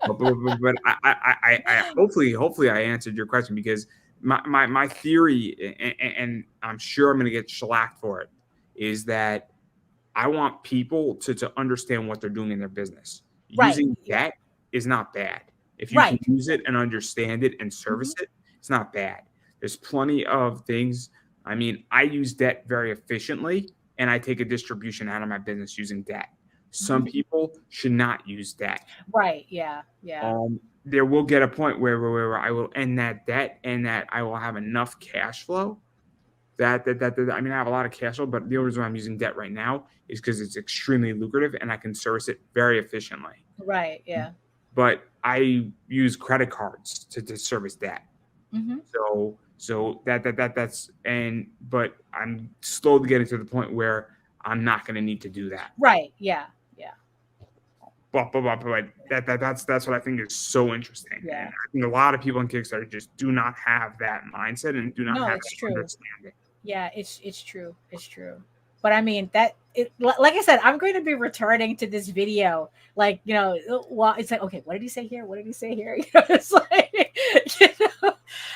But I hopefully I answered your question because my theory, and I'm sure I'm going to get shellacked for it, is that I want people to understand what they're doing in their business. Right. Using Yeah. debt is not bad. If you can Right. use it and understand it and Hmm. service it, it's not bad. There's plenty of things. I mean, I use debt very efficiently and I take a distribution out of my business using debt. Some Hmm. people should not use debt. Right. Yeah. Yeah. There will get a point where I will end that debt and that I will have enough cash flow that I mean, I have a lot of cash flow, but the only reason why I'm using debt right now is because it's extremely lucrative and I can service it very efficiently. Right. Yeah. But I use credit cards to service debt. Hmm. So that's but I'm slowly getting to the point where I'm not going to need to do that. Right. Yeah. Yeah. But that's what I think is so interesting. And Yeah. I think a lot of people in Kickstarter just do not have that mindset and do not No, have it's that true. understanding. Yeah, it's true. It's true. But I mean like I said, I'm going to be returning to this video. Like, well, it's like, okay, what did he say here? What did he say here? It's like,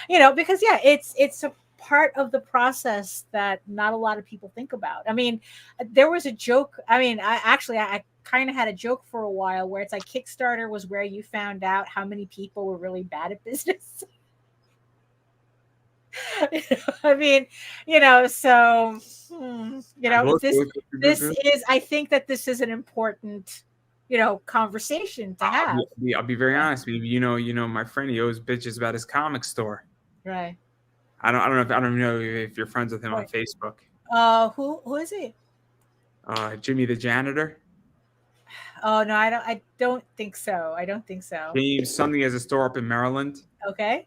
you because yeah, it's a part of the process that not a lot of people think about. I mean, there was a joke. I mean, I kind of had a joke for a while where it's like Kickstarter was where you found out how many people were really bad at business. I mean, so this is I think that this is an important, conversation to have. I'll be very Yeah. honest with you. My friend, he always bitches about his comic store. Right. I don't know if you're friends with him on Right. Facebook. Who is he? Jimmy the janitor. Oh no, I don't think so. I don't think so. James something has a store up in Maryland. Okay.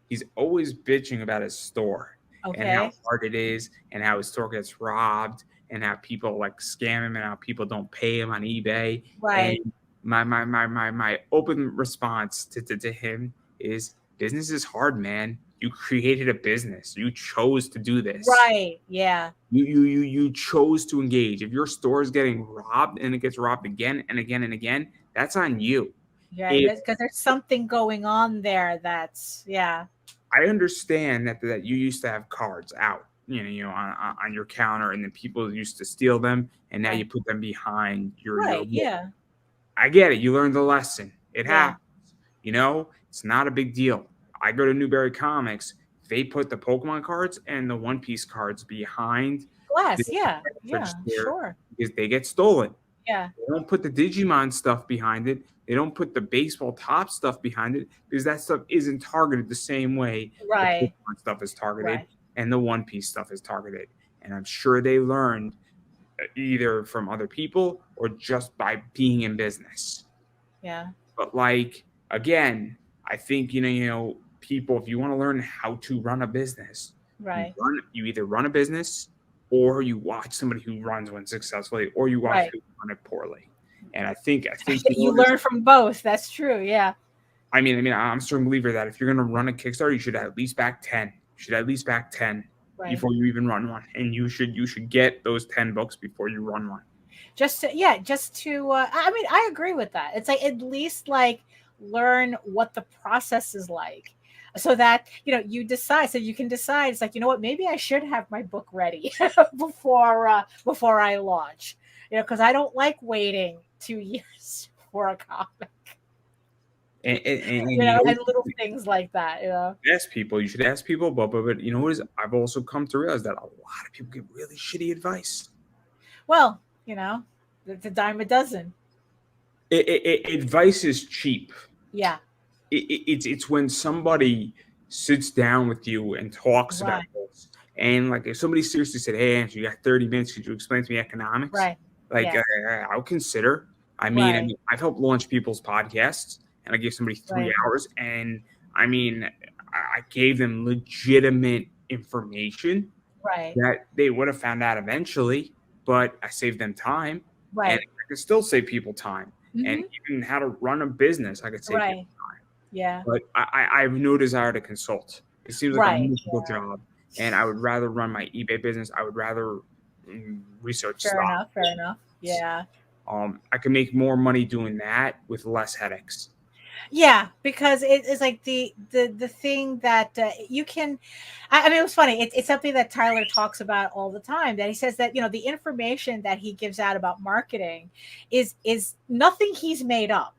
He's always bitching about his store and how Okay. hard it is and how his store gets robbed and how people like scam him and how people don't pay him on eBay. Right. And my open response to him is business is hard, man. You created a business. You chose to do this. Right. Yeah. You chose to engage. If your store is getting robbed and it gets robbed again and again and again, that's on you. Yeah. If Because there's something going on there that's yeah. I understand that you used to have cards out, on your counter, and then people used to steal them, and now Right. you put them behind your Right. wall. Yeah. I get it. You learned the lesson. It Yeah. happens. It's not a big deal. I go to Newberry Comics. They put the Pokemon cards and the One Piece cards behind the Glass. Yeah. Yeah. register Sure. because they get stolen. Yeah. They don't put the Digimon stuff behind it. They don't put the baseball top stuff behind it because that stuff isn't targeted the same way the Right. Pokemon stuff is targeted Right. and the One Piece stuff is targeted. And I'm sure they learned either from other people or just by being in business. Yeah. But again, I think people, if you want to learn how to run a business, Right. You either run a business, or you watch somebody who runs one successfully, or you watch Right. people run it poorly. And I think You learn from both. That's true. Yeah. I mean, I'm a strong believer that if you're going to run a Kickstarter, you should at least back 10. You should at least back 10 Right. before you even run one. And you should get those 10 books before you run one. Just to, I mean, I agree with that. It's like, at least like learn what the process is like, so that, you decide, so you can decide. It's like, you know what, maybe I should have my book ready before I launch, because I don't like waiting 2 years for a comic. And And little things like that. Ask people. You should ask people, but you know what is? I've also come to realize that a lot of people give really shitty advice. Well, it's a dime a dozen. Advice is cheap. Yeah. It's when somebody sits down with you and talks about this, and like if somebody seriously said, "Hey, Andrew, you got 30 minutes? Could you explain to me economics?" Right. Like I'll consider. I mean, I've helped launch people's podcasts, and I gave somebody 3 hours, and I mean, I gave them legitimate information that they would have found out eventually, but I saved them time, and I could still save people time, and even how to run a business, I could save people time. Yeah. But I have no desire to consult. It seems like a miserable job, and I would rather run my eBay business. I would rather research stock. Fair enough. Yeah. I can make more money doing that with less headaches. Yeah, because it's like the thing that you can. I mean, it was funny. It's something that Tyler talks about all the time. That he says that the information that he gives out about marketing is nothing he's made up.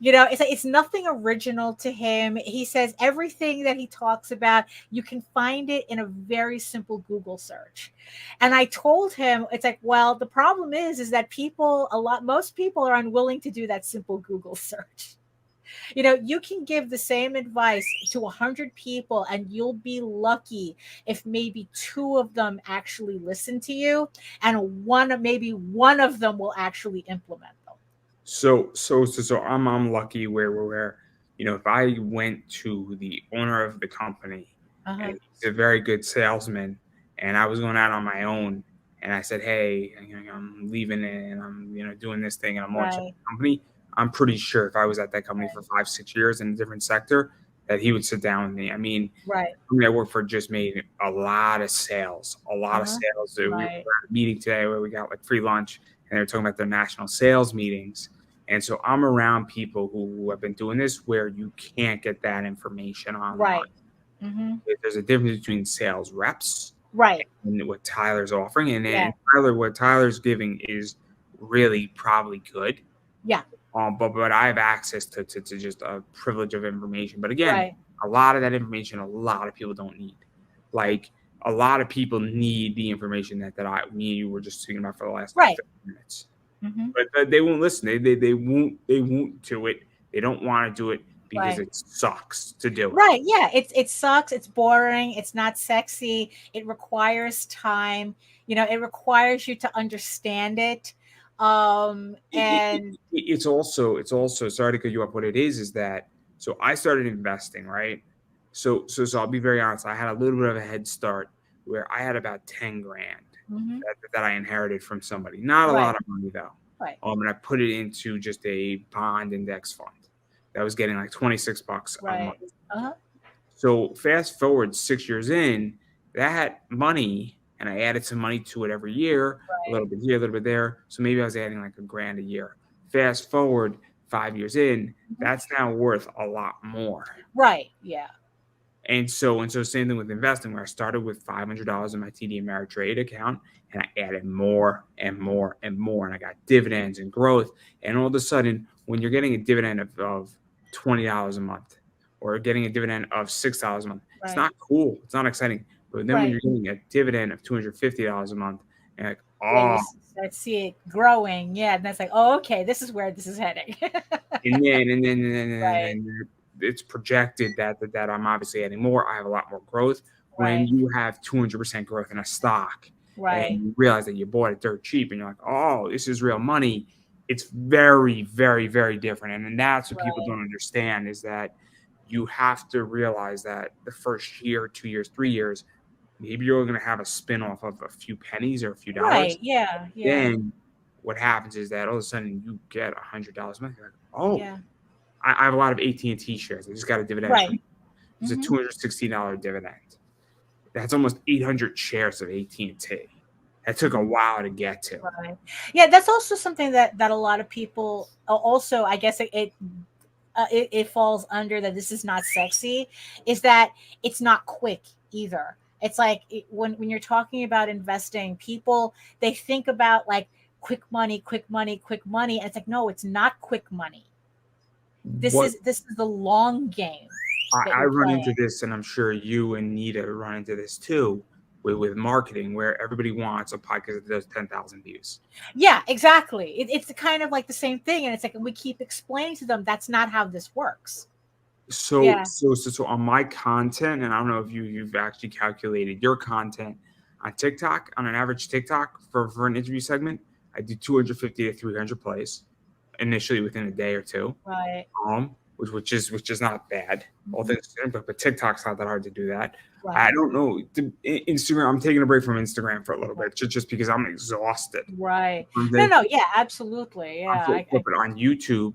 It's like, it's nothing original to him. He says everything that he talks about, you can find it in a very simple Google search. And I told him, it's like, well, the problem is that most people are unwilling to do that simple Google search. You can give the same advice to 100 people, and you'll be lucky if maybe 2 of them actually listen to you, and maybe one of them will actually implement them. So I'm lucky where if I went to the owner of the company, and he's a very good salesman, and I was going out on my own, and I said, "Hey, I'm leaving it, and I'm doing this thing, and I'm launching a company." I'm pretty sure if I was at that company for 5-6 years in a different sector, that he would sit down with me. I mean, the company I work for just made a lot of sales. We were at a meeting today where we got like free lunch, and they were talking about their national sales meetings. And so I'm around people who have been doing this where you can't get that information online. There's a difference between sales reps and what Tyler's offering. And what Tyler's giving is really probably good. Yeah. But I have access to just a privilege of information. But again, a lot of that information, a lot of people don't need. Like a lot of people need the information that me and you were just speaking about for the last 15 minutes. But they won't listen. They won't do it. They don't want to do it because it sucks to do it. Yeah. It sucks. It's boring. It's not sexy. It requires time. It requires you to understand it. And it's also sorry to cut you up. What it is that so I started investing, right? So I'll be very honest. I had a little bit of a head start where I had about 10 grand that I inherited from somebody. Not a lot of money though. And I put it into just a bond index fund that was getting like $26 a month. So fast forward 6 years in, that money, and I added some money to it every year, a little bit here, a little bit there. So maybe I was adding like $1,000 a year. Fast forward 5 years in, that's now worth a lot more. Yeah. And so same thing with investing, where I started with $500 in my TD Ameritrade account, and I added more and more and more, and I got dividends and growth. And all of a sudden, when you're getting a dividend of $20 a month, or getting a dividend of $6 a month, it's not cool. It's not exciting. But then when you're getting a dividend of $250 a month, and like, I see it growing. Yeah, and that's like, oh, okay, this is where this is heading. and then it's projected that I'm obviously adding more. I have a lot more growth. When you have 200% growth in a stock, and you realize that you bought it dirt cheap, and you're like, oh, this is real money. It's very, very, very different. And that's what people don't understand, is that you have to realize that the first year, 2 years, 3 years, maybe you're going to have a spin off of a few pennies or a few dollars. Right. Yeah. Yeah. Then what happens is that all of a sudden you get $100 a month. You're like, oh, Yeah. I have a lot of AT&T shares. I just got a dividend. Right. It's a $260 dividend. That's almost 800 shares of AT&T. That took a while to get to. Right. Yeah, that's also something that a lot of people also, I guess it falls under that this is not sexy, is that it's not quick either. It's like when you're talking about investing, people, they think about like quick money, quick money, quick money. And it's like, no, it's not quick money. This is the long game. I run into this, and I'm sure you and Nita run into this too, with marketing, where everybody wants a podcast that does 10,000 views. Yeah, exactly. It's kind of like the same thing, and it's like we keep explaining to them that's not how this works. So on my content, and I don't know if you've actually calculated your content on TikTok. On an average TikTok for an interview segment, I do 250 to 300 plays initially within a day or two. Right. Which is not bad. All things considered, but TikTok's not that hard to do that. Right. I don't know. Instagram, I'm taking a break from Instagram for a little bit just because I'm exhausted. Right. No, yeah, absolutely. Yeah. But on YouTube,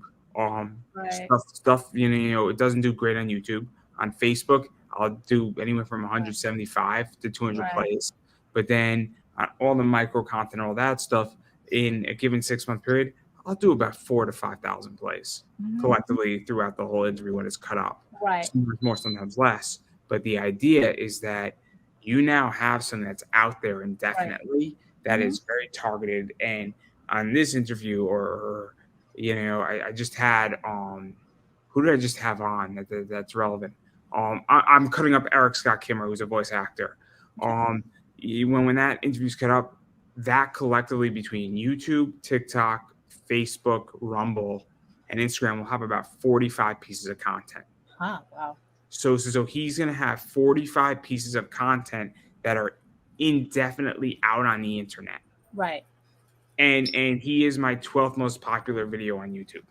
stuff, it doesn't do great on YouTube. On Facebook, I'll do anywhere from 175 to 200 plays. But then on all the micro content, all that stuff, in a given 6-month period, I'll do about 4,000 to 5,000 plays collectively throughout the whole interview when it's cut up. Right. Sometimes more, sometimes less. But the idea is that you now have something that's out there indefinitely that is very targeted. And on this interview, I just had who did I just have on that's relevant? I'm cutting up Eric Scott Kimmer, who's a voice actor. When that interview's cut up, that collectively between YouTube, TikTok, Facebook, Rumble, and Instagram will have about 45 pieces of content. Wow. So he's going to have 45 pieces of content that are indefinitely out on the internet. Right. And he is my 12th most popular video on YouTube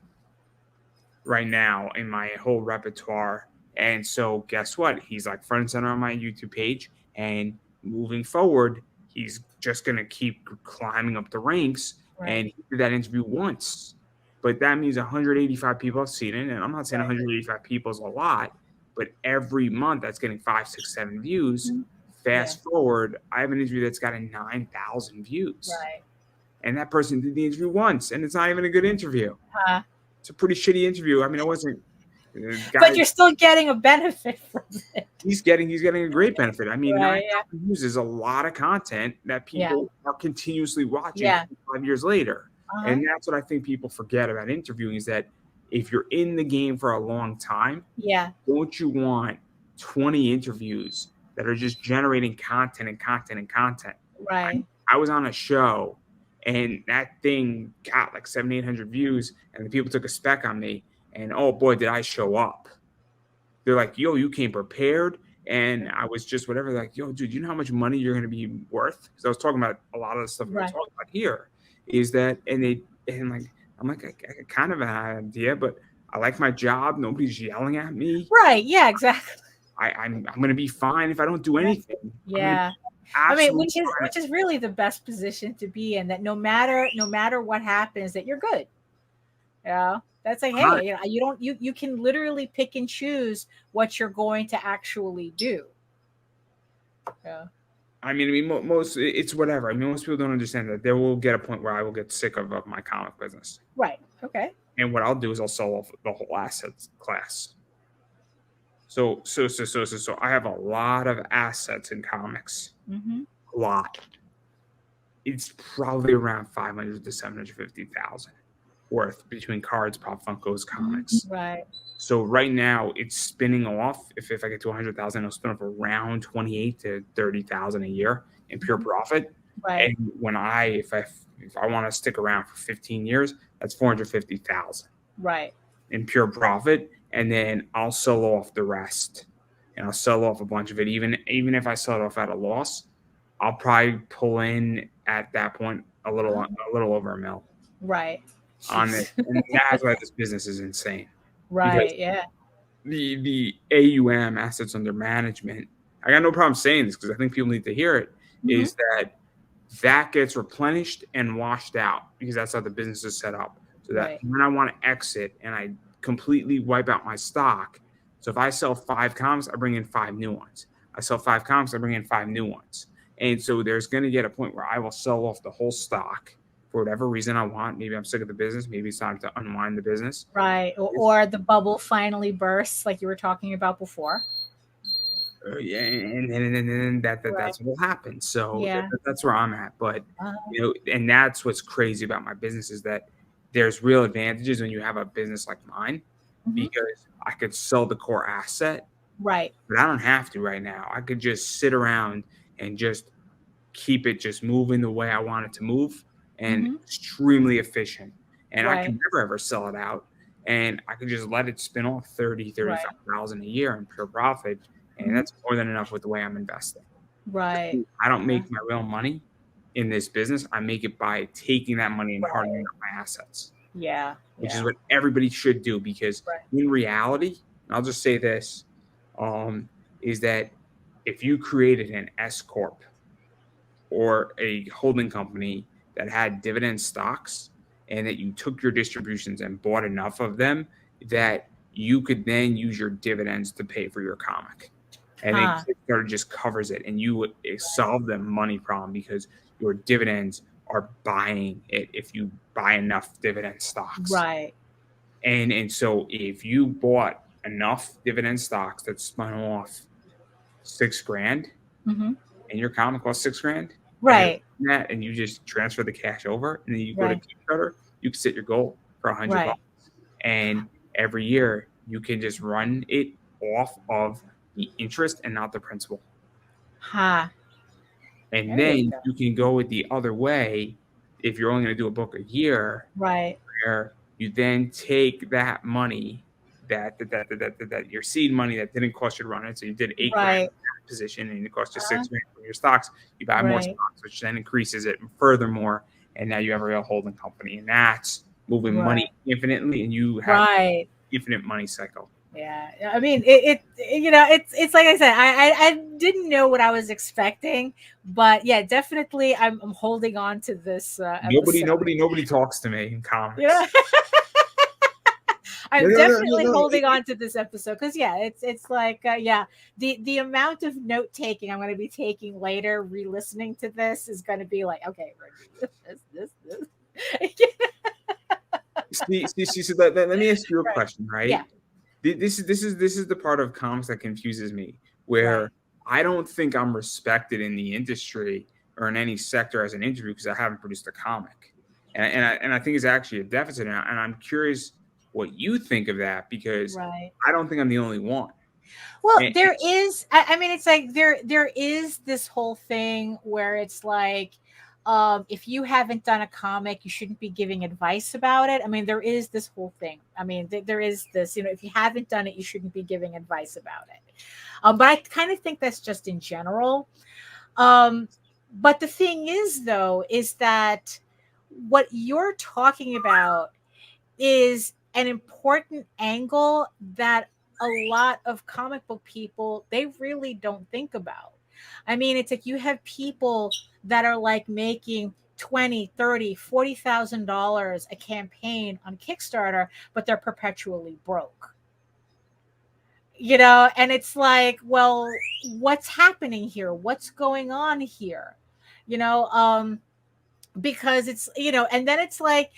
right now in my whole repertoire. And so guess what? He's like front and center on my YouTube page. And moving forward, he's just going to keep climbing up the ranks. Right. And he did that interview once. But that means 185 people have seen it. And I'm not saying 185 people is a lot. But every month that's getting 5, 6, 7 views. Fast forward, I have an interview that's got 9,000 views. Right. And that person did the interview once, and it's not even a good interview. It's a pretty shitty interview. I mean, I wasn't. But you're still getting a benefit from it. He's getting a great benefit. I mean, 9,000 views is a lot of content that people are continuously watching 5 years later. And that's what I think people forget about interviewing is that if you're in the game for a long time, don't you want 20 interviews that are just generating content and content and content? Right. I was on a show and that thing got like 700, 800 views and the people took a spec on me and oh boy, did I show up. They're like, yo, you came prepared. And I was just whatever, like, yo, dude, you know how much money you're going to be worth? Because I was talking about a lot of the stuff we're talking about here is that, I'm like, I kind of have an idea, but I like my job. Nobody's yelling at me. Right. Yeah, exactly. I'm going to be fine if I don't do anything. Yeah. I mean, which is really the best position to be in, that no matter what happens, that you're good. Yeah. That's like, hey, you can literally pick and choose what you're going to actually do. Yeah. I mean, most it's whatever. I mean, most people don't understand that there will get a point where I will get sick of my comic business. Right. Okay. And what I'll do is I'll sell off the whole assets class. So I have a lot of assets in comics. Mm-hmm. A lot. It's probably around 500 to 750,000 worth between cards, pop Funkos, comics. Right. So right now it's spinning off. If I get to 100,000, it'll spin off around 28 to 30,000 a year in pure profit. Right. And when if I want to stick around for 15 years, that's 450,000. Right. In pure profit, and then I'll sell off the rest, and I'll sell off a bunch of it. Even if I sell it off at a loss, I'll probably pull in at that point a little over $1 million. Right. On it, and that's why this business is insane. Right. Because the AUM, assets under management. I got no problem saying this because I think people need to hear it, is that gets replenished and washed out because that's how the business is set up. So that when I want to exit and I completely wipe out my stock. So if I sell 5 comics, I bring in 5 new ones. I sell 5 comics, I bring in 5 new ones. And so there's going to get a point where I will sell off the whole stock for whatever reason I want. Maybe I'm sick of the business. Maybe it's time to unwind the business. Right. Or the bubble finally bursts like you were talking about before. Yeah, and that's what will happen. So that's where I'm at. But and that's what's crazy about my business is that there's real advantages when you have a business like mine because I could sell the core asset, right? But I don't have to right now. I could just sit around and just keep it just moving the way I want it to move and extremely efficient. And I can never ever sell it out. And I could just let it spin off 35,000 a year in pure profit. And that's more than enough with the way I'm investing. Right. I don't make my real money in this business. I make it by taking that money and hardening up my assets. Yeah. Which is what everybody should do because in reality, I'll just say this, is that if you created an S Corp or a holding company that had dividend stocks and that you took your distributions and bought enough of them that you could then use your dividends to pay for your comic. And then Kickstarter just covers it and you solve the money problem because your dividends are buying it if you buy enough dividend stocks. Right. And so if you bought enough dividend stocks that spun off $6,000 and your comic cost $6,000, right? And you just transfer the cash over and then you go to Kickstarter, you can set your goal for $100. And every year you can just run it off of the interest and not the principal. And then you can go with the other way if you're only going to do a book a year. Right. Where you then take that money, that your seed money that didn't cost you to run it. So you did $8,000 in that position and it cost you $6,000 for your stocks. You buy more stocks, which then increases it furthermore. And now you have a real holding company. And that's moving money infinitely. And you have infinite money cycle. Yeah, I mean, it's like I said, I didn't know what I was expecting, but yeah, definitely, I'm holding on to this. Nobody talks to me in comics. I'm definitely holding on to this episode because it's like the amount of note taking I'm going to be taking later, re-listening to this is going to be like, okay, this. See, let me ask you a question, right? Yeah. This is the part of comics that confuses me, where I don't think I'm respected in the industry or in any sector as an interview because I haven't produced a comic, and I think it's actually a deficit, and I'm curious what you think of that because I don't think I'm the only one. Well, there is. I mean, it's like there is this whole thing where it's like. If you haven't done a comic, you shouldn't be giving advice about it. I mean, there is this whole thing. I mean, there is this, if you haven't done it, you shouldn't be giving advice about it. But I kind of think that's just in general. But the thing is, though, is that what you're talking about is an important angle that a lot of comic book people, they really don't think about. I mean, it's like you have people that are like making $20,000, $30,000, $40,000 a campaign on Kickstarter, but they're perpetually broke. And it's like, well, what's happening here? What's going on here? Because it's, and then it's like,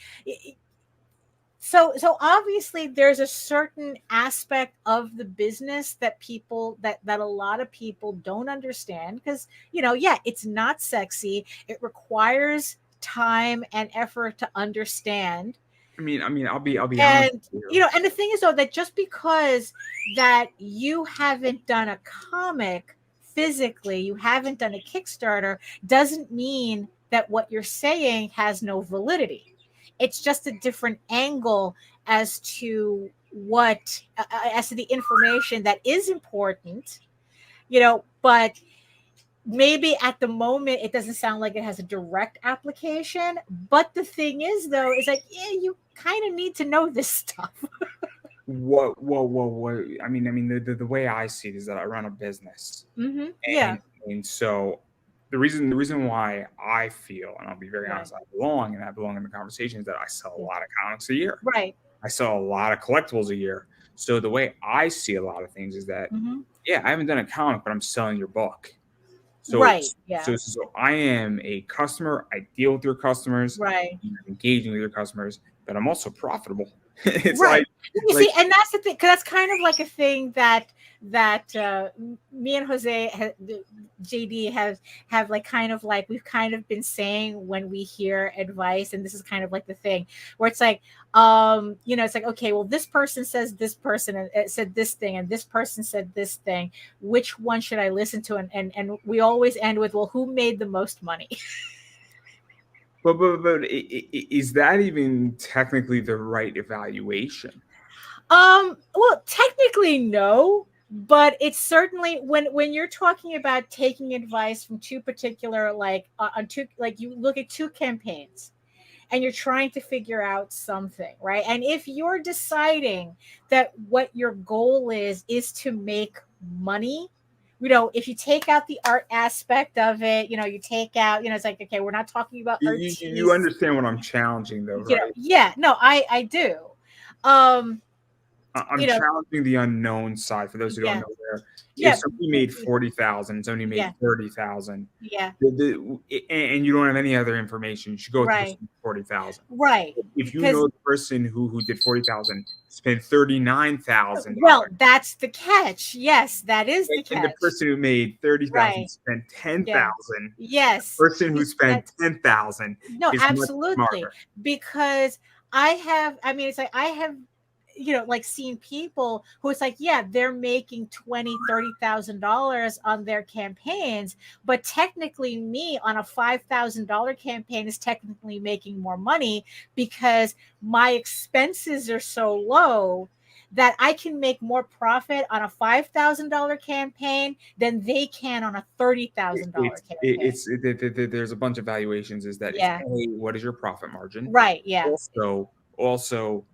so obviously there's a certain aspect of the business that a lot of people don't understand because, it's not sexy. It requires time and effort to understand. I mean, I'll be honest. And, and the thing is though, that just because that you haven't done a comic physically, you haven't done a Kickstarter doesn't mean that what you're saying has no validity. It's just a different angle as to as to the information that is important, but maybe at the moment it doesn't sound like it has a direct application. But the thing is, though, is like, you kind of need to know this stuff. what? I mean, the way I see it is that I run a business, Yeah. and so the reason why I feel, and I'll be very Right. honest, I belong in the conversation is that I sell a Yeah. lot of comics a year. Right. I sell a lot of collectibles a year. So the way I see a lot of things is that, hmm yeah, I haven't done a comic, but I'm selling your book. So, Right. Yeah. so I am a customer. I deal with your customers. Right. I'm engaging with your customers, but I'm also profitable. It's Right. You like see, and that's the thing, because that's kind of like a thing that me and JD have like kind of like we've kind of been saying when we hear advice, and this is kind of like the thing where it's like, it's like, okay, well, this person says this person and it said this thing, and this person said this thing. Which one should I listen to? And we always end with, well, who made the most money? is that even technically the right evaluation? Well, technically no, but it's certainly when you're talking about taking advice from two particular on two, like you look at two campaigns and you're trying to figure out something, right? And if you're deciding that what your goal is to make money, if you take out the art aspect of it, you take out, it's like, okay, we're not talking about You artiste, understand what I'm challenging, though, right? yeah, no, I do. Um, I'm challenging the unknown side for those who don't yeah, know where. If yeah, somebody made 40,000, somebody made yeah, 30,000, yeah, and you don't have any other information, you should go with the person right, who did 40,000. right. If you Because, know the person who did 40,000 spent $39,000, well, that's the catch. Yes, that is the and the catch. person who made 30,000 Right. spent Yeah. 10,000, the Yes. person who spent 10,000 No, is much absolutely. smarter. Because I mean, it's like I have, like seen people who it's like, yeah, they're making $20,000-$30,000 on their campaigns, but technically me on a $5,000 campaign is technically making more money because my expenses are so low that I can make more profit on a $5,000 campaign than they can on a $30,000 campaign. There's a bunch of valuations. Is that it's Yeah. A, what is your profit margin? Right. Yeah. Also,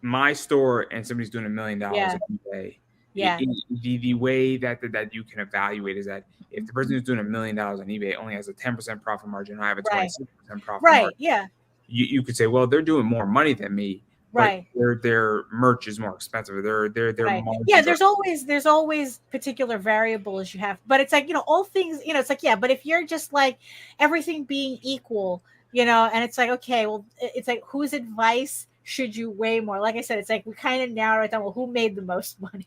my store and somebody's doing $1 million Yeah. on eBay. Yeah. The way that you can evaluate is that if the person who's doing $1 million on eBay only has a 10% profit margin, I have a Right. 26% profit Right. margin. Yeah. You could say, well, they're doing more money than me, but Right. their merch is more expensive. Their Right. margins Yeah, are. there's always particular variables you have, but it's like, all things, it's like, yeah, but if you're just like everything being equal, and it's like, okay, well, it's like, whose advice should you weigh more? Like I said, it's like we kind of narrow it down. Well, who made the most money?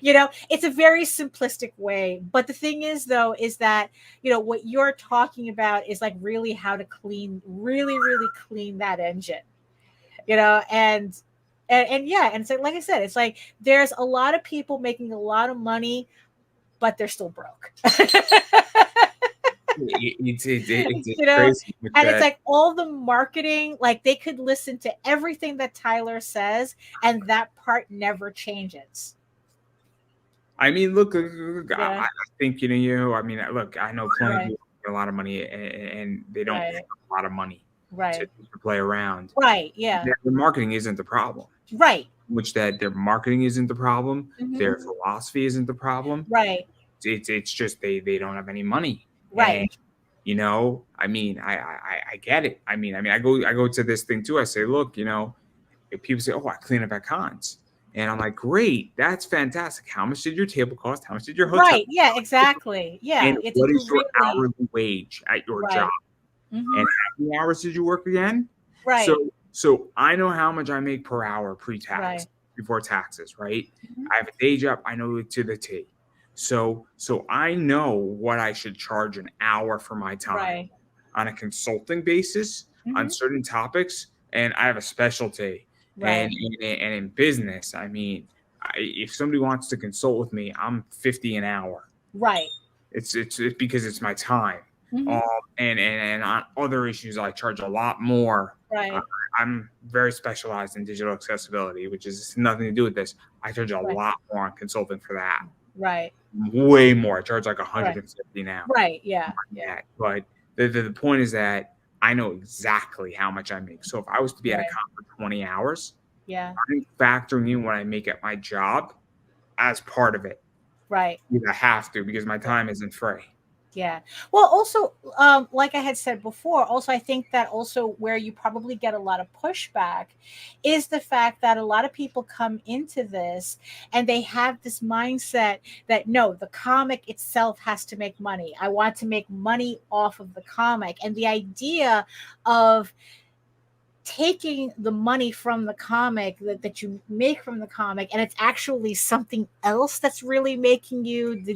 It's a very simplistic way. But the thing is, though, is that, what you're talking about is like really how to really, really clean that engine, and yeah, and so like I said, it's like there's a lot of people making a lot of money, but they're still broke. It's you know crazy with and it's that. like all the marketing, like they could listen to everything that Tyler says and that part never changes. I mean, look, Yeah. I think I mean, look, I know plenty of Right. people make a lot of money, and they don't have Right. a lot of money to Right. play around. Right. Yeah. Their marketing isn't the problem. Right. Which that their marketing isn't the problem, their hmm philosophy isn't the problem. Right. It's just they don't have any money, and Right. I mean, I get it. I go to this thing too. I say, look, if people say, oh, I clean up at cons. And I'm like, great, that's fantastic. How much did your table cost? How much did your hotel Right. Yeah. cost? Exactly. Yeah. And It's what is your really hourly wage at your job? right. hmm And how many hours did you work again? Right. So I know how much I make per hour pre-tax Right. before taxes, right? Mhm. I have a day job. I know it to the T. So I know what I should charge an hour for my time Right. on a consulting basis on hmm certain topics, and I have a specialty. And Right. in business, I mean, if somebody wants to consult with me, I'm 50 an hour. Right. It's because it's my time. hmm Um, and on other issues, I charge a lot more. Uh, Right. I'm very specialized in digital accessibility, which is nothing to do with this. I charge a Right. lot more on consulting for that. Right. Way more. I charge like Right. 150 now. Right. Yeah. Yeah. But the point is that I know exactly how much I make. So if I was to be at a Right. con for 20 hours, Yeah. I'm factoring in what I make at my job as part of it. Right. I have to because my time isn't free. Yeah. Well, also, like I had said before, also, I think that also where you probably get a lot of pushback is the fact that a lot of people come into this and they have this mindset that no, the comic itself has to make money. I want to make money off of the comic. And the idea of taking the money from the comic that you make from the comic, and it's actually something else that's really making you the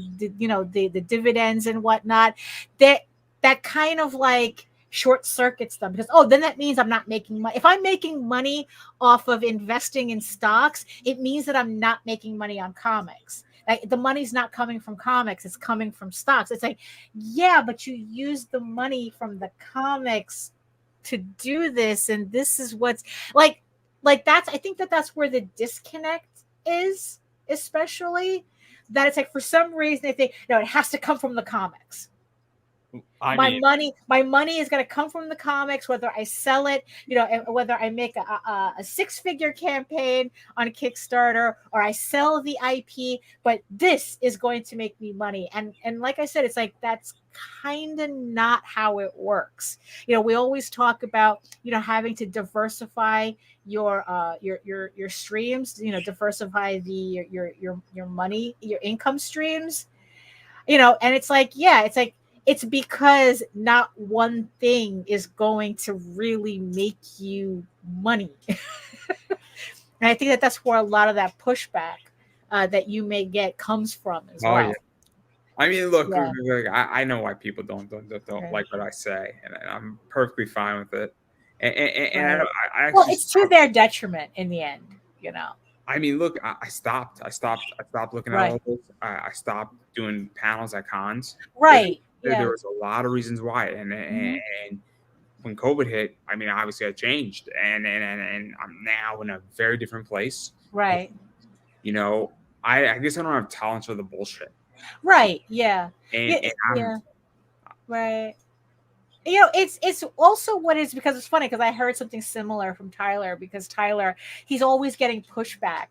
dividends and whatnot, that kind of like short circuits them, because oh, then that means I'm not making money. If I'm making money off of investing in stocks, it means that I'm not making money on comics. Like the money's not coming from comics, it's coming from stocks. It's like, yeah, but you use the money from the comics to do this, and this is what's like that's, I think that that's where the disconnect is, especially that it's like for some reason they think no, it has to come from the comics. My money is going to come from the comics, whether I sell it, whether I make a six-figure campaign on a Kickstarter or I sell the IP, but this is going to make me money. And like I said, it's like that's kind of not how it works. We always talk about having to diversify your streams, diversify your money, your income streams, and it's like, yeah, it's because not one thing is going to really make you money. And I think that that's where a lot of that pushback that you may get comes from as Oh yeah. well. I mean, look, Yeah. I know why people don't Right. like what I say, and I'm perfectly fine with it. And Right. I Well, actually it's to stopped. their detriment in the end. I mean, look, I stopped. I stopped looking at Right. all this. I stopped doing panels at cons. There, Right. there Yeah. was a lot of reasons why, Hmm. and when COVID hit, I mean, obviously I changed, and I'm now in a very different place. And, Right. I guess I don't have tolerance for the bullshit, Right. Yeah. Yeah. and I'm Yeah. Right. It's also what is, because it's funny because I heard something similar from Tyler, because Tyler, he's always getting pushback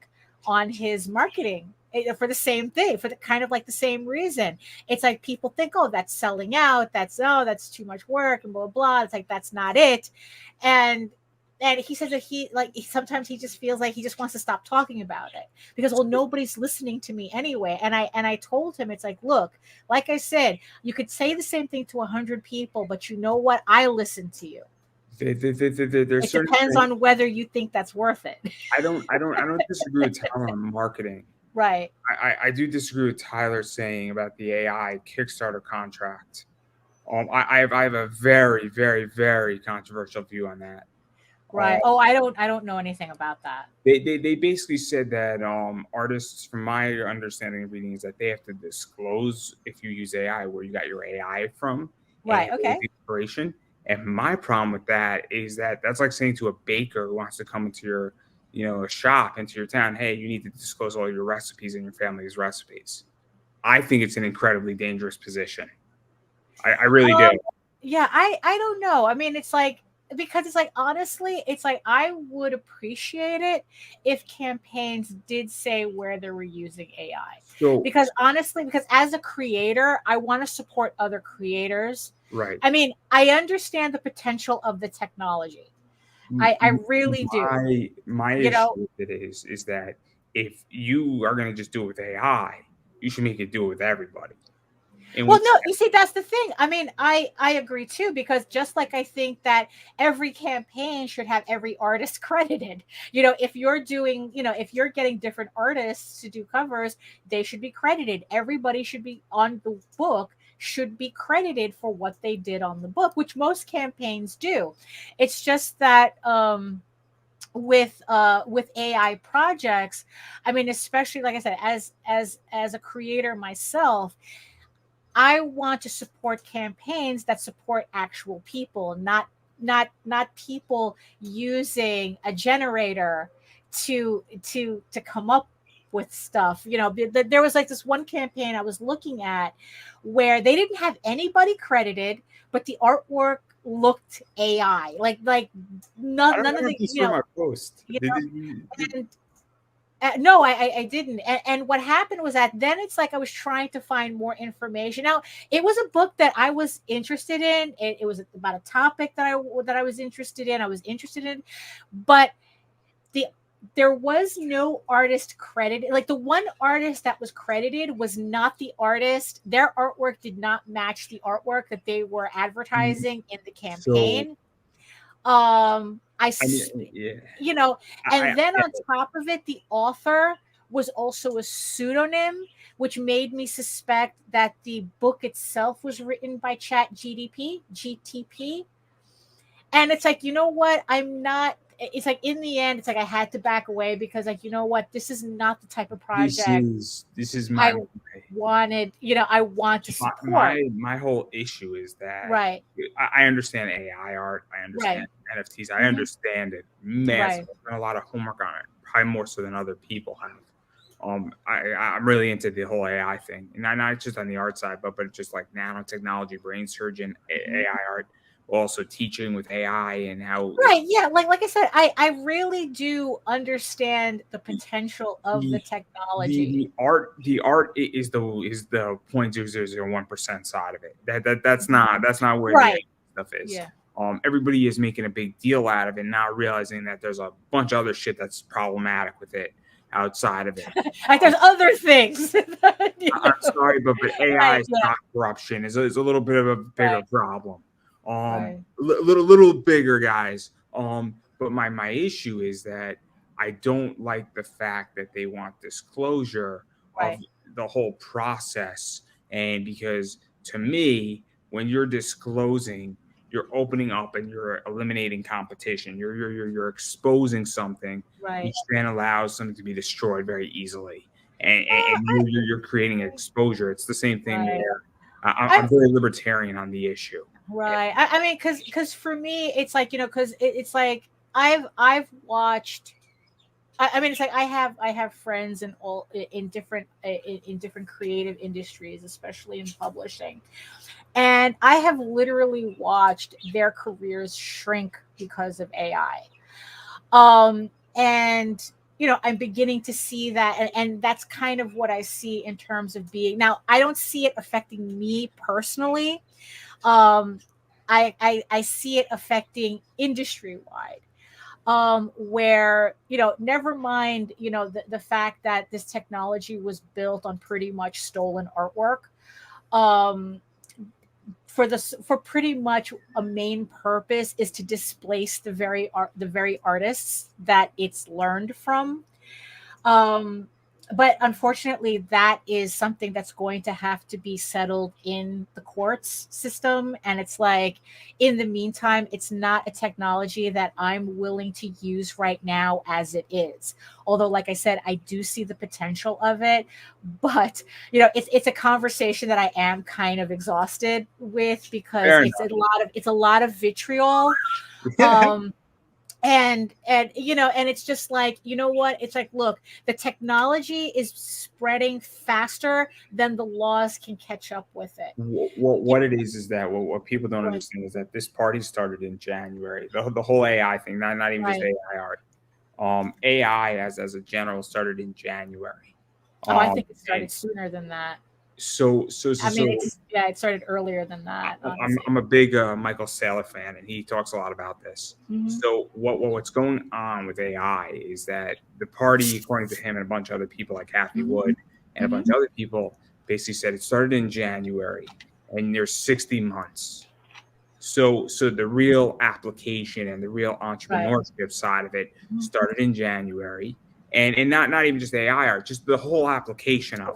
on his marketing for the same thing, for the kind of like the same reason. It's like people think, oh, that's selling out, that's too much work and blah blah blah. It's like that's not it. And he says that sometimes he just feels like he just wants to stop talking about it because, well, nobody's listening to me anyway. And I told him, it's like, look, like I said, you could say the same thing to 100 people, but you know what? I listen to you. there's It certain depends things. on whether you think that's worth it. I don't disagree with Tyler on marketing. Right. I do disagree with Tyler saying about the AI Kickstarter contract. I have a very, very, very controversial view on that. Right. Oh, I don't know anything about that. They basically said that artists, from my understanding of reading, is that they have to disclose if you use AI where you got your AI from and Right. where Okay. the inspiration. And my problem with that is that that's like saying to a baker who wants to come into your, a shop into your town, hey, you need to disclose all your recipes and your family's recipes. I think it's an incredibly dangerous position. I really do. Yeah, I don't know. I mean, it's like, because it's like, honestly, it's like I would appreciate it if campaigns did say where they were using AI. So Because honestly, because as a creator, I want to support other creators. right. I mean, I understand the potential of the technology. I really do. My You issue know, with it is that if you are going to just do it with AI, you should make it do it with everybody. And well, we no, you see, that's the thing. I mean, I agree too, because just like I think that every campaign should have every artist credited. If you're doing, if you're getting different artists to do covers, they should be credited. Everybody should be on the book, should be credited for what they did on the book, which most campaigns do. It's just that with AI projects, I mean, especially like I said, as a creator myself, I want to support campaigns that support actual people, not people using a generator to come up with stuff. There was like this one campaign I was looking at where they didn't have anybody credited, but the artwork looked AI, like I don't none of know the if you saw my post. you Did, know did you, did, and no, I didn't. And what happened was that then it's like I was trying to find more information. Now, it was a book that I was interested in. It was about a topic that I was interested in. But the there was no artist credited. Like the one artist that was credited was not the artist. Their artwork did not match the artwork that they were advertising in the so campaign. I mean, yeah. I, And then on top of it, the author was also a pseudonym, which made me suspect that the book itself was written by GTP. And it's like, you know what? It's like in the end, it's like I had to back away because, like, you know what? This is not the type of project this is I my wanted, I want to support. my whole issue is that Right. I understand AI art, I understand NFTs, I understand it massively. I've done a lot of homework on it, probably more so than other people have. I'm really into the whole AI thing, and not just on the art side, but just like nanotechnology, brain surgeon, AI art, also teaching with AI and how. Right, yeah, like I said, I really do understand the potential of the technology. The art is the 0.0001% side of it. That's not where the stuff is. Yeah. Everybody is making a big deal out of it, not realizing that there's a bunch of other shit that's problematic with it outside of it. Like there's other things. I'm sorry, but AI is yeah. not corruption. Is a little bit of a bigger problem. Right. Little bigger, guys. But my issue is that I don't like the fact that they want disclosure of the whole process, and because to me, when you're disclosing, you're opening up and you're eliminating competition. You're exposing something, which then allows something to be destroyed very easily, and you're creating exposure. It's the same thing where I'm very libertarian on the issue. Right. I mean, because for me, it's like, because it's like I've watched. I mean, it's like I have friends in different creative industries, especially in publishing, and I have literally watched their careers shrink because of AI. And I'm beginning to see that, and that's kind of what I see in terms of being. Now, I don't see it affecting me personally. I see it affecting industry wide, where never mind the fact that this technology was built on pretty much stolen artwork, for pretty much a main purpose is to displace the very artists that it's learned from. But unfortunately, that is something that's going to have to be settled in the courts system. And it's like, in the meantime, it's not a technology that I'm willing to use right now as it is. Although, like I said, I do see the potential of it. But, it's a conversation that I am kind of exhausted with, because it's a lot of vitriol. And it's just like, what, it's like, look, the technology is spreading faster than the laws can catch up with it. What it is that what people don't understand is that this party started in January. The whole AI thing, not even just AI art. AI as a general started in January. I think it started sooner than that. So I mean, it started earlier than that. I'm a big Michael Saylor fan, and he talks a lot about this. Mm-hmm. So what's going on with AI is that the party, according to him and a bunch of other people like Kathy Wood and a bunch of other people, basically said it started in January, and there's 60 months. So the real application and the real entrepreneurship side of it started in January. And not even just AI art, just the whole application of it.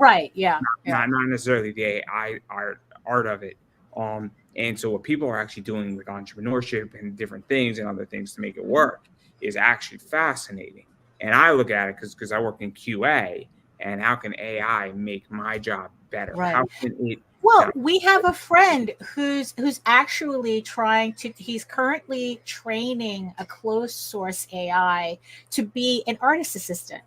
Not necessarily the AI art of it. And so what people are actually doing with entrepreneurship and different things and other things to make it work is actually fascinating. And I look at it because I work in QA, and how can AI make my job better? How can it? Well, we have a friend who's actually he's currently training a closed source AI to be an artist assistant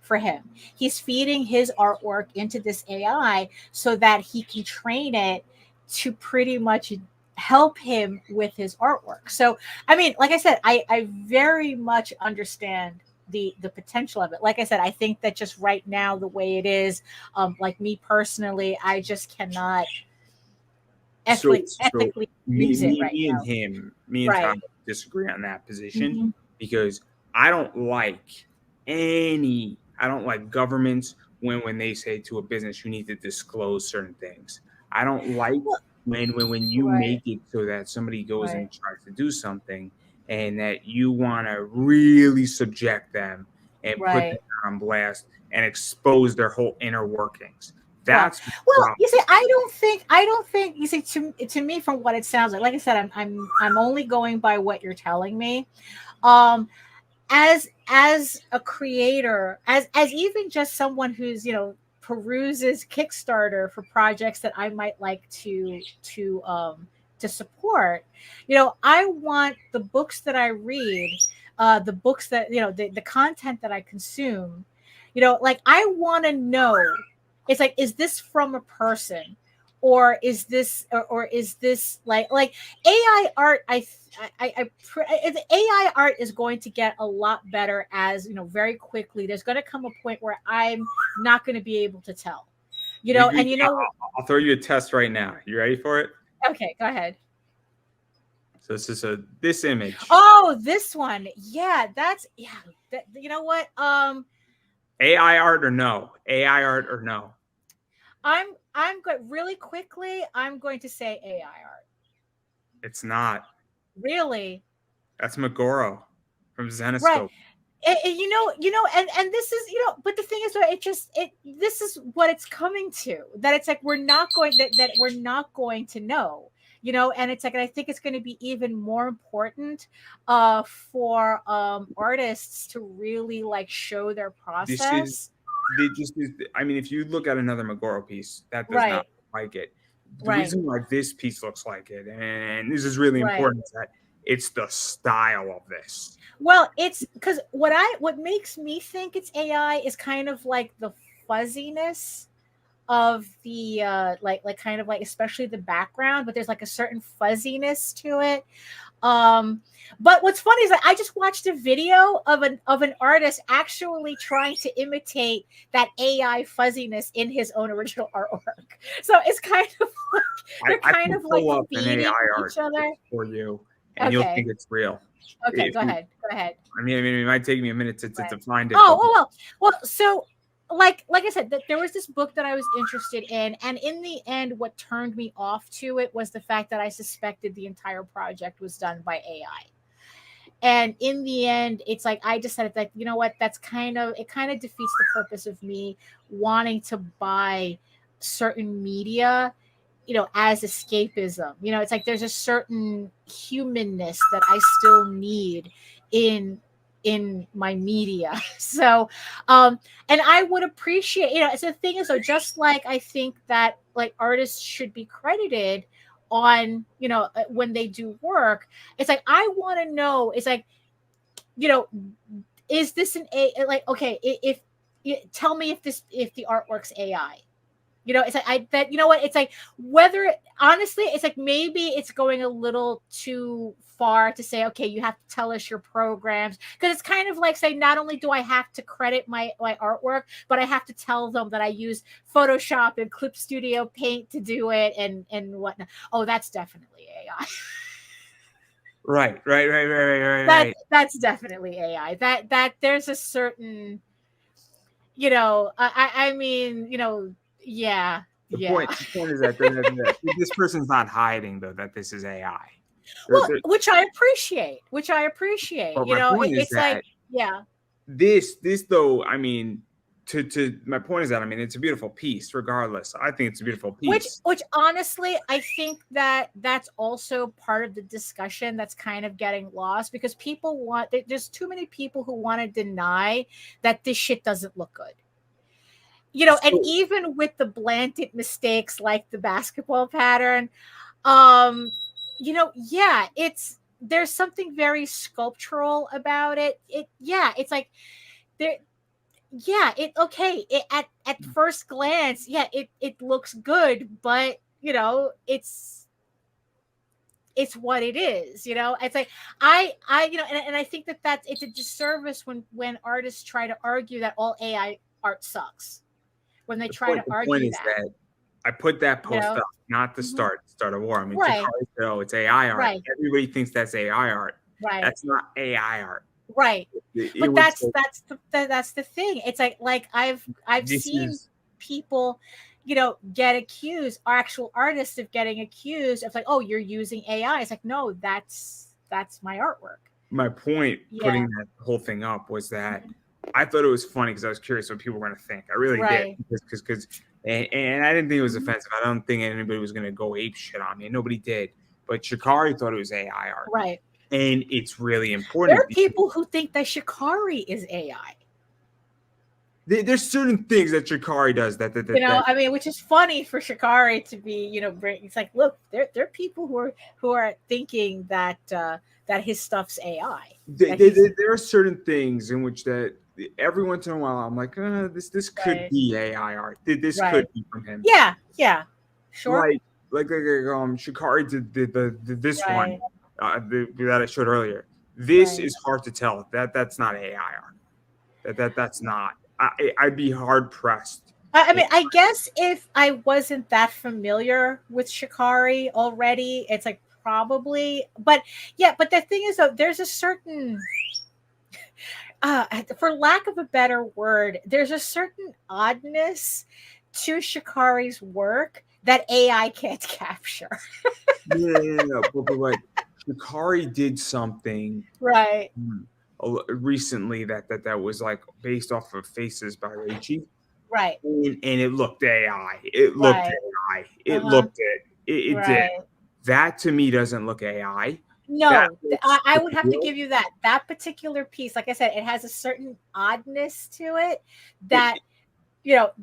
for him. He's feeding his artwork into this AI so that he can train it to pretty much help him with his artwork. So, I mean, like I said, I very much understand the potential of it. Like I said, I think that just right now, the way it is, like me personally, I just cannot ethically use it right now. Me and Right. Tom disagree on that position Mhm. because I don't like governments when they say to a business you need to disclose certain things. I don't like Well, when you right, make it so that somebody goes right, and tries to do something and that you want to really subject them and put them right. on blast and expose their whole inner workings. Right. That's the Well, problem. you see, I don't think you see to me from what it sounds like. Like I said, I'm only going by what you're telling me. Um, as a creator, as even just someone who's peruses Kickstarter for projects that I might like to support. I want the books that I read, the books that the content that I consume. Like I want to know. It's like, is this from a person, or is this like AI art? The AI art is going to get a lot better as very quickly. There's going to come a point where I'm not going to be able to tell, and I'll throw you a test right now. You ready for it? okay, go ahead. So this is this image. Oh, this one. Yeah, you know what? AI art or no? AI art or no? I'm good really quickly. I'm going to say AI art. It's not. Really? That's Megoro from Right. Zenoscope. And this is, but the thing is, this is what it's coming to, that it's like, that we're not going to know, and it's like, and I think it's going to be even more important for artists to really like show their This is process. just is. I mean, if you look at another Megoro piece, that does not Right, look like it. The right, reason why this piece looks like it, and this is really right. important, is that it's the style of this. Well, it's because what makes me think it's AI is kind of like the fuzziness of the like kind of like, especially the background, but there's like a certain fuzziness to it. um but what's funny is that I just watched a video of an artist actually trying to imitate that AI fuzziness in his own original artwork. So it's kind of like they're I kind can of like pull up an beating AI each art other. for you, and you'll think Okay, it's real. okay, If go you, ahead, go ahead. I mean, it might take me a minute Right. to find it, Oh, but well. So, like I said, that there was this book that I was interested in, and in the end, what turned me off to it was the fact that I suspected the entire project was done by AI. And in the end, it's like I decided that, you know what, it kind of defeats the purpose of me wanting to buy certain media, as escapism. It's like there's a certain humanness that I still need in my media. So, and I would appreciate, it's the thing is, so just like I think that like artists should be credited on, when they do work, it's like I want to know, it's like, you know, is this like, okay, if tell me if the artwork's AI. It's like I that you know what, it's like, whether honestly, it's like maybe it's going a little too far to say, okay, you have to tell us your programs, because it's kind of like saying, not only do I have to credit my artwork, but I have to tell them that I use Photoshop and Clip Studio Paint to do it and whatnot. Oh, that's definitely AI. right. That's definitely AI. That there's a certain, I mean, yeah, yeah. The point is that this person's not hiding though that this is AI. Well, which I appreciate. Which I appreciate. But my point is It's like, that yeah. this though, I mean, to my point is that, I mean, it's a beautiful piece regardless. I think it's a beautiful piece. Which honestly, I think that that's also part of the discussion that's kind of getting lost, because there's too many people who want to deny that this shit doesn't look good. And So, even with the blatant mistakes like the basketball pattern, um yeah, there's something very sculptural about it. Yeah, it's like there yeah, at first glance, yeah, it looks good, but it's what it is. It's like and I think that it's a disservice when artists try to argue that all AI art sucks, when they try to The point argue is that, that I put that you post know up not to Mhm. start a war. I mean, Right, Jakari said, "Oh, it's AI art." right, Everybody thinks that's AI art. right, That's not AI art. right. It But was that's the thing. It's like I've this seen is people, get accused, actual artists, of getting accused of, like, oh, you're using AI. It's like, no, that's my artwork. my point. Yeah. Putting that whole thing up was that Mhm. I thought it was funny because I was curious what people were going to think. I really did Right. because and I didn't think it was Mhm. offensive. I don't think anybody was going to go ape shit on me. And nobody did. But Shikari thought it was AI art, Right. and it's really There important are because people who think that Shikari is AI. there's certain things that Shikari does that I mean, which is funny for Shikari to be, it's like, look, there are people who are thinking that his stuff's AI. That he's there are certain things in which that every once in a while I'm like, this could right, be AI art. This could right. be from him. Yeah, yeah, sure, Like Shikari did this one right, that I showed earlier. This right. is hard to tell. That's not AI art. That's not. I'd be hard pressed. I mean, I guess if I wasn't that familiar with Shikari already, it's like probably, but yeah, but the thing is, though, there's a certain, for lack of a better word, there's a certain oddness to Shikari's work that AI can't capture. Yeah, but Shikari did something Right, recently that was like based off of Faces by Reichi. right, And it looked AI. It looked right, AI. It uh-huh, looked it. It did. right. That to me doesn't look AI. That No, looks I would have to real. give you that. That particular piece, like I said, it has a certain oddness to it It, that,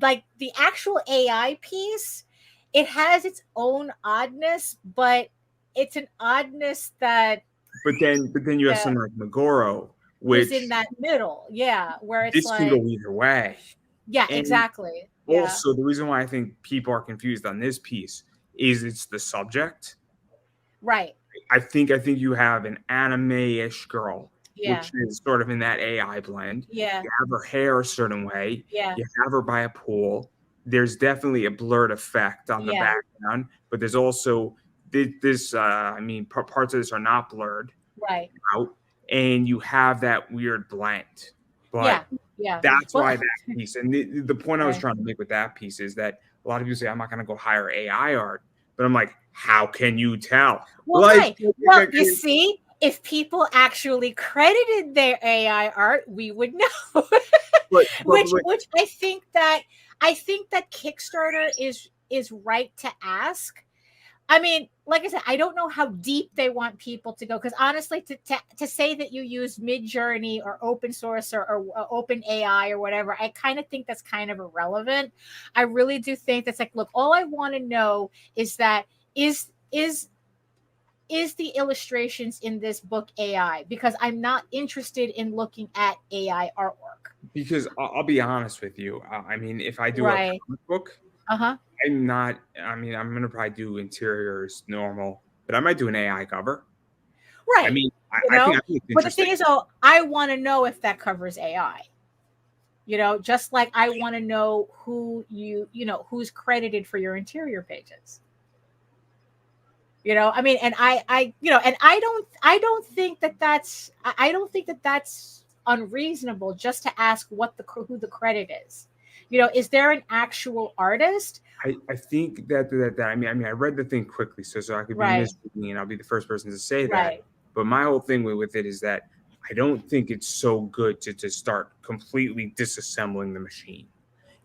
like the actual AI piece, it has its own oddness, but it's an oddness that but then you have uh, something like Megoro, is in which that middle. Yeah, where it's this can go like, either way. yeah, And exactly. Yeah, also the reason why I think people are confused on this piece is it's the subject. right. I think you have an anime-ish girl, Yeah, which is sort of in that AI blend. yeah, You have her hair a certain way. yeah, You have her by a pool. There's definitely a blurred effect on the yeah, background, but there's also this. I mean, parts of this are not blurred right. out, and you have that weird blend. But Yeah, yeah. that's Well, why that piece, and the point I was right. trying to make with that piece is that a lot of people say I'm not going to go hire AI art, but I'm like, how can you tell? Well, Like, right. Well, you see, if people actually credited their AI art, we would know. but Which I think that Kickstarter is right to ask. I mean, like I said, I don't know how deep they want people to go, because honestly, to say that you use Mid Journey or open source or open AI or whatever, I kind of think that's kind of irrelevant. I really do think that's like, look, all I want to know is that is the illustrations in this book AI, because I'm not interested in looking at AI artwork. because I'll be honest with you. I mean, if I do a Right. comic book, Uh-huh. I'm not. I mean, I'm gonna probably do interiors normal, but I might do an AI cover. I Right. mean, You I know, think it's but the thing interesting. is, oh, I want to know if that covers AI. Just like I want to know who's credited for your interior pages. I mean, and and I don't think that I don't think that that's unreasonable, just to ask who the credit is. Is there an actual artist? I think that I mean I read the thing quickly so I could be Right, misreading and I'll be the first person to say that. right, But my whole thing with it is that I don't think it's so good to start completely disassembling the machine.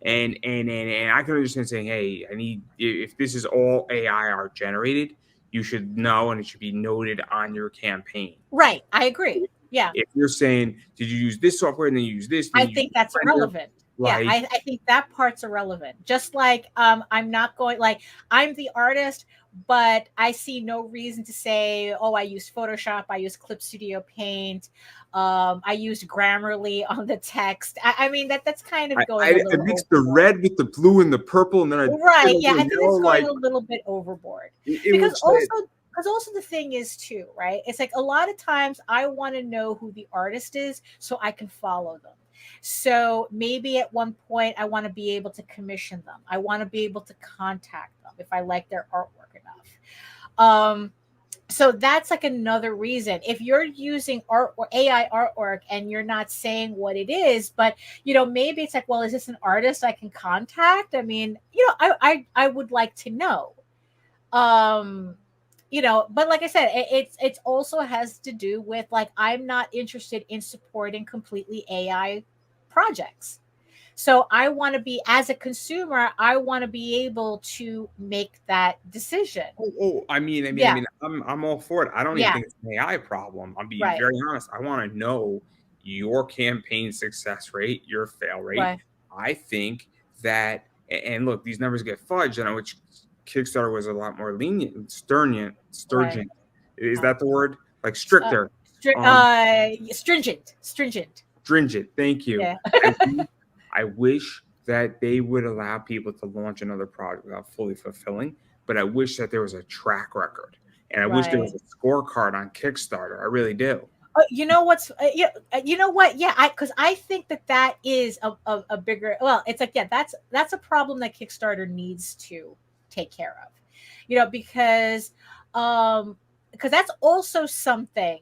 And I can understand saying, hey, I need if this is all AI art generated, you should know and it should be noted on your campaign. right. I agree. Yeah, If you're saying, did you use this software and then you use this, then I you use think that's Blender, irrelevant. Yeah, like I think that part's irrelevant. Just like I'm not going, like, I'm the artist. but I see no reason to say, oh, I use Photoshop, I use Clip Studio Paint, I used Grammarly on the text. I mean, that's kind of going a I little mixed the overboard. red with the blue and the purple, and then I did a Right. Yeah, little I think yellow. it's going Like a little bit overboard. it Because was. also the thing is too, right? It's like a lot of times I want to know who the artist is so I can follow them. So maybe at one point I want to be able to commission them. I want to be able to contact them if I like their artwork enough. Um so that's like another reason. If you're using art or AI artwork and you're not saying what it is, but maybe it's like, well, is this an artist I can contact? I mean, I would like to know. um but like I said, it's also has to do with, like, I'm not interested in supporting completely AI projects. So I want to be, as a consumer, I want to be able to make that decision. I mean, Yeah. I'm all for it. I don't even Yeah. think it's an AI problem. I'm being Right. very honest. I want to know your campaign success rate, your fail rate. Right. I think that, and look, these numbers get fudged, and which Kickstarter was a lot more lenient, Right. sturgeon. Is Uh, that the word? Like uh, stricter, stringent. stringent. Thank you. Yeah. I, I wish that they would allow people to launch another product without fully fulfilling, but I wish that there was a track record, and I wish there was Right. a scorecard on Kickstarter. I really do. You know what's yeah, you know what, yeah, I think that is a bigger, well, it's like, yeah, that's a problem that Kickstarter needs to take care of, because that's also something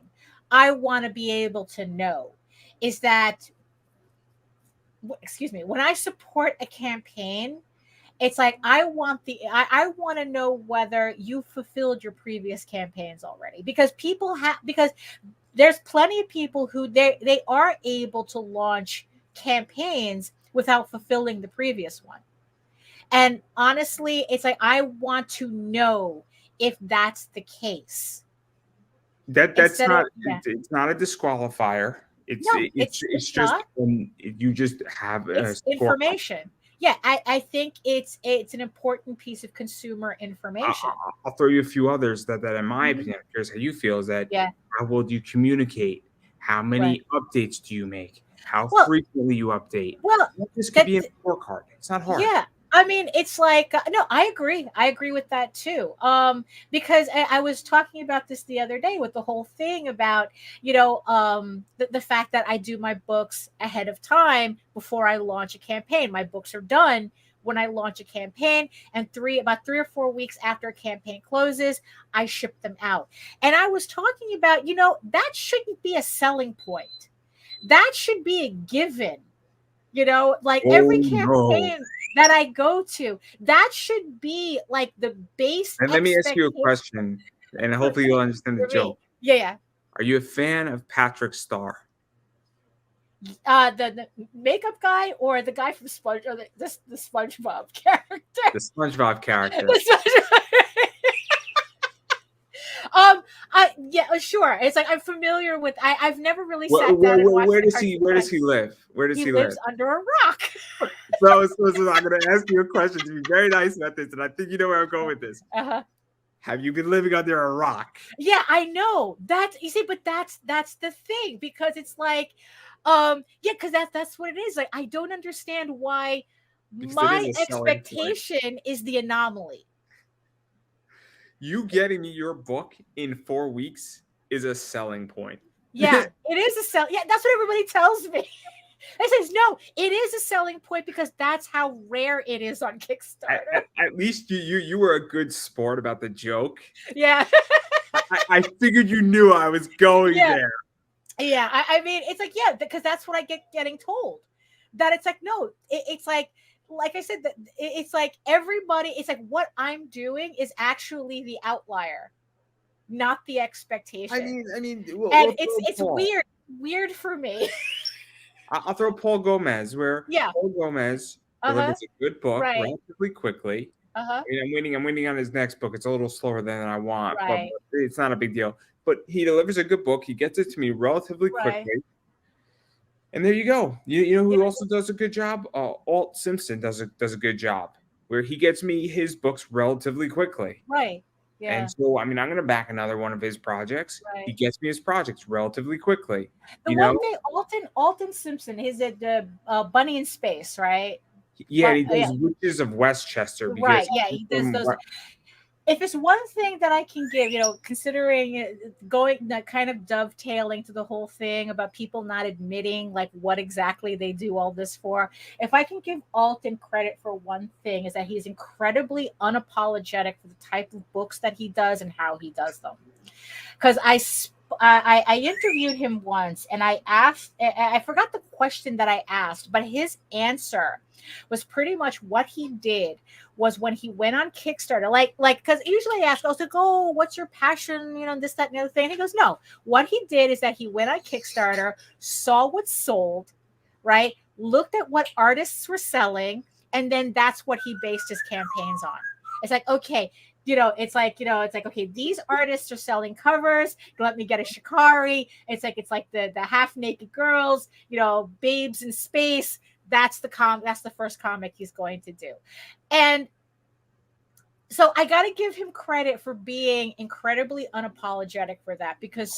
I want to be able to know, is that, excuse me, when I support a campaign, it's like I want to know whether you fulfilled your previous campaigns already, because because there's plenty of people who they are able to launch campaigns without fulfilling the previous one. And honestly, it's like, I want to know if that's the case, That's instead of, not yeah. it's not a disqualifier. No, it's It's just not. you just have a It's scorecard. information. Yeah, I think it's an important piece of consumer information. I'll throw you a few others that in my Mhm. opinion, I'm curious how you feel, is that Yeah. how well do you communicate? How Right. many updates do you make? How Well, frequently you update? well, This could that be a scorecard. It's not hard. yeah. I mean, it's like, no, I agree. I agree with that too. Because I was talking about this the other day with the whole thing about, the fact that I do my books ahead of time before I launch a campaign. My books are done when I launch a campaign, and about 3 or 4 weeks after a campaign closes, I ship them out. And I was talking about, that shouldn't be a selling point. That should be a given. Like, Oh every no. campaign that I go to, that should be like the base And let me ask you a expectation question, and for, hopefully you'll understand the for me. joke. Yeah, yeah. Are you a fan of Patrick Starr? The makeup guy, or the guy from Sponge, or the SpongeBob character. The SpongeBob character. The yeah, sure. It's like, I'm familiar with. I've never really sat down and watched Where the does cartoon, where but does he live? Where does he he live? lives under a rock. So I'm going to ask you a question to be very nice about this, and I think you know where I'm going with this. Uh-huh. Have you been living under a rock? Yeah, I know that. You see, but that's the thing, because it's like, yeah, because that's what it is. Like, I don't understand why Because it is my a selling point. expectation is the anomaly. You getting me your book in 4 weeks is a selling point. Yeah, it is a sell. Yeah, that's what everybody tells me. It says, no, it is a selling point because that's how rare it is on Kickstarter. At least you were a good sport about the joke. Yeah. I figured you knew I was going Yeah. there. Yeah, I mean, it's like, yeah, because that's what I getting told. That it's like, no, it's like I said, that it's like everybody. It's like, what I'm doing is actually the outlier, not the expectation. And it's weird for me. I'll throw Paul Gomez, where Yeah. Paul Gomez Uh-huh. delivers a good book Right. relatively quickly. Uh-huh. I mean, I'm waiting on his next book. It's a little slower than I want, but Right. it's not a big deal. But he delivers a good book. He gets it to me relatively Right. quickly. And there you go. You know who Yeah. also does a good job? Alt Simpson does a good job, where he gets me his books relatively quickly. Right. Yeah. And so, I mean, I'm going to back another one of his projects. He Right. gets me his projects relatively quickly. The one thing, Alton Simpson, he's at the Bunny in Space, right? Yeah, and But he yeah, does Witches of Westchester because right. Yeah, he does those. If it's one thing that I can give, considering going that kind of dovetailing to the whole thing about people not admitting like what exactly they do all this for, if I can give Alton credit for one thing, is that he's incredibly unapologetic for the type of books that he does and how he does them. Because I interviewed him once and I asked, I forgot the question that I asked, but his answer was pretty much what he did was when he went on Kickstarter, because usually I ask, I was like, oh, what's your passion, this, that, and the other thing. And he goes, no, what he did is that he went on Kickstarter, saw what sold, right? Looked at what artists were selling, and then that's what he based his campaigns on. It's like, okay, it's like, okay, these artists are selling covers. Let me get a Shikari. It's like the half naked girls, babes in space. That's the first comic he's going to do. And so I got to give him credit for being incredibly unapologetic for that, because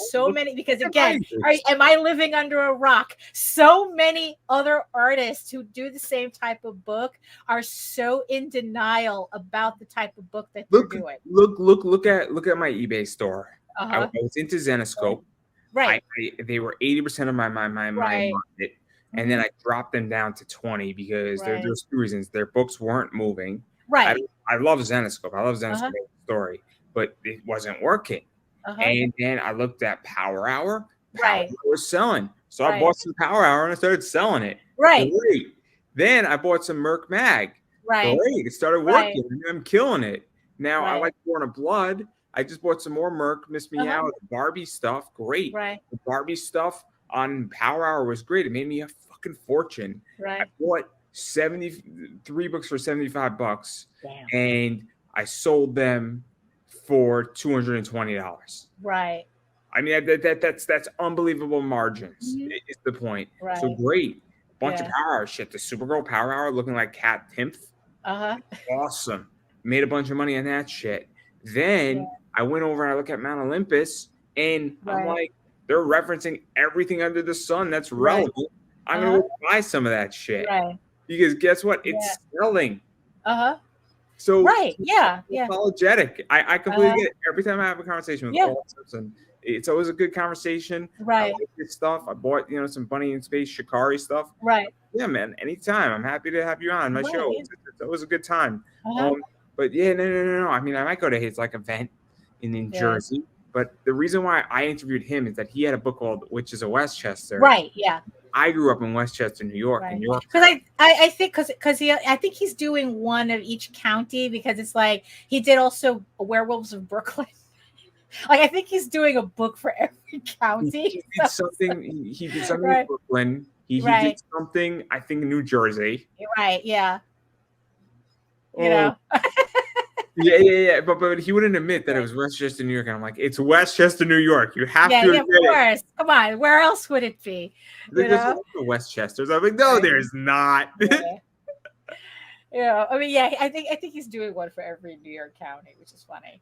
again, am I living under a rock? So many other artists who do the same type of book are so in denial about the type of book that they're doing. Look at my eBay store. Uh-huh. I was into Zenescope. Right. They were 80% of my market. And then I dropped them down to 20 because there's two reasons. Their books weren't moving. Right. I love Zenescope. I love Zenescope story, but it wasn't working. And then I looked at Power Hour. Power Hour was selling. So I bought some Power Hour and I started selling it. Right. Great. Then I bought some Merc Mag. Right. Great. It started working. I'm killing it. Now I like Born of Blood. I just bought some more Merc, Miss Meow, the Barbie stuff. Great. Right. The Barbie stuff on Power Hour was great. It made me a fucking fortune. Right. I bought 73 books for $75. Damn. And I sold them for $220. Right. I mean, that's unbelievable margins. Is the point. Right. So great. Bunch of Power Hour shit. The Supergirl Power Hour looking like Cat Timpth. Awesome. Made a bunch of money on that shit. Then I went over and I look at Mount Olympus and I'm like, they're referencing everything under the sun that's relevant. I'm going to buy some of that shit. Right. Because guess what? It's selling. So apologetic. I completely get it. Every time I have a conversation with Paul Simpson, it's always a good conversation. Right. I like this stuff. I bought, some Bunny in Space Shikari stuff. Right. Yeah, man. Anytime. I'm happy to have you on my show. It's always a good time. But no. I mean, I might go to his event in New Jersey. But the reason why I interviewed him is that he had a book called Witches of Westchester. Right. Yeah. I grew up in Westchester, New York. Right. New York. Because I think I think he's doing one of each county, because it's like he did also Werewolves of Brooklyn. I think he's doing a book for every county. He did something. He did something in Brooklyn. He did something, I think, in New Jersey. Right. Yeah. Yeah. But he wouldn't admit that it was Westchester, New York. And I'm like, it's Westchester, New York. You have to admit of course. it. Come on. Where else would it be? There's Westchesters. I'm like, no, there's not. I mean, I think he's doing one for every New York county, which is funny.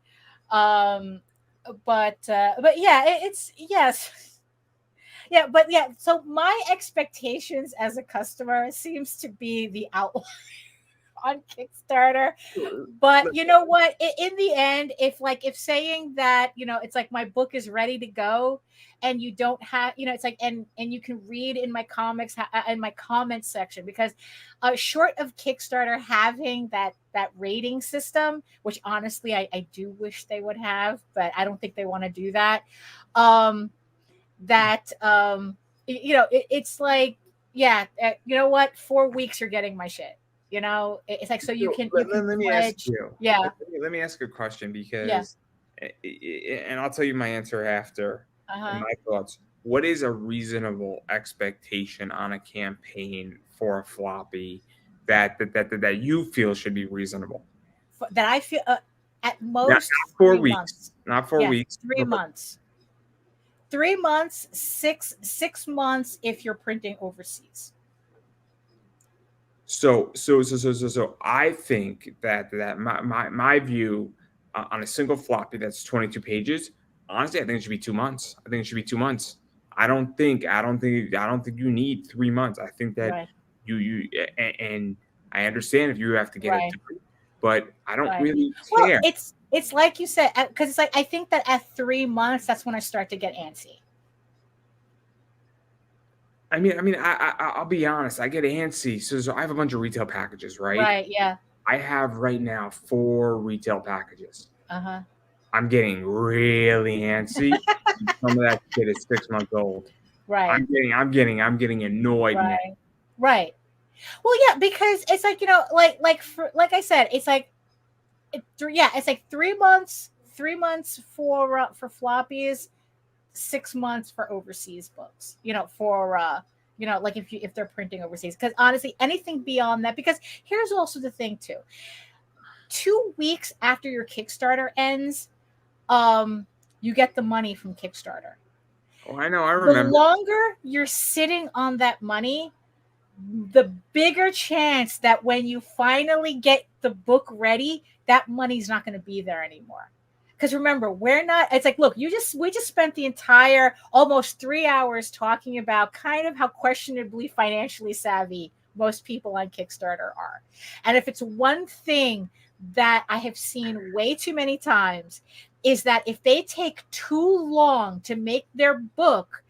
But it's yes. So my expectations as a customer seems to be the outlier on Kickstarter. But you know what? In the end, if saying that, it's like my book is ready to go and you don't have, it's like, and you can read in my comics, in my comments section, because short of Kickstarter having that rating system, which honestly I do wish they would have, but I don't think they want to do that. It's like, you know what? 4 weeks you're getting my shit. It's like, so you can. Let me ask you. Yeah. Let me ask a question, because, and I'll tell you my answer after. My thoughts. What is a reasonable expectation on a campaign for a floppy that you feel should be reasonable? That I feel at most not 4 weeks. Months. Not 4 weeks. 3 months. 3 months. 6 months if you're printing overseas. So I think that my view on a single floppy that's 22 pages. Honestly, I think it should be 2 months. I think it should be 2 months. I don't think you need 3 months. I think that Right. and I understand if you have to get it Right. done, but I don't Right. really Well, care. it's like you said, because it's like I think that at 3 months, that's when I start to get antsy. I'll be honest. I get antsy. So I have a bunch of retail packages, right? Right. Yeah. I have right now 4 retail packages. Uh-huh. I'm getting really antsy. Some of that shit is 6 months old. Right. I'm getting annoyed now. Right. Right. Well, yeah, because it's like, like I said, it's like it's like 3 months, 3 months for floppies, 6 months for overseas books, like if they're printing overseas. Because honestly, anything beyond that, because here's also the thing too. 2 weeks after your Kickstarter ends, you get the money from Kickstarter. Oh, I know. I The remember. longer you're sitting on that money, the bigger chance that when you finally get the book ready, that money's not going to be there anymore. Because remember, it's like, look, we just spent the entire almost 3 hours talking about kind of how questionably financially savvy most people on Kickstarter are. And if it's one thing that I have seen way too many times, is that if they take too long to make their book,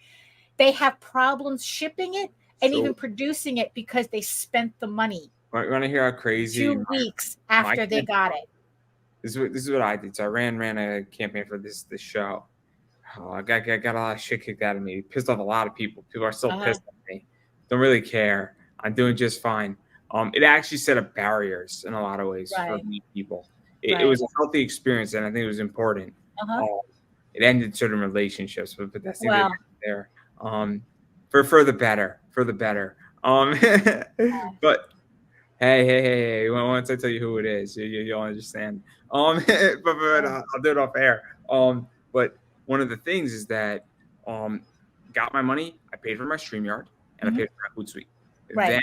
they have problems shipping it and even producing it because they spent the money. You want to hear how crazy? 2 weeks after they got it. This is what I did. So I ran a campaign for this show. Oh, I got a lot of shit kicked out of me. Pissed off a lot of people. People are still pissed at me. Don't really care. I'm doing just fine. It actually set up barriers in a lot of ways for many people. It was a healthy experience, and I think it was important. It ended certain relationships, but that's neither there. For the better. But hey, once I tell you who it is, you'll understand. But I'll do it off air. But one of the things is that got my money. I paid for my StreamYard and I paid for my Hootsuite. Then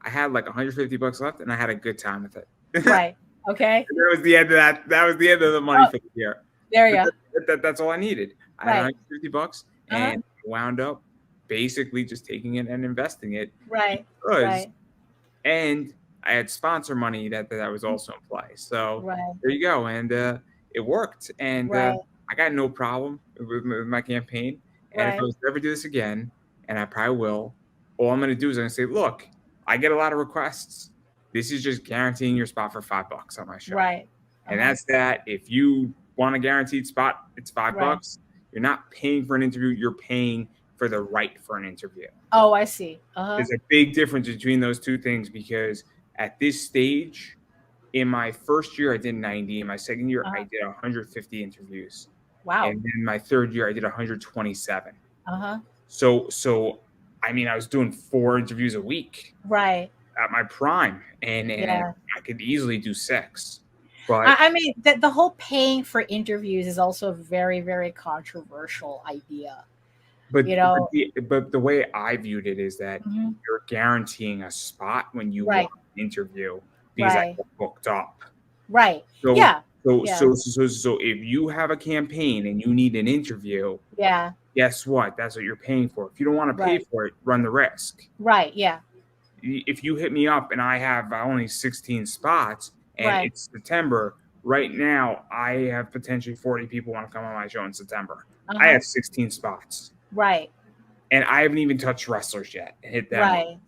I had like $150 left, and I had a good time with it. Right. Okay. And that was the end of that. That was the end of the money for the year. There you go. That's all I needed. I had $150, and wound up basically just taking it and investing it. Right. And I had sponsor money that was also in play. So there you go. And it worked. And I got no problem with my campaign. And if I was to ever do this again, and I probably will, all I'm going to do is I'm going to say, look, I get a lot of requests. This is just guaranteeing your spot for $5 on my show. And that's that. If you want a guaranteed spot, it's $5. You're not paying for an interview. You're paying for the right for an interview. Oh, I see. There's a big difference between those two things, because at this stage, in my first year, I did 90. In my second year, I did 150 interviews. Wow. And then my third year, I did 127. So I mean, I was doing 4 interviews a week. Right. At my prime. And I could easily do 6. But I mean, the whole paying for interviews is also a very, very controversial idea. But the way I viewed it is that you're guaranteeing a spot when you want an interview, because I get booked up. Right. So, So if you have a campaign and you need an interview, guess what? That's what you're paying for. If you don't want to pay for it, run the risk. Right. Yeah. If you hit me up and I have only 16 spots and it's September, right now I have potentially 40 people want to come on my show in September. I have 16 spots. Right. And I haven't even touched wrestlers yet and hit that.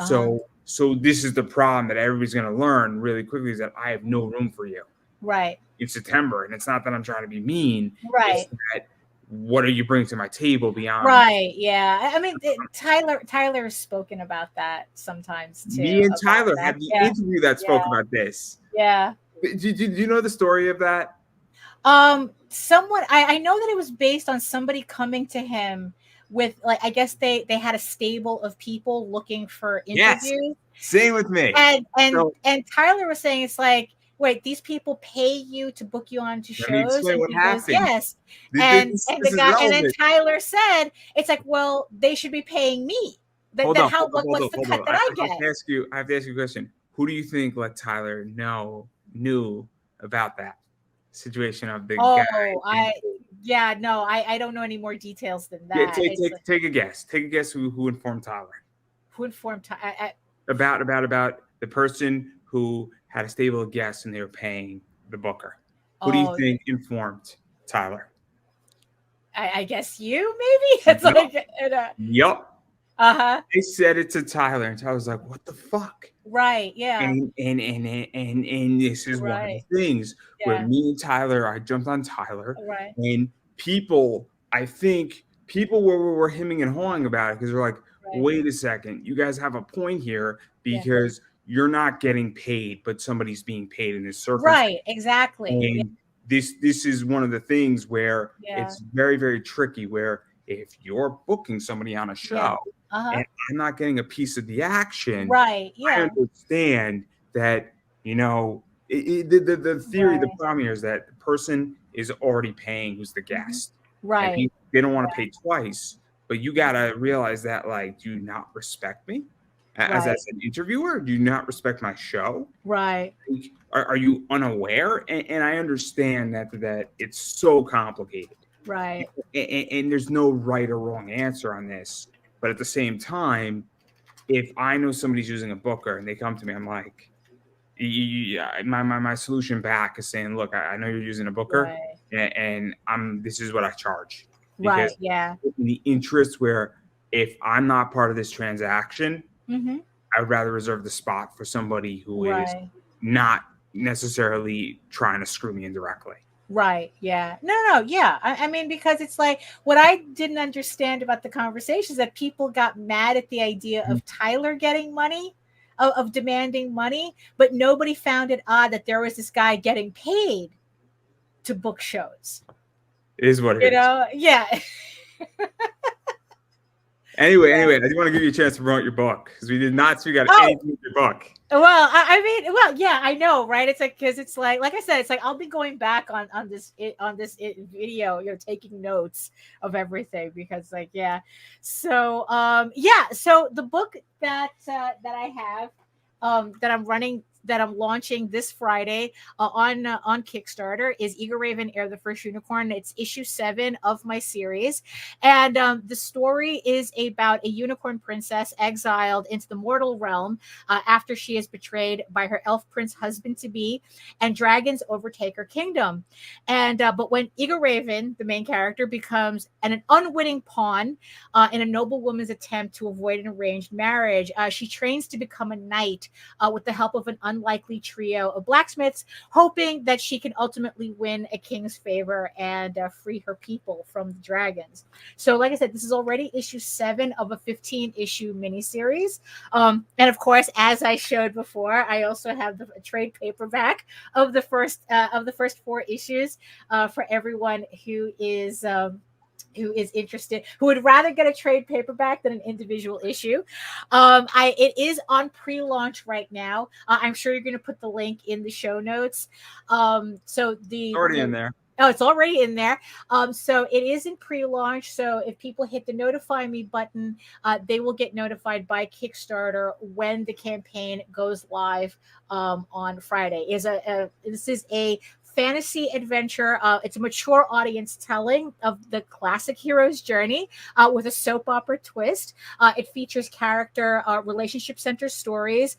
So this is the problem that everybody's going to learn really quickly, is that I have no room for you. Right. In September. And it's not that I'm trying to be mean. Right. It's that, what are you bringing to my table beyond? Right. Yeah. I mean, Tyler has spoken about that sometimes too. Me and Tyler had the interview that spoke about this. Yeah. Do you know the story of that? Someone, I know that it was based on somebody coming to him with, like, I guess they had a stable of people looking for interviews. Yes. Same with me. And Tyler was saying, it's like, wait, these people pay you to book you onto shows? Let me explain what happened. Yes. And then Tyler said, it's like, well, they should be paying me. What's the cut that I get? I have to ask you a question. Who do you think let Tyler knew about that? situation of the guy. Oh, I don't know any more details than Yeah, that. It's like, take a guess. Take a guess who informed Tyler who informed about the person who had a stable of guests and they were paying the booker. Who do you oh, think informed Tyler? I guess you maybe. It's Yup. like Yup. uh-huh. They said it to Tyler, and Tyler was like, "What the fuck?" Right, yeah. And this is one of Right. the things where Yeah. me and Tyler, I jumped on Tyler, Right. and people, I think people were hemming and hawing about it because they're like, Right. "Wait a second, you guys have a point here Yeah. because you're not getting paid, but somebody's being paid in this circumstance." Right, exactly. Yeah. And this is one of the things where Yeah. it's very, very tricky. Where if you're booking somebody on a Yeah. show Uh-huh. and I'm not getting a piece of the action, Right. I Yeah. understand that, the theory, the Right. problem here is that the person is already paying who's the guest. And Right. they don't want to pay twice, but you got to realize that, like, do you not respect me as Right. an interviewer? Do you not respect my show? Right. Like, are you unaware? And I understand that it's so complicated. Right. And there's no right or wrong answer on this. But at the same time, if I know somebody's using a booker and they come to me, I'm like, my solution back is saying, look, I know you're using a booker, Right. and this is what I charge. Right. Because Yeah. in the interest where if I'm not part of this transaction, Mm-hmm. I'd rather reserve the spot for somebody who is Right. not necessarily trying to screw me indirectly. Right. Yeah. No. Yeah. I mean, because it's like what I didn't understand about the conversation is that people got mad at the idea of Tyler getting money, of demanding money, but nobody found it odd that there was this guy getting paid to book shows. It is what it is. Yeah. Anyway, I do want to give you a chance to promote your book because we did not speak out anything with your book. Well, I mean, yeah, I know, right? It's like because it's like I said, it's like I'll be going back on this video, taking notes of everything because, like, yeah. So, so the book that I have, that I'm running, that I'm launching this Friday on Kickstarter is Egoraven, Heir the First Unicorn. It's issue 7 of my series, and the story is about a unicorn princess exiled into the mortal realm after she is betrayed by her elf prince husband to be, and dragons overtake her kingdom. And but when Egoraven, the main character, becomes an unwitting pawn in a noblewoman's attempt to avoid an arranged marriage, she trains to become a knight with the help of an unlikely trio of blacksmiths, hoping that she can ultimately win a king's favor and free her people from the dragons. So, like I said, this is already issue 7 of a 15-issue miniseries. And of course, as I showed before, I also have the trade paperback of the first 4 issues for everyone who is interested, who would rather get a trade paperback than an individual issue. It is on pre-launch right now. I'm sure you're going to put the link in the show notes. So It's already in there. Oh, it's already in there. So it is in pre-launch. So if people hit the notify me button, they will get notified by Kickstarter when the campaign goes live on Friday. This is a fantasy adventure. It's a mature audience telling of the classic hero's journey with a soap opera twist. It features character relationship center stories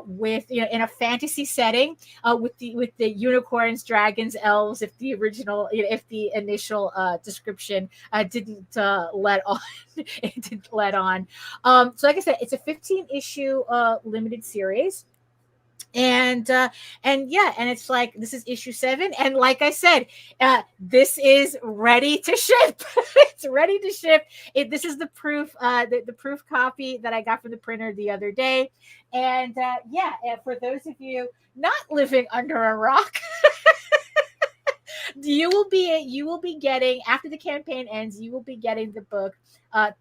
with in a fantasy setting with the unicorns, dragons, elves. If the initial description didn't let on, it didn't let on. So like I said, it's a 15-issue limited series. And it's like this is issue 7, and like I said, this is ready to ship. It's ready to ship. This is the proof, the proof copy that I got from the printer the other day. And for those of you not living under a rock, you will be getting, after the campaign ends, you will be getting the book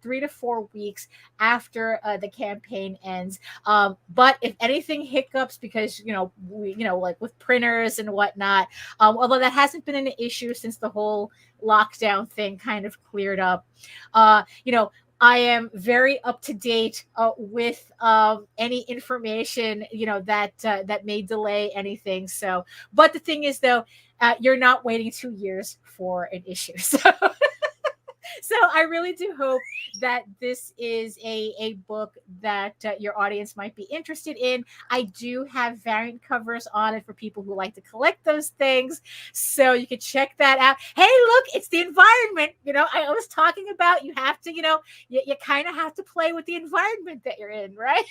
3 to 4 weeks after the campaign ends. But if anything hiccups, because like with printers and whatnot, although that hasn't been an issue since the whole lockdown thing kind of cleared up, I am very up to date with any information, that may delay anything. So, but the thing is, though, you're not waiting 2 years for an issue. So I really do hope that this is a book that your audience might be interested in. I do have variant covers on it for people who like to collect those things. So you can check that out. Hey, look, it's the environment. I was talking about you have to, you kind of have to play with the environment that you're in, right?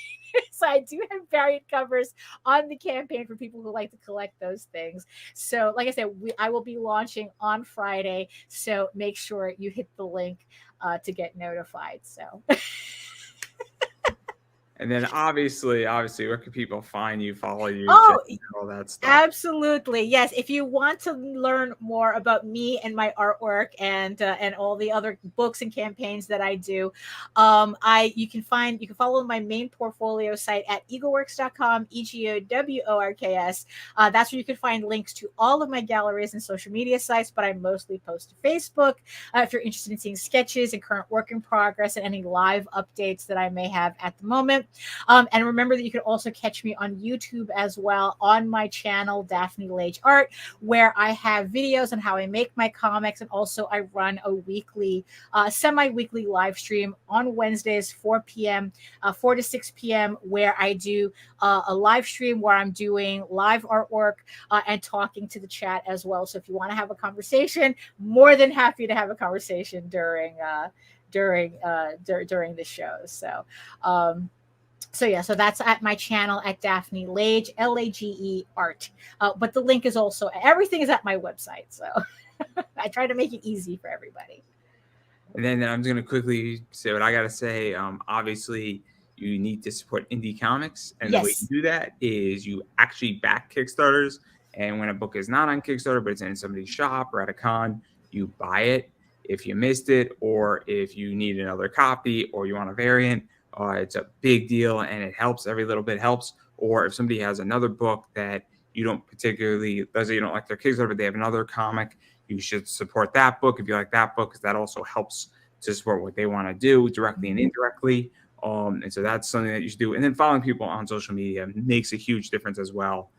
So I do have variant covers on the campaign for people who like to collect those things. So, like I said, I will be launching on Friday. So make sure you hit the link to get notified. So. And then obviously, where can people find you, follow you, Oh, check all that stuff? absolutely. Yes. If you want to learn more about me and my artwork and all the other books and campaigns that I do, you can follow my main portfolio site at egoworks.com, EGOWORKS. That's where you can find links to all of my galleries and social media sites, but I mostly post to Facebook. If you're interested in seeing sketches and current work in progress and any live updates that I may have at the moment. And remember that you can also catch me on YouTube as well on my channel, Daphne Lage Art, where I have videos on how I make my comics. And also I run a weekly, semi-weekly live stream on Wednesdays, 4 to 6 p.m., where I do a live stream where I'm doing live artwork and talking to the chat as well. So if you want to have a conversation, more than happy to have a conversation during the show. So that's at my channel at Daphne Lage, Lage Art. But the link is also, everything is at my website. So I try to make it easy for everybody. And then I'm just going to quickly say what I got to say. Obviously, you need to support indie comics. And the way you do that is you actually back Kickstarters. And when a book is not on Kickstarter, but it's in somebody's shop or at a con, you buy it. If you missed it, or if you need another copy, or you want a variant, it's a big deal and it helps. Every little bit helps. Or if somebody has another book that you don't particularly, let's say you don't like their Kickstarter, but they have another comic, you should support that book if you like that book, because that also helps to support what they want to do directly and indirectly. And so that's something that you should do. And then following people on social media makes a huge difference as well.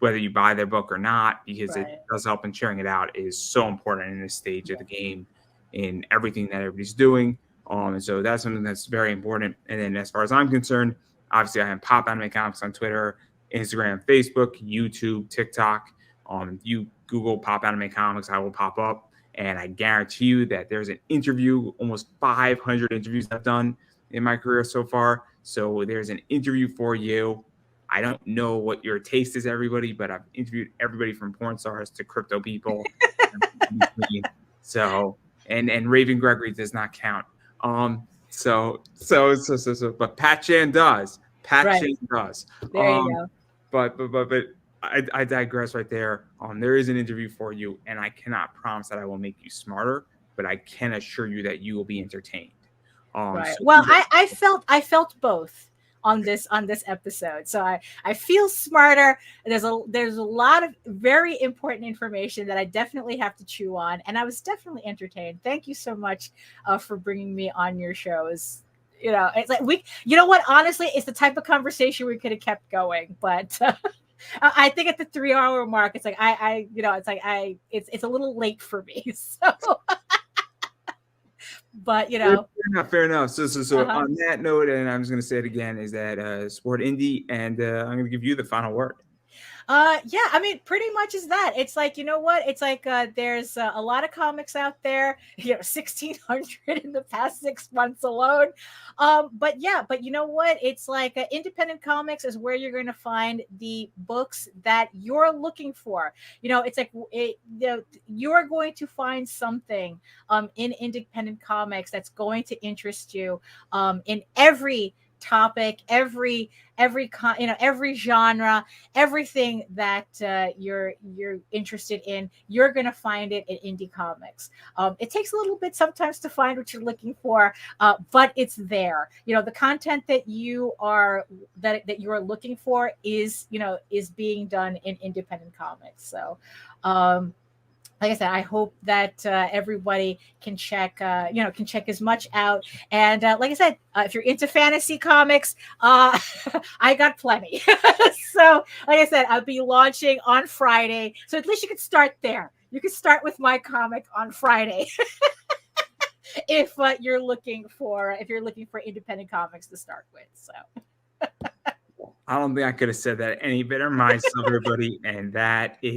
Whether you buy their book or not, because it does help, and sharing it out is so important in this stage of the game in everything that everybody's doing. And so that's something that's very important. And then as far as I'm concerned, obviously I have Pop Anime Comics on Twitter, Instagram, Facebook, YouTube, TikTok. You Google Pop Anime Comics, I will pop up. And I guarantee you that there's an interview, almost 500 interviews I've done in my career so far. So there's an interview for you. I don't know what your taste is, everybody, but I've interviewed everybody from porn stars to crypto people. So, and Raven Gregory does not count. But Pat Chan does. Pat Chan does. There you go. But I digress right there. There is an interview for you, and I cannot promise that I will make you smarter, but I can assure you that you will be entertained. So well, I felt both on this episode, so I feel smarter. There's a lot of very important information that I definitely have to chew on, and I was definitely entertained. Thank you so much for bringing me on your shows. It's like honestly, it's the type of conversation we could have kept going, but I think at the 3-hour mark, it's like it's a little late for me. So but fair enough. So on that note, and I'm just going to say it again, is that support indie, and I'm going to give you the final word. Yeah, I mean, pretty much is that. It's like, it's like there's a lot of comics out there, 1,600 in the past 6 months alone. But you know what? It's like independent comics is where you're going to find the books that you're looking for. It's like you're going to find something in independent comics that's going to interest you in every topic, every genre, everything that you're interested in, you're going to find it in indie comics. It takes a little bit sometimes to find what you're looking for, but it's there. The content that you are looking for is being done in independent comics. So like I said, I hope that everybody can check, can check as much out. And like I said, if you're into fantasy comics, I got plenty. So, like I said, I'll be launching on Friday. So at least you could start there. You could start with my comic on Friday if you're looking for independent comics to start with. So. I don't think I could have said that any better myself, everybody. And that is